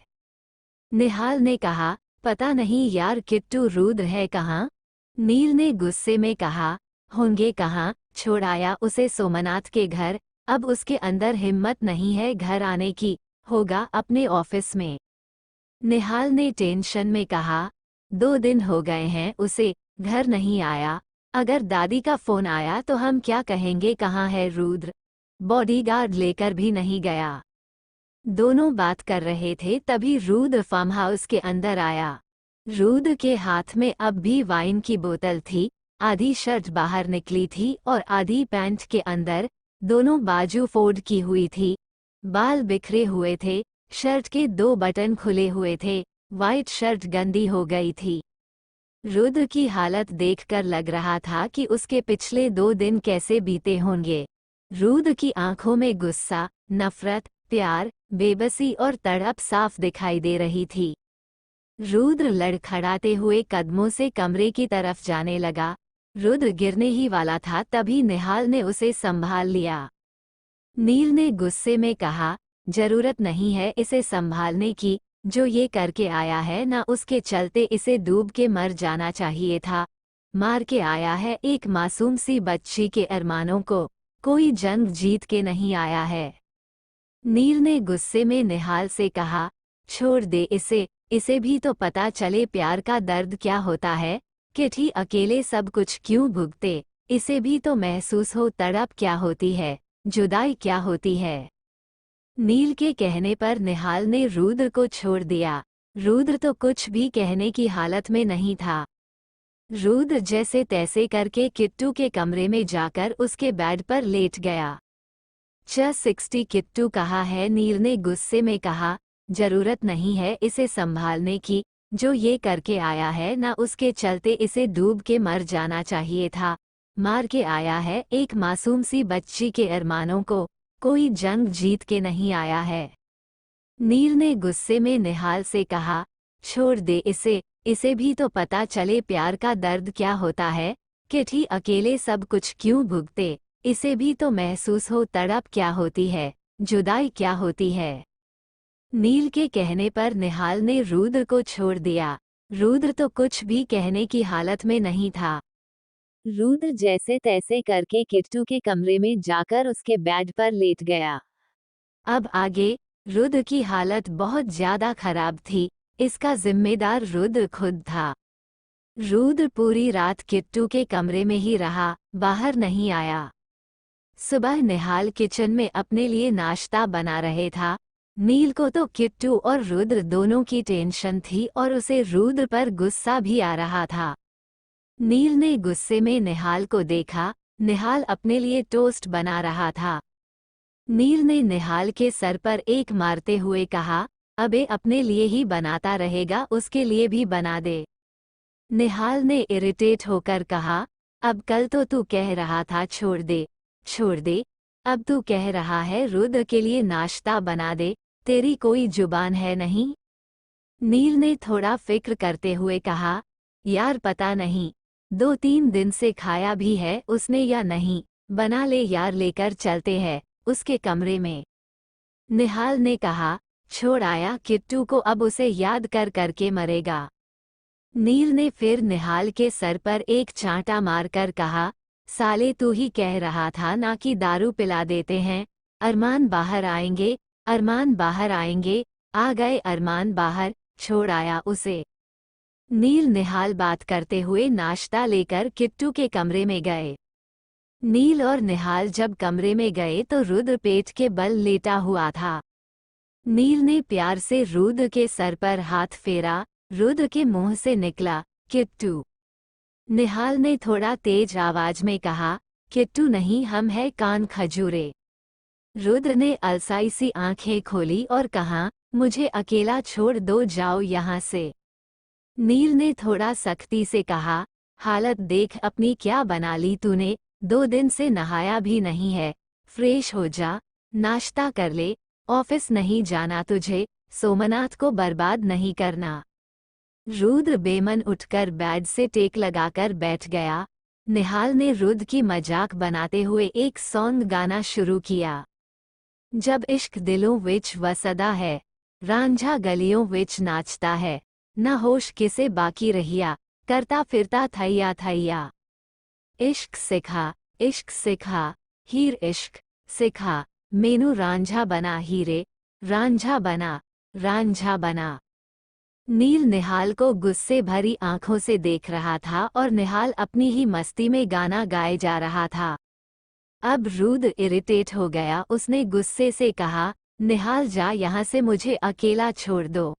निहाल ने कहा, पता नहीं यार किट्टू रुद्र है कहाँ। नील ने गुस्से में कहा, होंगे कहाँ, छोड़ आया उसे सोमनाथ के घर। अब उसके अंदर हिम्मत नहीं है घर आने की, होगा अपने ऑफिस में। निहाल ने टेंशन में कहा, 2 दिन हो गए हैं उसे घर नहीं आया। अगर दादी का फोन आया तो हम क्या कहेंगे, कहाँ है रुद्र। बॉडीगार्ड लेकर भी नहीं गया। दोनों बात कर रहे थे तभी रुद्र फार्म हाउस के अंदर आया। रुद्र के हाथ में अब भी वाइन की बोतल थी। आधी शर्ट बाहर निकली थी और आधी पैंट के अंदर, दोनों बाजू फोल्ड की हुई थी। बाल बिखरे हुए थे, शर्ट के 2 बटन खुले हुए थे, वाइट शर्ट गंदी हो गई थी। रुद्र की हालत देखकर लग रहा था कि उसके पिछले 2 दिन कैसे बीते होंगे। रुद्र की आंखों में गुस्सा, नफरत, प्यार, बेबसी और तड़प साफ दिखाई दे रही थी। रुद्र लड़खड़ाते हुए कदमों से कमरे की तरफ जाने लगा। रुद्र गिरने ही वाला था तभी निहाल ने उसे संभाल लिया। नील ने गुस्से में कहा, जरूरत नहीं है इसे संभालने की, जो ये करके आया है ना उसके चलते इसे डूब के मर जाना चाहिए था। मार के आया है एक मासूम सी बच्ची के अरमानों को, कोई जंग जीत के नहीं आया है। नील ने गुस्से में निहाल से कहा, छोड़ दे इसे भी तो पता चले प्यार का दर्द क्या होता है। किठी अकेले सब कुछ क्यों भुगते, इसे भी तो महसूस हो तड़प क्या होती है, जुदाई क्या होती है। नील के कहने पर निहाल ने रुद्र को छोड़ दिया। रुद्र तो कुछ भी कहने की हालत में नहीं था। रुद्र जैसे तैसे करके किट्टू के कमरे में जाकर उसके बेड पर लेट गया। 60 किट्टू कहाँ है? नील ने गुस्से में कहा, जरूरत नहीं है इसे संभालने की, जो ये करके आया है ना उसके चलते इसे डूब के मर जाना चाहिए था। मार के आया है एक मासूम सी बच्ची के अरमानों को, कोई जंग जीत के नहीं आया है। नील ने गुस्से में निहाल से कहा, छोड़ दे इसे भी तो पता चले प्यार का दर्द क्या होता है। किटी अकेले सब कुछ क्यों भुगते, इसे भी तो महसूस हो तड़प क्या होती है, जुदाई क्या होती है। नील के कहने पर निहाल ने रुद्र को छोड़ दिया। रुद्र तो कुछ भी कहने की हालत में नहीं था। रुद्र जैसे तैसे करके किट्टू के कमरे में जाकर उसके बेड पर लेट गया। अब आगे रुद्र की हालत बहुत ज्यादा खराब थी, इसका जिम्मेदार रुद्र खुद था। रुद्र पूरी रात किट्टू के कमरे में ही रहा, बाहर नहीं आया। सुबह निहाल किचन में अपने लिए नाश्ता बना रहे था। नील को तो किट्टू और रुद्र दोनों की टेंशन थी और उसे रुद्र पर गुस्सा भी आ रहा था। नील ने गुस्से में निहाल को देखा, निहाल अपने लिए टोस्ट बना रहा था। नील ने निहाल के सर पर एक मारते हुए कहा, अबे अपने लिए ही बनाता रहेगा, उसके लिए भी बना दे। निहाल ने इरिटेट होकर कहा, अब कल तो तू कह रहा था छोड़ दे, अब तू कह रहा है रुद्र के लिए नाश्ता बना दे, तेरी कोई जुबान है नहीं? नील ने थोड़ा फिक्र करते हुए कहा, यार पता नहीं, 2-3 दिन से खाया भी है उसने या नहीं, बना ले यार, लेकर चलते हैं उसके कमरे में। निहाल ने कहा, छोड़ आया किट्टू को, अब उसे याद कर करके मरेगा। नील ने फिर निहाल के सर पर एक चांटा मारकर कहा, साले तू ही कह रहा था ना कि दारू पिला देते हैं, अरमान बाहर आएंगे, अरमान बाहर आएंगे, आ गए अरमान बाहर, छोड़ आया उसे। नील निहाल बात करते हुए नाश्ता लेकर किट्टू के कमरे में गए। नील और निहाल जब कमरे में गए तो रुद्र पेट के बल लेटा हुआ था। नील ने प्यार से रुद्र के सर पर हाथ फेरा, रुद्र के मुंह से निकला, किट्टू। निहाल ने थोड़ा तेज आवाज में कहा, किट्टू नहीं, हम है कान खजूरे। रुद्र ने अलसाई सी आंखें खोली और कहा, मुझे अकेला छोड़ दो, जाओ यहाँ से। नील ने थोड़ा सख्ती से कहा, हालत देख अपनी क्या बना ली तूने, 2 दिन से नहाया भी नहीं है, फ्रेश हो जा, नाश्ता कर ले, ऑफिस नहीं जाना तुझे, सोमनाथ को बर्बाद नहीं करना। रुद्र बेमन उठकर बेड से टेक लगाकर बैठ गया। निहाल ने रुद्र की मजाक बनाते हुए एक सॉन्ग गाना शुरू किया। जब इश्क दिलों विच वसदा है, रांझा गलियों विच नाचता है, न होश किसे बाकी रहिया, करता फिरता थैया थैया। इश्क सिखा, हीर इश्क सिखा, मेनू रांझा बना हीरे, रांझा बना। नील निहाल को गुस्से भरी आंखों से देख रहा था और निहाल अपनी ही मस्ती में गाना गाए जा रहा था। अब रुद्र इरिटेट हो गया, उसने गुस्से से कहा, निहाल जा यहाँ से, मुझे अकेला छोड़ दो।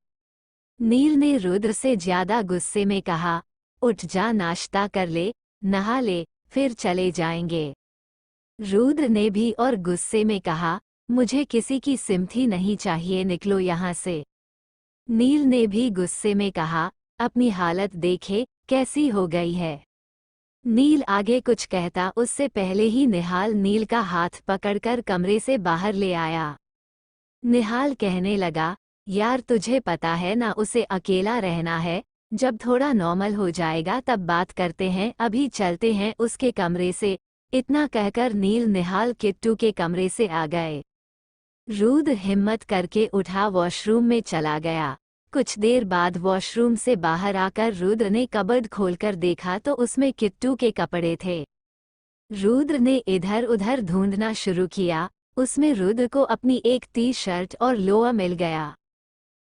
नील ने रुद्र से ज्यादा गुस्से में कहा, उठ जा, नाश्ता कर ले, नहा ले, फिर चले जाएंगे। रुद्र ने भी और गुस्से में कहा, मुझे किसी की सिम्पथी नहीं चाहिए, निकलो यहाँ से। नील ने भी गुस्से में कहा, अपनी हालत देखे कैसी हो गई है। नील आगे कुछ कहता उससे पहले ही निहाल नील का हाथ पकड़कर कमरे से बाहर ले आया। निहाल कहने लगा, यार तुझे पता है ना उसे अकेला रहना है, जब थोड़ा नॉर्मल हो जाएगा तब बात करते हैं, अभी चलते हैं उसके कमरे से। इतना कहकर नील निहाल किट्टू के कमरे से आ गए। रुद्र हिम्मत करके उठा, वॉशरूम में चला गया। कुछ देर बाद वॉशरूम से बाहर आकर रुद्र ने कबर्ड खोलकर देखा तो उसमें किट्टू के कपड़े थे। रुद्र ने इधर उधर ढूंढना शुरू किया, उसमें रुद्र को अपनी एक टी शर्ट और लोअर मिल गया।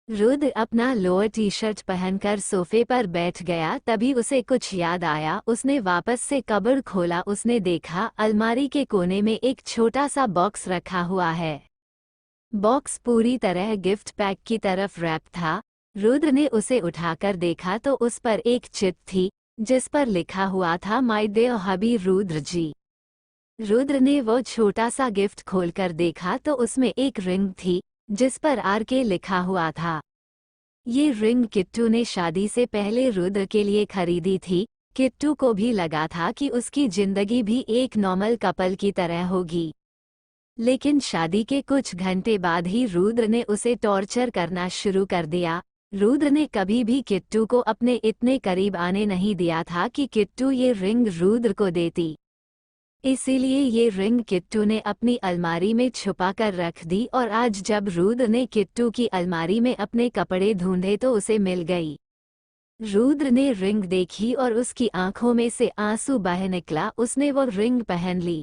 रुद्र अपना लोअर टी शर्ट पहनकर सोफे पर बैठ गया, तभी उसे कुछ याद आया। उसने वापस से कबर्ड खोला, उसने देखा अलमारी के कोने में एक छोटा सा बॉक्स रखा हुआ है। बॉक्स पूरी तरह गिफ्ट पैक की तरफ रैप था। रुद्र ने उसे उठाकर देखा तो उस पर एक चिट थी, जिस पर लिखा हुआ था माय डियर हबी रुद्र जी। रुद्र ने वो छोटा सा गिफ्ट खोलकर देखा तो उसमें एक रिंग थी जिस पर RK लिखा हुआ था। ये रिंग किट्टू ने शादी से पहले रुद्र के लिए खरीदी थी। किट्टू को भी लगा था कि उसकी जिंदगी भी एक नॉर्मल कपल की तरह होगी। लेकिन शादी के कुछ घंटे बाद ही रुद्र ने उसे टॉर्चर करना शुरू कर दिया। रुद्र ने कभी भी किट्टू को अपने इतने करीब आने नहीं दिया था कि किट्टू ये रिंग रुद्र को देती। इसीलिए ये रिंग किट्टू ने अपनी अलमारी में छुपा कर रख दी और आज जब रुद्र ने किट्टू की अलमारी में अपने कपड़े ढूंढे तो उसे मिल गई। रुद्र ने रिंग देखी और उसकी आंखों में से आंसू बह निकला। उसने वो रिंग पहन ली।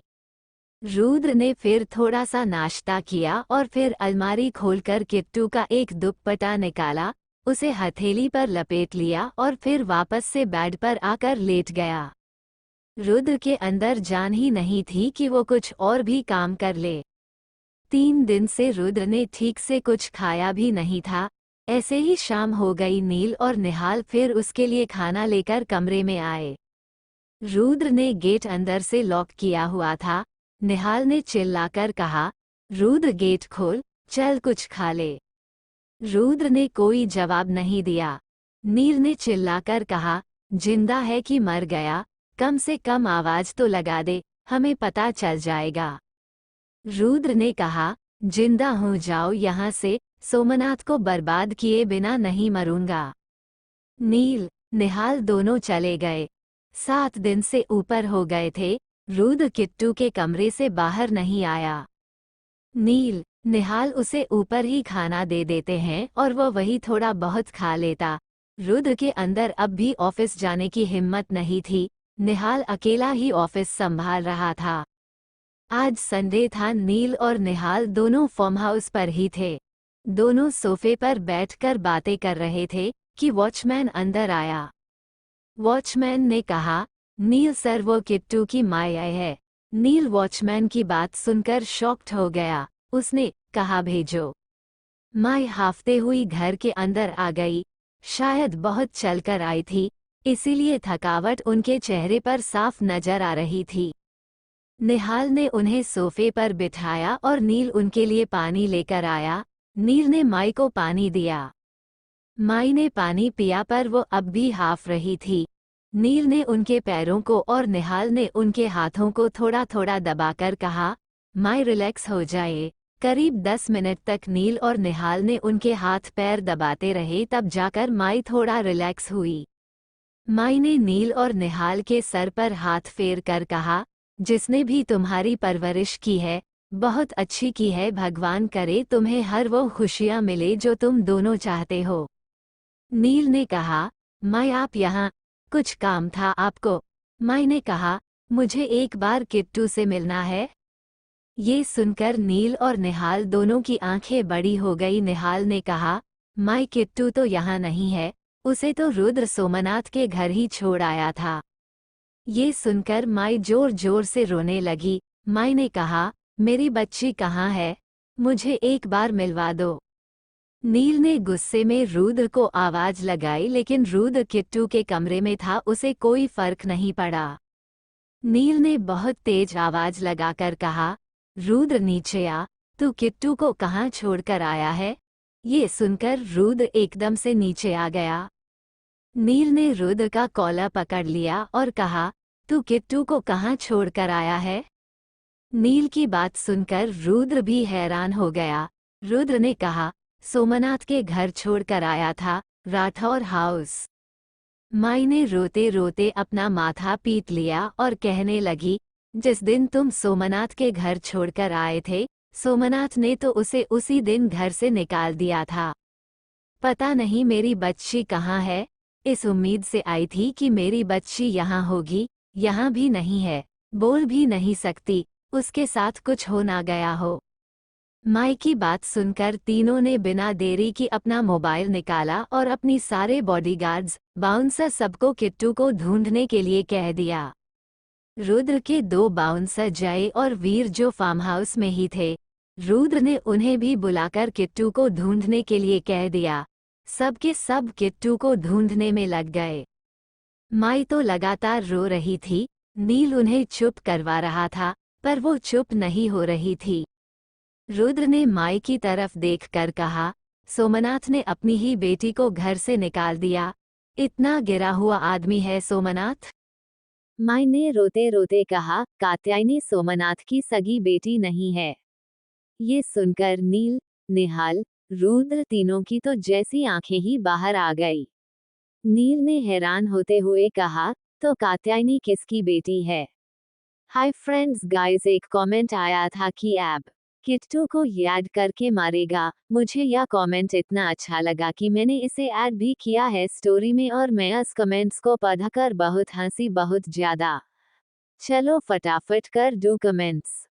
रुद्र ने फिर थोड़ा सा नाश्ता किया और फिर अलमारी खोलकर किट्टू का एक दुपट्टा निकाला, उसे हथेली पर लपेट लिया और फिर वापस से बेड पर आकर लेट गया। रुद्र के अंदर जान ही नहीं थी कि वो कुछ और भी काम कर ले। 3 दिन से रुद्र ने ठीक से कुछ खाया भी नहीं था। ऐसे ही शाम हो गई। नील और निहाल फिर उसके लिए खाना लेकर कमरे में आए। रुद्र ने गेट अंदर से लॉक किया हुआ था। निहाल ने चिल्लाकर कहा, रुद्र गेट खोल, चल कुछ खा ले। रुद्र ने कोई जवाब नहीं दिया। नील ने चिल्लाकर कहा, जिंदा है कि मर गया, कम से कम आवाज तो लगा दे, हमें पता चल जाएगा। रुद्र ने कहा, जिंदा हो जाओ यहाँ से, सोमनाथ को बर्बाद किए बिना नहीं मरूंगा। नील, निहाल दोनों चले गए। 7 दिन से ऊपर हो गए थे। रुद्र किट्टू के कमरे से बाहर नहीं आया। नील, निहाल उसे ऊपर ही खाना दे देते हैं और वो वही थोड़ा बहुत खा लेता। रुद्र के अंदर अब भी ऑफिस जाने की हिम्मत नहीं थी। निहाल अकेला ही ऑफिस संभाल रहा था। आज संडे था। नील और निहाल दोनों फार्म हाउस पर ही थे। दोनों सोफे पर बैठकर बातें कर रहे थे कि वॉचमैन अंदर आया। वॉचमैन ने कहा, नील सर वो किट्टू की माया है। नील वॉचमैन की बात सुनकर शॉक्ड हो गया। उसने कहा, भेजो। माय हाफते हुई घर के अंदर आ गई। शायद बहुत चलकर आई थी, इसीलिए थकावट उनके चेहरे पर साफ नजर आ रही थी। निहाल ने उन्हें सोफे पर बिठाया और नील उनके लिए पानी लेकर आया। नील ने माई को पानी दिया। माई ने पानी पिया पर वो अब भी हाफ रही थी। नील ने उनके पैरों को और निहाल ने उनके हाथों को थोड़ा थोड़ा दबाकर कहा, माई रिलैक्स हो जाए। करीब 10 मिनट तक नील और निहाल ने उनके हाथ पैर दबाते रहे, तब जाकर माई थोड़ा रिलैक्स हुई। माई ने नील और निहाल के सर पर हाथ फेर कर कहा, जिसने भी तुम्हारी परवरिश की है, बहुत अच्छी की है। भगवान करे तुम्हें हर वो खुशियाँ मिले जो तुम दोनों चाहते हो। नील ने कहा, माई आप यहाँ, कुछ काम था आपको? माई ने कहा, मुझे एक बार किट्टू से मिलना है। ये सुनकर नील और निहाल दोनों की आंखें बड़ी हो गई। निहाल ने कहा, माई किट्टू तो यहाँ नहीं है, उसे तो रुद्र सोमनाथ के घर ही छोड़ आया था। ये सुनकर माई जोर जोर से रोने लगी। माई ने कहा, मेरी बच्ची कहाँ है? मुझे एक बार मिलवा दो। नील ने गुस्से में रुद्र को आवाज लगाई, लेकिन रुद्र किट्टू के कमरे में था, उसे कोई फर्क नहीं पड़ा। नील ने बहुत तेज आवाज लगाकर कहा, रुद्र नीचे आ, तू किट्टू को कहाँ छोड़कर आया है? ये सुनकर रुद्र एकदम से नीचे आ गया। नील ने रुद्र का कॉलर पकड़ लिया और कहा, तू किट्टू को कहाँ छोड़कर आया है? नील की बात सुनकर रुद्र भी हैरान हो गया। रुद्र ने कहा, सोमनाथ के घर छोड़कर आया था, राठौर हाउस। माई ने रोते रोते अपना माथा पीट लिया और कहने लगी, जिस दिन तुम सोमनाथ के घर छोड़कर आए थे, सोमनाथ ने तो उसे उसी दिन घर से निकाल दिया था। पता नहीं मेरी बच्ची कहाँ है। इस उम्मीद से आई थी कि मेरी बच्ची यहाँ होगी, यहाँ भी नहीं है, बोल भी नहीं सकती, उसके साथ कुछ हो ना गया हो। माई की बात सुनकर तीनों ने बिना देरी की अपना मोबाइल निकाला और अपनी सारे बॉडीगार्ड्स, बाउंसर सबको किट्टू को ढूंढने के लिए कह दिया। रुद्र के 2 बाउंसर जय और वीर जो फार्म हाउस में ही थे, रुद्र ने उन्हें भी बुलाकर किट्टू को ढूंढने के लिए कह दिया। सब के सब किट्टू को ढूंढने में लग गए। माई तो लगातार रो रही थी। नील उन्हें चुप करवा रहा था, पर वो चुप नहीं हो रही थी। रुद्र ने माई की तरफ देखकर कहा, सोमनाथ ने अपनी ही बेटी को घर से निकाल दिया। इतना गिरा हुआ आदमी है सोमनाथ। माई ने रोते रोते कहा, कात्यायनी सोमनाथ की सगी बेटी नहीं है। ये सुनकर नील, निहाल, रुद्र तीनों की तो जैसी आंखें ही बाहर आ गई। नील ने हैरान होते हुए कहा, तो कात्यायनी किसकी बेटी है? हाय फ्रेंड्स गाइस, एक कमेंट आया था कि ऐब किट्टू को याद करके मारेगा। मुझे यह कमेंट इतना अच्छा लगा कि मैंने इसे ऐड भी किया है स्टोरी में, और मैं उस कमेंट्स को पढ़कर बहुत हंसी, बहुत ज्यादा। चलो फटाफट कर दो कमेंट्स।